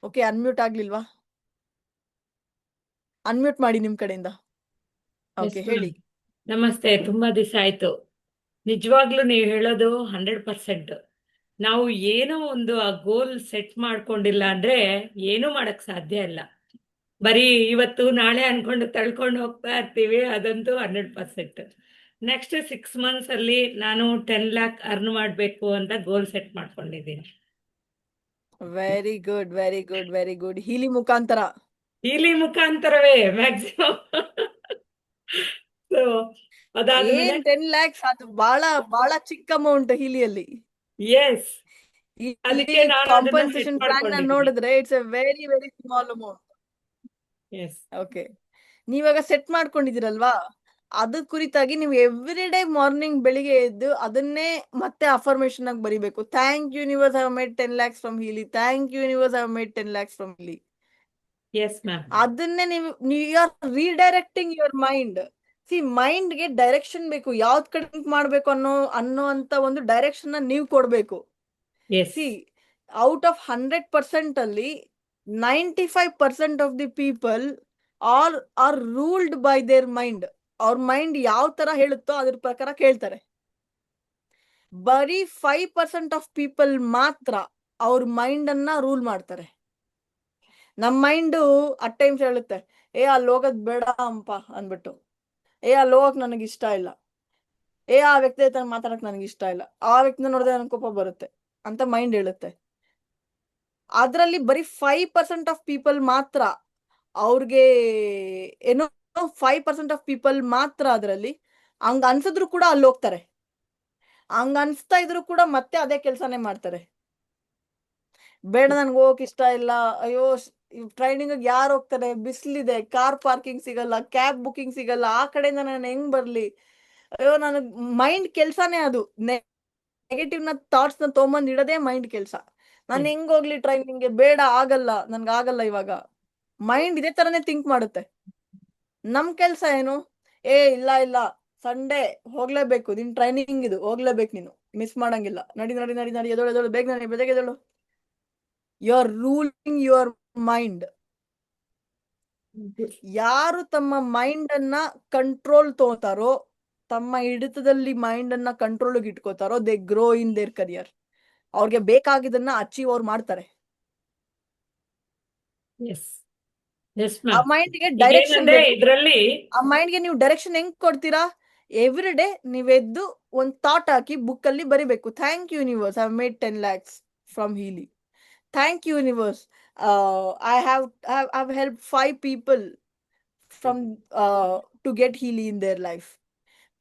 Okay, unmute ಆಗ್ಲಿಲ್ವಾ? ಅನ್ಮ್ಯೂಟ್ ಮಾಡಿ ನಿಮ್ ಕಡೆಯಿಂದ. ಓಕೆ, ಹೇಳಿ. ನಮಸ್ತೆ. ತುಂಬಾ ದಿವಸ ಆಯ್ತು. ನಿಜವಾಗ್ಲೂ ನೀವು ಹೇಳೋದು 100%. ನಾವು ಏನೋ ಒಂದು ಆ ಗೋಲ್ ಸೆಟ್ ಮಾಡ್ಕೊಂಡಿಲ್ಲ ಅಂದ್ರೆ ಏನೂ ಮಾಡಕ್ ಸಾಧ್ಯ ಇಲ್ಲ. ಬರೀ ಇವತ್ತು ನಾಳೆ ಅನ್ಕೊಂಡು ತಳ್ಕೊಂಡು ಹೋಗ್ತಾ ಇರ್ತೀವಿ, ಅದಂತೂ 100%. ನೆಕ್ಸ್ಟ್ 6 months ಅಲ್ಲಿ ನಾನು 10 lakh ಅರ್ನ್ ಮಾಡಬೇಕು ಅಂತ ಗೋಲ್ ಸೆಟ್ ಮಾಡ್ಕೊಂಡಿದ್ದೀನಿ. Very good, very good, very good. Heali ಮುಖಾಂತರ. ಇಲ್ಲಿ ಮುಖಾಂತರವೇ ಮ್ಯಾಕ್ಸಿಮಮ್. ಸೊ ಅದಾದ್ಮೇಲೆ ಏನ್ 10 lakhs? ಅದು ಬಹಳ ಬಹಳ ಚಿಕ್ಕ ಅಮೌಂಟ್ ಹೀಲಿಯಲ್ಲಿ. ಎಸ್, ಅದಕ್ಕೆ ನಾನು ಅದನ್ನ ಕಾಂಪನ್ಸೇಷನ್ ಸೆಟ್ ಪ್ಲಾನ್ ಮಾಡ್ಕೊಂಡಿದ್ದೀನಿ. ನೋಡಿದ್ರೆ it's a very very small amount. Yes, okay, ನೀವಾಗ ಸೆಟ್ ಮಾಡ್ಕೊಂಡಿದ್ದೀರಲ್ವಾ, ಅದ್ರ ಕುರಿತಾಗಿ ನೀವು ಎವ್ರಿ ಡೇ ಮಾರ್ನಿಂಗ್ ಬೆಳಿಗ್ಗೆ ಎದ್ದು ಅದನ್ನೇ ಮತ್ತೆ ಅಫರ್ಮೇಶನ್ ಆಗಿ ಬರಿಬೇಕು. Thank you universe, I have made 10 lakhs from Heali. Thank you universe, I have made 10 lakhs from Heali. Yes ma'am. ಅದನ್ನೇ ನೀವು are redirecting your mind. See, mind ಗೆ ಡೈರೆಕ್ಷನ್ ಬೇಕು, ಯಾವ್ದ್ ಕಡೆ ಥಿಂಕ್ ಮಾಡ್ಬೇಕು ಅನ್ನೋ ಅಂತ ಒಂದು ಡೈರೆಕ್ಷನ್ ನ ನೀವು ಕೊಡ್ಬೇಕು. ಎಸ್, ಸಿ, ಔಟ್ ಆಫ್ 100% ಅಲ್ಲಿ 95% of the people are ruled by their mind. ಅವ್ರ ಮೈಂಡ್ ಯಾವ ತರ ಹೇಳುತ್ತೋ ಅದ್ರ ಪ್ರಕಾರ ಕೇಳ್ತಾರೆ. ಬರೀ 5% ಆಫ್ ಪೀಪಲ್ ಮಾತ್ರ ಅವ್ರ ಮೈಂಡ್ ಅನ್ನ ರೂಲ್ ಮಾಡ್ತಾರೆ. ನಮ್ ಮೈಂಡ್ ಅಟ್ ಟೈಮ್ಸ್ ಹೇಳುತ್ತೆ, ಅಲ್ಲಿ ಹೋಗೋದ್ ಬೇಡ ಅಂಪ ಅನ್ಬಿಟ್ಟು, ಅಲ್ಲಿ ಹೋಗಕ್ ನನಗೆ ಇಷ್ಟ ಇಲ್ಲ, ಆ ವ್ಯಕ್ತಿ ಹತ್ರ ಮಾತಾಡಕ್ ನನಗೆ ಇಷ್ಟ ಇಲ್ಲ, ಆ ವ್ಯಕ್ತಿನ ನೋಡಿದ್ರೆ ನನ್ ಕೋಪ ಬರುತ್ತೆ ಅಂತ ಮೈಂಡ್ ಹೇಳುತ್ತೆ. ಅದ್ರಲ್ಲಿ ಬರೀ 5% ಆಫ್ ಪೀಪಲ್ ಮಾತ್ರ ಅವ್ರಿಗೆ ಏನೋ 5% ಆಫ್ ಪೀಪಲ್ ಮಾತ್ರ ಅದ್ರಲ್ಲಿ ಹಂಗ ಅನ್ಸಿದ್ರು ಕೂಡ ಅಲ್ಲಿ ಹೋಗ್ತಾರೆ. ಹಂಗ ಅನ್ಸ್ತಾ ಇದ್ರು ಕೂಡ ಮತ್ತೆ ಅದೇ ಕೆಲ್ಸಾನೇ ಮಾಡ್ತಾರೆ. ಬೇಡ, ನನ್ಗೆ ಹೋಗಕ್ ಇಷ್ಟ ಇಲ್ಲ, ಅಯ್ಯೋ ಟ್ರೈನಿಂಗ್ ಯಾರು ಹೋಗ್ತಾರೆ, ಬಿಸಿಲಿದೆ, ಕಾರ್ ಪಾರ್ಕಿಂಗ್ ಸಿಗಲ್ಲ, ಕ್ಯಾಬ್ ಬುಕಿಂಗ್ ಸಿಗಲ್ಲ, ಆ ಕಡೆಯಿಂದ ನಾನು ಹೆಂಗ್ ಬರ್ಲಿ, ಅಯ್ಯೋ ನನಗ್ ಮೈಂಡ್ ಕೆಲ್ಸಾನೇ ಅದು. ನೆಗೆಟಿವ್ ನ ಥಾಟ್ಸ್ ನ ತೊಗೊಂಬಂದ್ ಇಡೋದೇ ಮೈಂಡ್ ಕೆಲ್ಸ. ನಾನು ಹೆಂಗ್ ಹೋಗ್ಲಿ ಟ್ರೈನಿಂಗ್ಗೆ, ಬೇಡ, ಆಗಲ್ಲ, ನನ್ಗ ಆಗಲ್ಲ ಇವಾಗ. ಮೈಂಡ್ ಇದೇ ತರನೇ ಥಿಂಕ್ ಮಾಡುತ್ತೆ. ನಮ್ ಕೆಲ್ಸ ಏನು? ಇಲ್ಲ ಇಲ್ಲ, ಸಂಡೇ ಹೋಗ್ಲೇಬೇಕು, ನಿನ್ ಟ್ರೈನಿಂಗ್ ಇದು, ಹೋಗ್ಲೇಬೇಕು, ನೀನು ಮಿಸ್ ಮಾಡಂಗಿಲ್ಲ, ನಡಿ ನಡಿ ನಡಿ ನಡಿ, ಎದೋಳು ಬೇಗ ನಡಿ, ಬೆಳಗ್ಗೆ ಎದೋಳು. You are ruling your mind. ಯಾರು ತಮ್ಮ ಮೈಂಡ್ ಅನ್ನ ಕಂಟ್ರೋಲ್ ತಗೋತಾರೋ, ತಮ್ಮ ಹಿಡಿತದಲ್ಲಿ ಮೈಂಡ್ ಅನ್ನ ಕಂಟ್ರೋಲ್ ಇಟ್ಕೋತಾರೋ, they grow in their career. ಅವ್ರಿಗೆ ಬೇಕಾಗಿದ್ದನ್ನ ಅಚೀವ್ ಅವ್ರು ಮಾಡ್ತಾರೆ. ಎಸ್, ಎಸ್ ಆ ಮ್ಯಾಮ್. ಮೈಂಡ್ ಗೆ ಡೈರೆಕ್ಷನ್ ಇದೇನಂದ್ರೆ ಇದ್ರಲ್ಲಿ ಆ ಮೈಂಡ್ ಗೆ ನೀವು ಡೈರೆಕ್ಷನ್ ಹೆಂಗ್ ಕೊಡ್ತೀರಾ? ಎವ್ರಿ ಡೇ ನೀವೆದ್ದು ಒಂದ್ ಥಾಟ್ ಹಾಕಿ ಬುಕ್ ಅಲ್ಲಿ ಬರಿಬೇಕು. Thank you universe, I have made 10 lakhs from Heali. Thank you universe, I have helped 5 people to get healing in their life.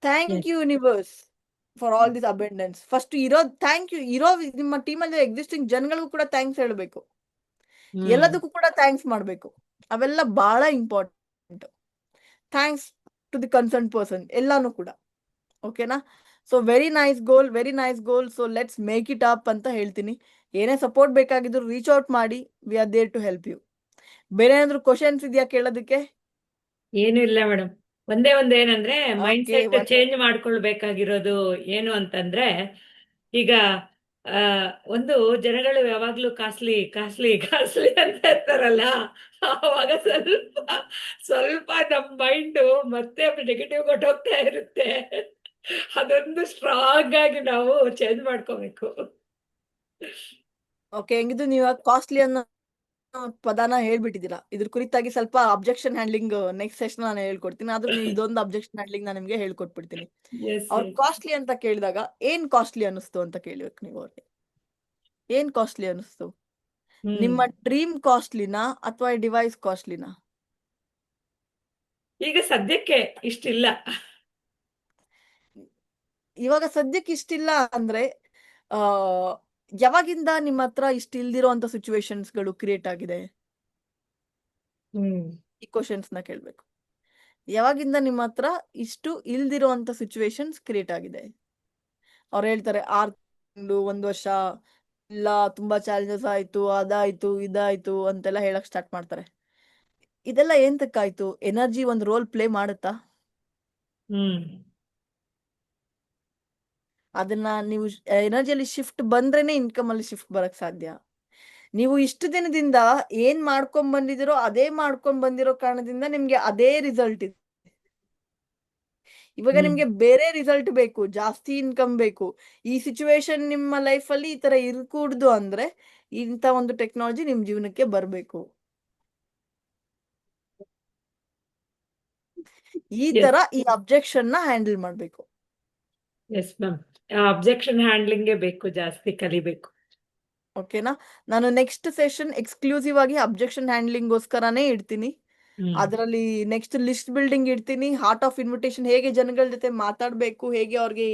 Thank Yes. you universe for all this abundance. First thank you ನಿಮ್ಮ team ಅಲ್ಲಿ existing ಜನಗಳಿಗೂ ಕೂಡ thanks ಹೇಳ್ಬೇಕು. ಎಲ್ಲದಕ್ಕೂ ಕೂಡ thanks ಮಾಡ್ಬೇಕು. ಅವೆಲ್ಲ ಬಹಳ important. Thanks to the concern person, ಎಲ್ಲಾನು ಕೂಡ. ಓಕೆನಾ? So very nice goal, very nice goal. So let's make it up ಅಂತ ಹೇಳ್ತೀನಿ. ಏನೇ ಸಪೋರ್ಟ್ ಬೇಕಾಗಿದ್ರು ರೀಚ್ ಔಟ್ ಮಾಡಿ, we are there to help you. ಬೇರೆ ಏನಾದ್ರು ಕ್ವಶನ್ಸ್ ಇದೆಯಾ ಕೇಳೋದಕ್ಕೆ? ಏನು ಇಲ್ಲ ಮೇಡಮ್. ಏನಂದ್ರೆ ಮೈಂಡ್ ಓಕೆ, ಸೆಟ್ ಚೇಂಜ್ ಮಾಡ್ಕೊಳ್ಬೇಕಾಗಿರೋದು ಏನು ಅಂತಂದ್ರೆ, ಈಗ ಆ, ಒಂದು ಜನಗಳು ಯಾವಾಗ್ಲೂ ಕಾಸ್ಟ್ಲಿ ಕಾಸ್ಟ್ಲಿ ಕಾಸ್ಟ್ಲಿ ಅಂತ ಇರ್ತಾರಲ್ಲ, ಆವಾಗ ಸ್ವಲ್ಪ ನಮ್ಮ ಮೈಂಡ್ ಮತ್ತೆ ನೆಗೆಟಿವ್ ಕೊಟ್ಟೋಗ್ತಾ ಇರುತ್ತೆ. ಅದೊಂದು ಸ್ಟ್ರಾಂಗ್ ಆಗಿ ನಾವು ಚೇಂಜ್ ಮಾಡ್ಕೋಬೇಕು. ಓಕೆ, ಹೆಂಗಿದ್ರು ನೀವು ಕಾಸ್ಟ್ಲಿ ಅನ್ನೋ ಪದಾನ ಹೇಳ್ಬಿಟ್ಟಿದ್ದೀರಾ. ಇದ್ರ ಕುರಿತಾಗಿ ಸ್ವಲ್ಪ ಅಬ್ಜೆಕ್ಷನ್ ಹ್ಯಾಂಡ್ಲಿಂಗ್ ನೆಕ್ಸ್ಟ್ ಸೆಷನ್ ನಾನು ಹೇಳ್ಕೊಡ್ತೀನಿ. ಆದ್ರೂ ನೀವು ಇದೊಂದು ಅಬ್ಜೆಕ್ಷನ್ ಹ್ಯಾಂಡ್ಲಿಂಗ್ ನಾನು ನಿಮ್ಗೆ ಹೇಳ್ಕೊಟ್ಬಿಡ್ತೀನಿ. ಎಸ್ ಅವ್ರು ಕಾಸ್ಟ್ಲಿ ಅಂತ ಕೇಳಿದಾಗ ಏನ್ ಕಾಸ್ಟ್ಲಿ ಅನಿಸ್ತು ಅಂತ ಕೇಳ್ಬೇಕು ನೀವು ಅವ್ರಿಗೆ. ಏನ್ ಕಾಸ್ಟ್ಲಿ ಅನಿಸ್ತು? ನಿಮ್ಮ ಡ್ರೀಮ್ ಕಾಸ್ಟ್ಲಿನಾ ಅಥವಾ ಡಿವೈಸ್ ಕಾಸ್ಟ್ಲಿನಾ? ಈಗ ಸದ್ಯಕ್ಕೆ ಇಷ್ಟಿಲ್ಲ. ಇವಾಗ ಸದ್ಯಕ್ಕೆ ಇಷ್ಟಿಲ್ಲ ಅಂದ್ರೆ ಆ ಯಾವಾಗಿಂದ ನಿಮ್ಮ ಹತ್ರ ಇಷ್ಟ ಇಲ್ದಿರೋ ಅಂತ ಸಿಚುವೇಶನ್ಸ್ ಗಳು ಕ್ರಿಯೇಟ್ ಆಗಿದೆ? ಈ ಕ್ವಶನ್ಸ್ ನ ಕೇಳ್ಬೇಕು. ಯಾವಾಗಿಂದ ನಿಮ್ಮ ಹತ್ರ ಇಷ್ಟು ಇಲ್ದಿರೋ ಅಂತ ಸಿಚುವೇಶನ್ಸ್ ಕ್ರಿಯೇಟ್ ಆಗಿದೆ? ಅವ್ರು ಹೇಳ್ತಾರೆ 6 ತಿಂಗಳು, 1 ವರ್ಷ, ಇಲ್ಲ ತುಂಬಾ ಚಾಲೆಂಜಸ್ ಆಯ್ತು, ಅದಾಯ್ತು ಇದಾಯ್ತು ಅಂತೆಲ್ಲ ಹೇಳಕ್ ಸ್ಟಾರ್ಟ್ ಮಾಡ್ತಾರೆ. ಇದೆಲ್ಲ ಎಂತಕ್ಕಾಯ್ತು? ಎನರ್ಜಿ ಒಂದು ರೋಲ್ ಪ್ಲೇ ಮಾಡುತ್ತಾ? ಅದನ್ನ ನೀವು ಎನರ್ಜಿಯಲ್ಲಿ ಶಿಫ್ಟ್ ಬಂದ್ರೇನೆ ಇನ್ಕಮ್ ಅಲ್ಲಿ ಶಿಫ್ಟ್ ಬರಕ್ ಸಾಧ್ಯ. ನೀವು ಇಷ್ಟು ದಿನದಿಂದ ಏನ್ ಮಾಡ್ಕೊಂಡ್ ಬಂದಿದಿರೋ ಅದೇ ಮಾಡ್ಕೊಂಡ್ ಬಂದಿರೋ ಕಾರಣದಿಂದ ನಿಮ್ಗೆ ಅದೇ ರಿಸಲ್ಟ್ ಇದೆ. ಇವಾಗ ನಿಮ್ಗೆ ಬೇರೆ ರಿಸಲ್ಟ್ ಬೇಕು, ಜಾಸ್ತಿ ಇನ್ಕಮ್ ಬೇಕು, ಈ ಸಿಚುವೇಶನ್ ನಿಮ್ಮ ಲೈಫ್ ಅಲ್ಲಿ ಈ ತರ ಇರ್ಕೂಡ್ದು ಅಂದ್ರೆ ಇಂತ ಒಂದು ಟೆಕ್ನಾಲಜಿ ನಿಮ್ ಜೀವನಕ್ಕೆ ಬರ್ಬೇಕು. ಈ ತರ ಈ ಅಬ್ಜೆಕ್ಷನ್ ನ ಹ್ಯಾಂಡಲ್ ಮಾಡ್ಬೇಕು. ಎಸ್ ಮ್ಯಾಮ್, ಅಬ್ಜೆಕ್ಷನ್ ಹ್ಯಾಂಡ್ಲಿಂಗ್ ಬೇಕು, ಜಾಸ್ತಿ ಕಲಿಬೇಕು. ಓಕೆನಾ? ನಾನು ನೆಕ್ಸ್ಟ್ ಸೆಷನ್ ಎಕ್ಸ್ಕ್ಲೂಸಿವ್ ಆಗಿ ಅಬ್ಜೆಕ್ಷನ್ ಹ್ಯಾಂಡ್ಲಿಂಗ್ ಗೋಸ್ಕರನೇ ಇಡ್ತೀನಿ. ಅದರಲ್ಲಿ ನೆಕ್ಸ್ಟ್ ಲಿಸ್ಟ್ ಬಿಲ್ಡಿಂಗ್ ಇಡ್ತೀನಿ. ಹಾರ್ಟ್ ಆಫ್ ಇನ್ವಿಟೇಷನ್, ಹೇಗೆ ಜನಗಳ ಜೊತೆ ಮಾತಾಡ್ಬೇಕು, ಹೇಗೆ ಅವ್ರಿಗೆ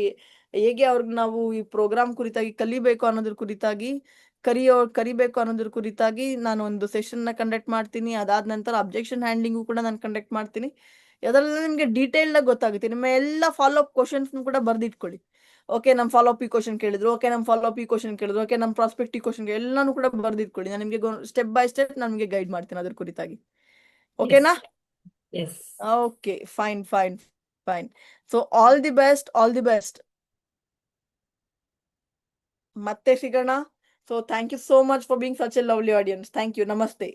ನಾವು ಈ ಪ್ರೋಗ್ರಾಮ್ ಕುರಿತಾಗಿ ಕಲಿಬೇಕು ಅನ್ನೋದ್ರ ಕುರಿತಾಗಿ ಕರಿಬೇಕು ಅನ್ನೋದ್ರ ಕುರಿತಾಗಿ ನಾನು ಒಂದು ಸೆಷನ್ ನ ಕಂಡಕ್ಟ್ ಮಾಡ್ತೀನಿ. ಅದಾದ ನಂತರ ಅಬ್ಜೆಕ್ಷನ್ ಹ್ಯಾಂಡ್ಲಿಂಗು ಕೂಡ ನಾನು ಕಂಡಕ್ಟ್ ಮಾಡ್ತೀನಿ. ಅದೆಲ್ಲ ನಿಮ್ಗೆ ಡೀಟೇಲ್ ಆಗಿ ಗೊತ್ತಾಗುತ್ತೆ. ನಿಮ್ಮ ಎಲ್ಲ ಫಾಲೋ ಅಪ್ ಕ್ವಶನ್ಸ್ ಕೂಡ ಬರ್ದಿಟ್ಕೊಳ್ಳಿ. ಓಕೆ, ನಮ್ ಫಾಲೋ ಅಪ್ ಈ ಕ್ವಶನ್ ಕೇಳಿದ್ರು, ಓಕೆ ನಮ್ ಫಾಲೋ ಅಪ್ ಈ ಕ್ವಶನ್ ಕೇಳಿದ್ರು, ಓಕೆ ನಮ್ ಪ್ರಾಸ್ಪೆಕ್ಟ್ ಈ ಕ್ವಶನ್ ಎಲ್ಲಾನು ಕೂಡ ಬರ್ದಿಟ್ಕೊಳ್ಳಿ. ನಾನು ನಿಮ್ಗೆ ಸ್ಟೆಪ್ ಬೈ ಸ್ಟೆಪ್ ನಮ್ಗೆ ಗೈಡ್ ಮಾಡ್ತೀನಿ ಅದ್ರ ಕುರಿತಾಗಿ. ಓಕೆನಾ? Yes. Okay, fine. So all the best. ಮತ್ತೆ ಸಿಗೋಣ. So thank you so much for being such a lovely audience. Thank you. ನಮಸ್ತೆ.